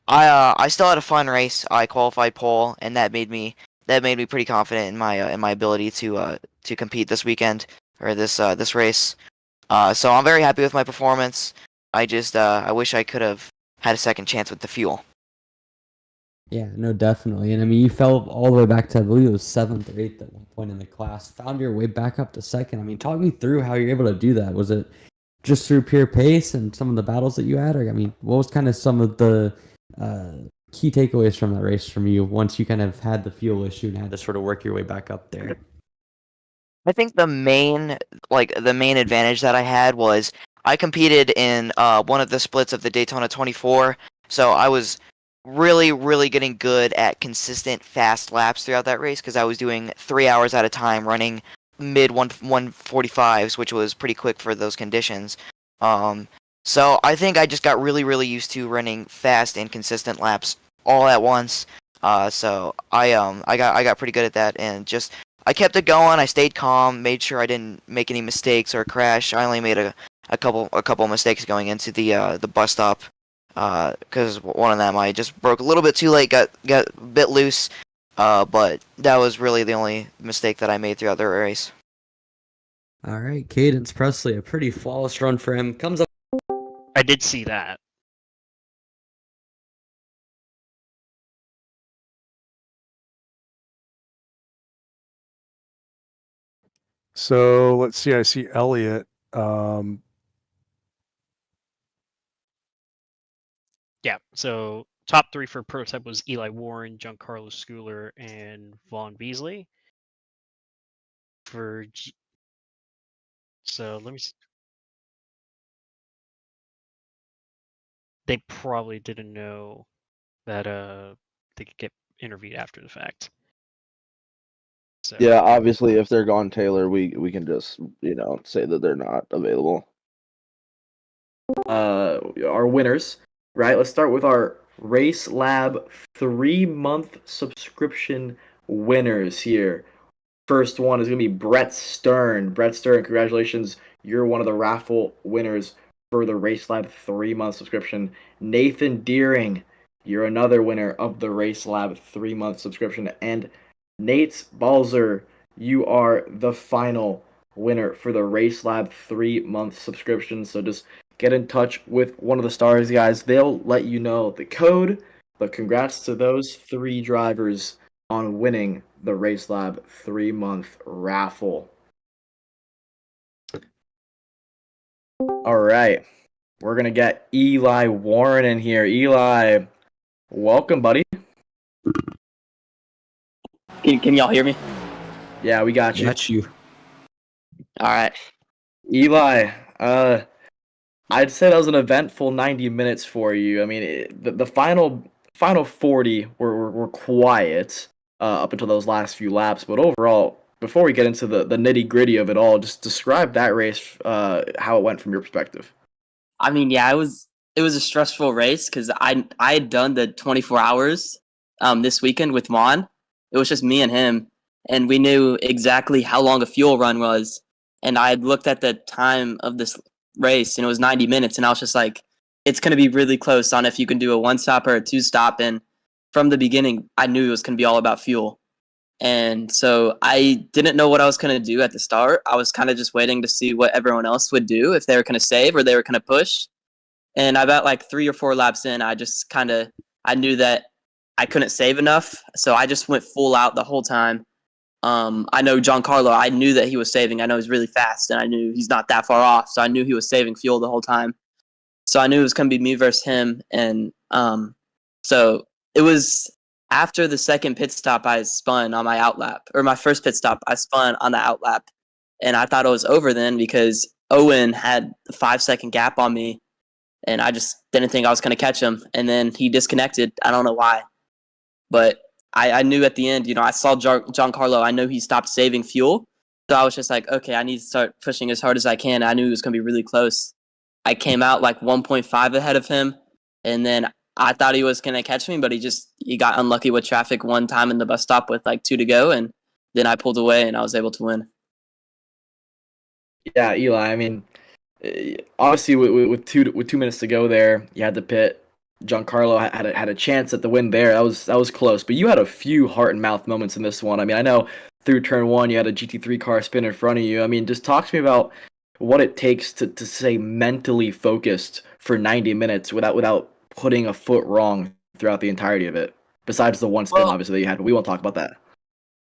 I still had a fun race. I qualified pole, and that made me pretty confident in my ability to compete this weekend or this race. So I'm very happy with my performance. I wish I could have had a second chance with the fuel. Yeah, no, definitely. And I mean, you fell all the way back to, I believe it was seventh or eighth at one point in the class, found your way back up to second. I mean, talk me through how you're able to do that. Was it just through pure pace and some of the battles that you had? Or, I mean, what was kind of some of the uh, key takeaways from that race from you once you kind of had the fuel issue and had to sort of work your way back up there? I think the main advantage that I had was I competed in one of the splits of the Daytona 24, so I was really, really getting good at consistent fast laps throughout that race because I was doing 3 hours at a time, running mid 145s, which was pretty quick for those conditions. Um, so I think I just got really, really used to running fast and consistent laps all at once. So I got pretty good at that, and just I kept it going. I stayed calm, made sure I didn't make any mistakes or crash. I only made a couple mistakes going into the bus stop, because one of them I just broke a little bit too late, got a bit loose, but that was really the only mistake that I made throughout the race. All right, Cadence Presley, a pretty flawless run for him. Comes up. I did see that. So let's see. I see Elliot. Yeah, so top 3 for prototype was Eli Warren, Giancarlo Schooler, and Vaughn Beasley. So let me see. They probably didn't know that they could get interviewed after the fact. So Yeah, obviously, if they're gone Taylor, we can just say that they're not available. Our winners, right? Let's start with our Race Lab 3-month subscription winners here. First one is going to be Brett Stern. Brett Stern, congratulations. You're one of the raffle winners for the Race Lab 3-month subscription. Nathan Deering, you're another winner of the Race Lab 3-month subscription. And Nate Balzer, you are the final winner for the Race Lab 3-month subscription. So just get in touch with one of the stars, guys. They'll let you know the code. But congrats to those 3 drivers on winning the Race Lab 3-month raffle. All right. We're going to get Eli Warren in here. Eli, welcome, buddy. Can y'all hear me? Yeah, we got you. Got you. All right. Eli, I'd say that was an eventful 90 minutes for you. I mean, the final 40 were quiet up until those last few laps, but overall, before we get into the nitty-gritty of it all, just describe that race, how it went from your perspective. I mean, yeah, it was a stressful race because I had done the 24 hours this weekend with Juan. It was just me and him, and we knew exactly how long a fuel run was. And I had looked at the time of this race, and it was 90 minutes, and I was just like, it's going to be really close on if you can do a 1-stop or a 2-stop. And from the beginning, I knew it was going to be all about fuel. And so I didn't know what I was going to do at the start. I was kind of just waiting to see what everyone else would do, if they were going to save or they were going to push. And about like 3 or 4 laps in, I knew that I couldn't save enough. So I just went full out the whole time. I know Giancarlo, I knew that he was saving. I know he's really fast, and I knew he's not that far off. So I knew he was saving fuel the whole time. So I knew it was going to be me versus him. And so it was after the second pit stop, I spun on my outlap. Or my first pit stop, I spun on the outlap. And I thought it was over then because Owen had the 5-second gap on me. And I just didn't think I was going to catch him. And then he disconnected. I don't know why. But I knew at the end, I saw Giancarlo. I know he stopped saving fuel. So I was just like, okay, I need to start pushing as hard as I can. I knew it was going to be really close. I came out like 1.5 ahead of him. And then I thought he was going to catch me, but he got unlucky with traffic one time in the bus stop with like 2 to go. And then I pulled away and I was able to win. Yeah, Eli, I mean, obviously with 2 minutes to go there, you had to pit. Giancarlo had a chance at the win there. That was close, but you had a few heart and mouth moments in this one. I mean, I know through turn 1 you had a GT3 car spin in front of you. I mean, just talk to me about what it takes to stay mentally focused for 90 minutes without putting a foot wrong throughout the entirety of it. besides the one spin, Well, obviously, that you had, but we won't talk about that.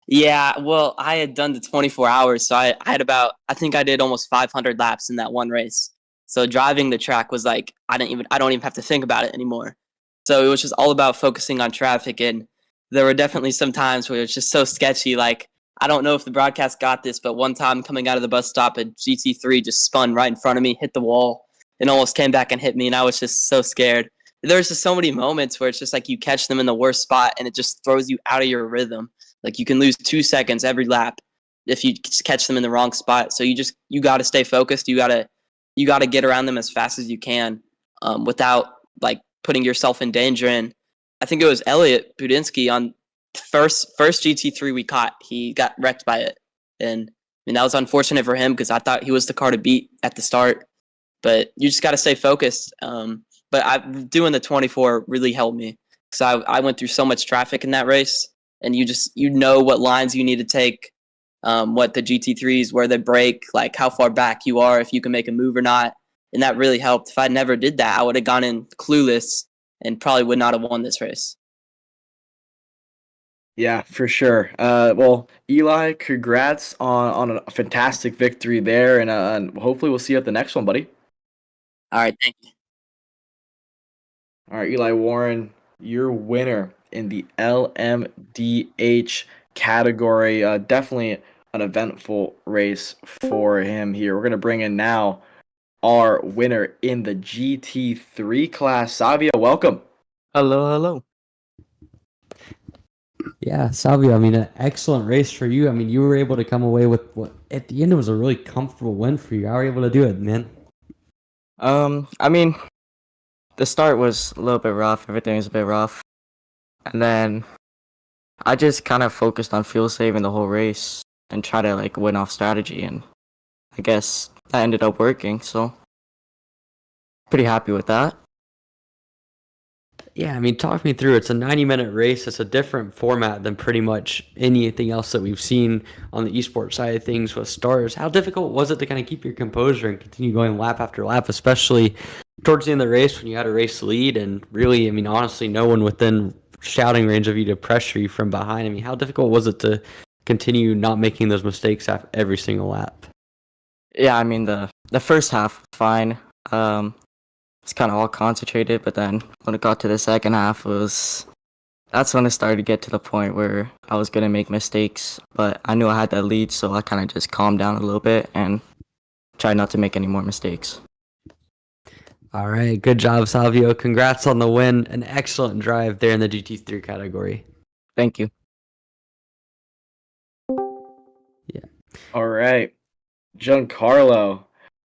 yeah, well, I had done the 24 hours, so I had about, I think I did almost 500 laps in that one race. So driving the track was like, I don't even have to think about it anymore. So it was just all about focusing on traffic, and there were definitely some times where it was just so sketchy. Like, I don't know if the broadcast got this, but one time coming out of the bus stop, a GT3 just spun right in front of me, hit the wall, and almost came back and hit me, and I was just so scared. There's just so many moments where it's just like you catch them in the worst spot, and it just throws you out of your rhythm. Like, you can lose 2 seconds every lap if you catch them in the wrong spot. So you got to stay focused. You got to get around them as fast as you can, without like putting yourself in danger. And I think it was Elliot Budinsky on first GT3 we caught. He got wrecked by it, and I mean that was unfortunate for him because I thought he was the car to beat at the start. But you just got to stay focused. But doing the 24 really helped me because I went through so much traffic in that race, and you know what lines you need to take, what the GT3s, where they brake, like how far back you are, if you can make a move or not. And that really helped. If I never did that, I would have gone in clueless and probably would not have won this race. Yeah, for sure. Well, Eli, congrats on a fantastic victory there, and hopefully we'll see you at the next one, buddy. All right, thank you. All right, Eli Warren, your winner in the LMDH category. Definitely an eventful race for him here. We're going to bring in now our winner in the GT3 class. Savia, welcome. Hello. Yeah, Salvio, I mean, an excellent race for you. I mean, you were able to come away with what at the end it was a really comfortable win for you. How were you able to do it, man? I mean, the start was a little bit rough. Everything was a bit rough. And then I just kind of focused on fuel saving the whole race and try to like win off strategy, and I guess that ended up working, so pretty happy with that. Yeah, I mean, talk me through. It's a 90-minute race. It's a different format than pretty much anything else that we've seen on the esports side of things with stars. How difficult was it to kind of keep your composure and continue going lap after lap, especially towards the end of the race when you had a race lead and really, I mean, honestly, no one within shouting range of you to pressure you from behind? I mean, how difficult was it to continue not making those mistakes after every single lap? Yeah, I mean the first half was fine. It's kind of all concentrated, but then when it got to the second half, that's when it started to get to the point where I was gonna make mistakes. But I knew I had that lead, so I kind of just calmed down a little bit and tried not to make any more mistakes. All right, good job, Salvio. Congrats on the win. An excellent drive there in the GT3 category. Thank you. Yeah. All right, Giancarlo.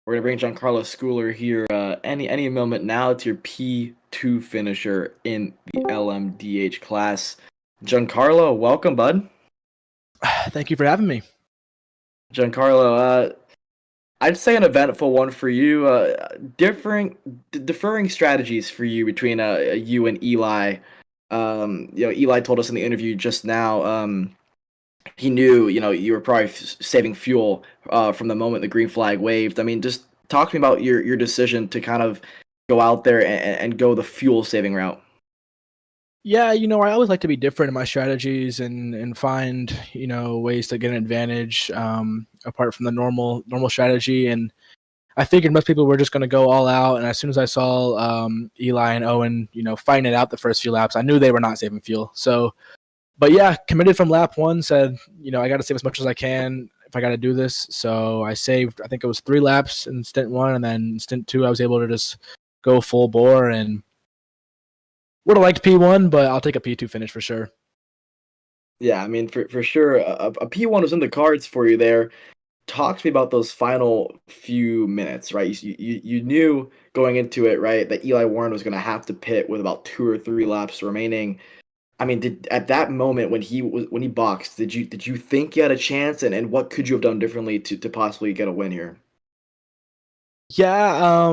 We're gonna bring Giancarlo Schooler here. Any moment now to your P2 finisher in the LMDH class. Giancarlo, welcome, bud. Thank you for having me. Giancarlo, I'd say an eventful one for you. Differing strategies for you between you and Eli. Eli told us in the interview just now. He knew, you were probably saving fuel from the moment the green flag waved. I mean, just talk to me about your decision to kind of go out there and go the fuel saving route. Yeah, I always like to be different in my strategies and find, ways to get an advantage apart from the normal strategy. And I figured most people were just going to go all out. And as soon as I saw Eli and Owen, fighting it out the first few laps, I knew they were not saving fuel. So, but yeah, committed from lap one, said, I got to save as much as I can if I got to do this. So I saved, I think it was 3 laps in stint 1, and then stint 2, I was able to just go full bore, and would have liked P1, but I'll take a P2 finish for sure. Yeah, I mean, for sure, a P1 was in the cards for you there. Talk to me about those final few minutes, right? You knew going into it, right, that Eli Warren was going to have to pit with about 2 or 3 laps remaining. I mean, at that moment when he boxed, did you think you had a chance, and what could you have done differently to possibly get a win here? Yeah,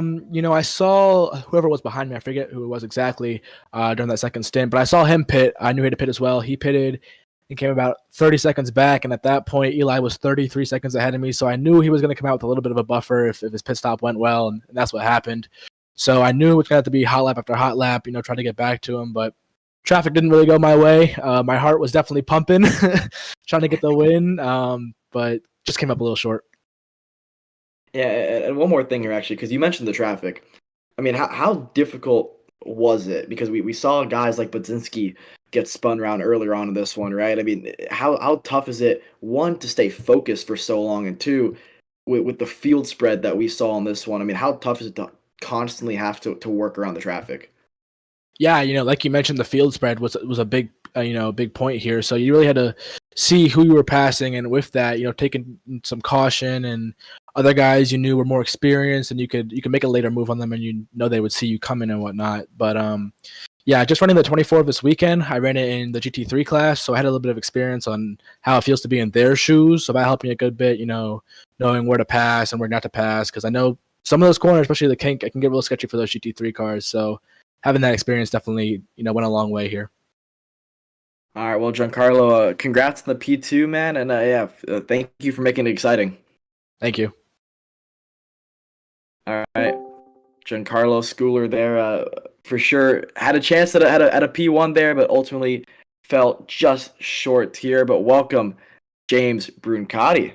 I saw whoever was behind me. I forget who it was exactly during that second stint, but I saw him pit. I knew he had to pit as well. He pitted and came about 30 seconds back, and at that point, Eli was 33 seconds ahead of me, so I knew he was going to come out with a little bit of a buffer if his pit stop went well, and that's what happened. So I knew it was going to have to be hot lap after hot lap, try to get back to him, but traffic didn't really go my way. My heart was definitely pumping, trying to get the win, but just came up a little short. Yeah, and one more thing here, actually, because you mentioned the traffic. I mean, how difficult was it? Because we saw guys like Budzinski get spun around earlier on in this one, right? I mean, how tough is it, one, to stay focused for so long, and two, with the field spread that we saw on this one, I mean, how tough is it to constantly have to work around the traffic? Yeah, like you mentioned, the field spread was a big big point here. So you really had to see who you were passing, and with that, taking some caution, and other guys you knew were more experienced, and you could make a later move on them, and they would see you coming and whatnot. But yeah, just running the 24 this weekend, I ran it in the GT3 class, so I had a little bit of experience on how it feels to be in their shoes. So that helped me a good bit, knowing where to pass and where not to pass, because I know some of those corners, especially the kink, it can get real sketchy for those GT3 cars. So having that experience definitely, went a long way here. All right, well, Giancarlo, congrats on the P2, man, and thank you for making it exciting. Thank you. All right, Giancarlo Schooler there, for sure had a chance at a P1 there, but ultimately fell just short here. But welcome, James Bruncati.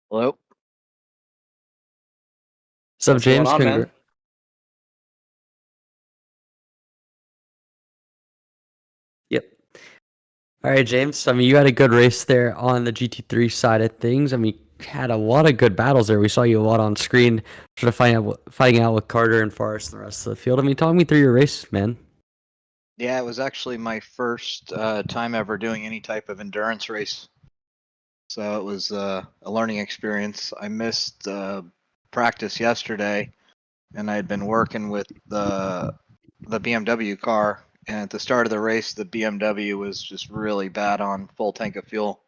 Hello. What's up, What's going James? on, man? Yep. All right, James. I mean, you had a good race there on the GT3 side of things. I mean, you had a lot of good battles there. We saw you a lot on screen, sort of fighting out with Carter and Forrest and the rest of the field. I mean, talk me through your race, man. Yeah, it was actually my first time ever doing any type of endurance race. So it was a learning experience. I missed practice yesterday, and I had been working with the BMW car. And at the start of the race, the BMW was just really bad on full tank of fuel.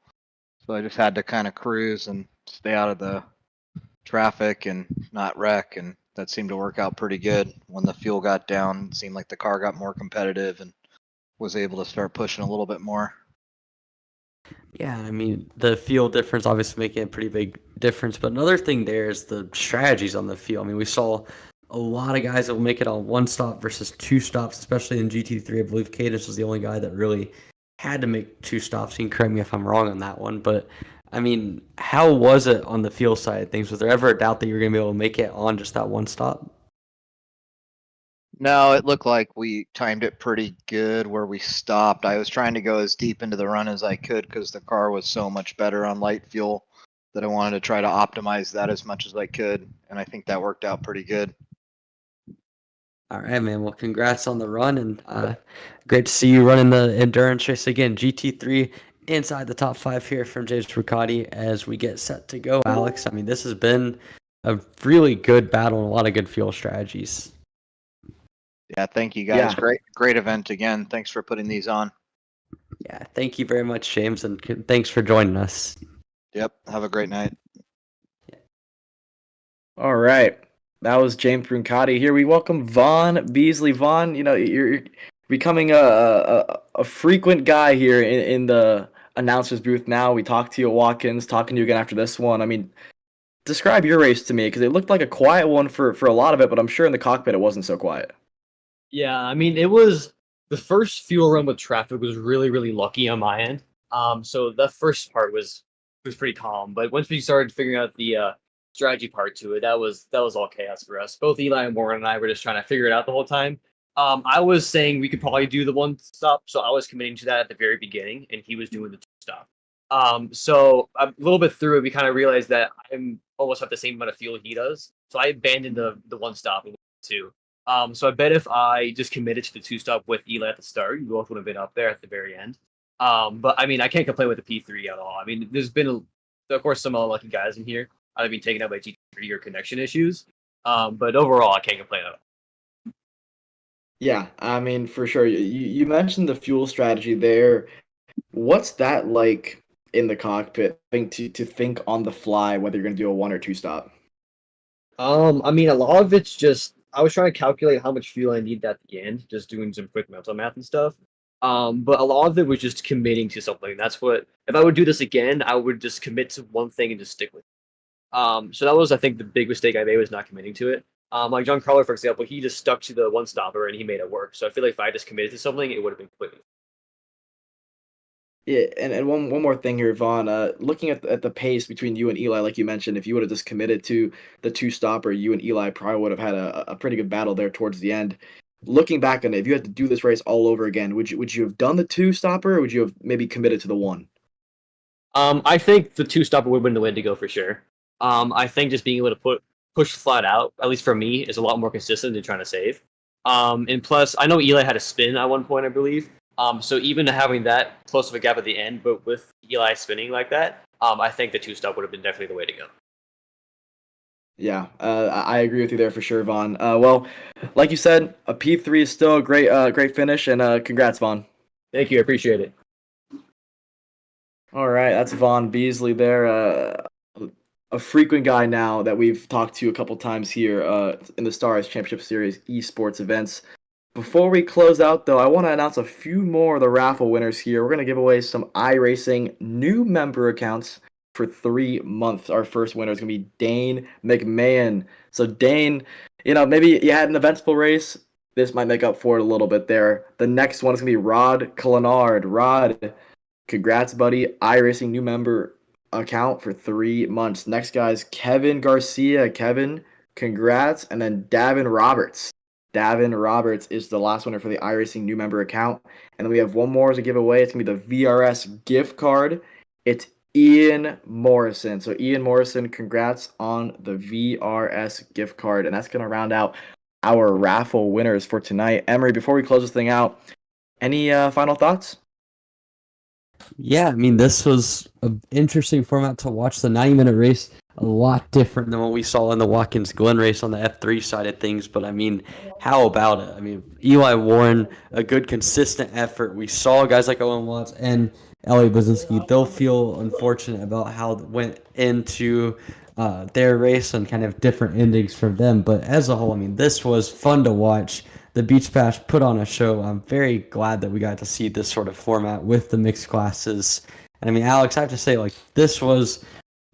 So I just had to kind of cruise and stay out of the traffic and not wreck. And that seemed to work out pretty good. When the fuel got down, it seemed like the car got more competitive and was able to start pushing a little bit more. Yeah, I mean, the field difference obviously making a pretty big difference. But another thing there is the strategies on the field. I mean, we saw a lot of guys that will make it on one stop versus two stops, especially in GT3. I believe Cadence was the only guy that really had to make two stops. You can correct me if I'm wrong on that one. But, I mean, how was it on the field side of things? Was there ever a doubt that you were going to be able to make it on just that one stop? No, it looked like we timed it pretty good where we stopped. I was trying to go as deep into the run as I could because the car was so much better on light fuel that I wanted to try to optimize that as much as I could. And I think that worked out pretty good. All right, man. Well, congrats on the run, and great to see you running the endurance race again. GT3 inside the top 5 here from James Brucati as we get set to go. Alex, I mean, this has been a really good battle and a lot of good fuel strategies. Yeah, thank you guys. Yeah. Great event again. Thanks for putting these on. Yeah, thank you very much, James, and thanks for joining us. Yep. Have a great night. All right. That was James Bruncati here. We welcome Vaughn Beasley. Vaughn, you're becoming a frequent guy here in the announcer's booth now. We talked to you at Watkins, talking to you again after this one. I mean, describe your race to me, because it looked like a quiet one for a lot of it, but I'm sure in the cockpit it wasn't so quiet. Yeah, I mean, it was the first fuel run with traffic was really, really lucky on my end. So the first part was pretty calm, but once we started figuring out the strategy part to it, that was all chaos for us. Both Eli and Warren and I were just trying to figure it out the whole time. I was saying we could probably do the one stop, so I was committing to that at the very beginning, and he was doing the two stop. So a little bit through it, we kind of realized that I'm almost have the same amount of fuel he does, so I abandoned the one stop and went to two. So I bet if I just committed to the two stop with Eli at the start, you both would have been up there at the very end. But I mean, I can't complain with the P3 at all. I mean, there's been, of course, some unlucky guys in here. I've been taken out by GT3 or connection issues. But overall, I can't complain at all. Yeah, I mean, for sure. You mentioned the fuel strategy there. What's that like in the cockpit, having to think on the fly whether you're going to do a one or two stop? I mean, a lot of it's just I was trying to calculate how much fuel I need at the end, just doing some quick mental math and stuff. But a lot of it was just committing to something. That's what if I would do this again, I would just commit to one thing and just stick with it. So that was, I think, the big mistake I made was not committing to it. Like Giancarlo, for example, he just stuck to the one stopper and he made it work. So I feel like if I just committed to something, it would have been completely. Yeah, and one more thing here, Vaughn. Looking at the pace between you and Eli, like you mentioned, if you would have just committed to the two stopper, you and Eli probably would have had a pretty good battle there towards the end. Looking back on it, if you had to do this race all over again, would you have done the two stopper, or would you have maybe committed to the one? I think the two stopper would win the Wendigo for sure. I think just being able to push flat out, at least for me, is a lot more consistent than trying to save. And plus, I know Eli had a spin at one point, I believe. So even having that close of a gap at the end, but with Eli spinning like that, I think the two stop would have been definitely the way to go. Yeah, I agree with you there for sure, Vaughn. Well, like you said, a P3 is still a great finish, and congrats, Vaughn. Thank you, I appreciate it. All right, that's Vaughn Beasley there, a frequent guy now that we've talked to a couple times here in the Stars Championship Series esports events. Before we close out, though, I want to announce a few more of the raffle winners here. We're going to give away some iRacing new member accounts for 3 months. Our first winner is going to be Dane McMahon. So, Dane, maybe you had an eventful race. This might make up for it a little bit there. The next one is going to be Rod Culinard. Rod, congrats, buddy. iRacing new member account for 3 months. Next guy's Kevin Garcia. Kevin, congrats. And then Davin Roberts. Davin Roberts is the last winner for the iRacing new member account. And then we have one more to give away. It's going to be the VRS gift card. It's Ian Morrison. So, Ian Morrison, congrats on the VRS gift card. And that's going to round out our raffle winners for tonight. Emery, before we close this thing out, any final thoughts? Yeah, I mean, this was an interesting format to watch. The 90-minute race, a lot different than what we saw in the Watkins Glen race on the F3 side of things. But, I mean, how about it? I mean, Eli Warren, a good, consistent effort. We saw guys like Owen Watts and Ellie Bazinski. They'll feel unfortunate about how it went into their race and kind of different endings for them. But as a whole, I mean, this was fun to watch. The Beach Bash put on a show. I'm very glad that we got to see this sort of format with the mixed classes. And I mean, Alex, I have to say, like, this was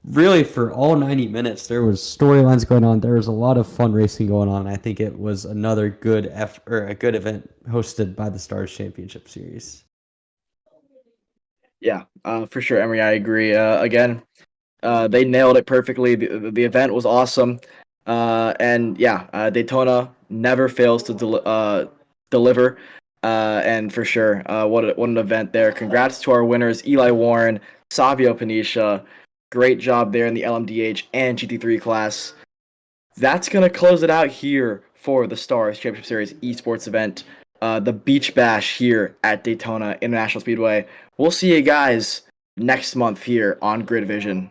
really for all 90 minutes. There was storylines going on. There was a lot of fun racing going on. I think it was another good a good event hosted by the Stars Championship Series. Yeah, for sure, Emery. I agree. Again, they nailed it perfectly. The event was awesome. And yeah, Daytona never fails to deliver. And for sure, what an event there. Congrats to our winners, Eli Warren, Savio Panisha. Great job there in the LMDH and GT3 class. That's going to close it out here for the Stars Championship Series esports event. The Beach Bash here at Daytona International Speedway. We'll see you guys next month here on Grid Vision.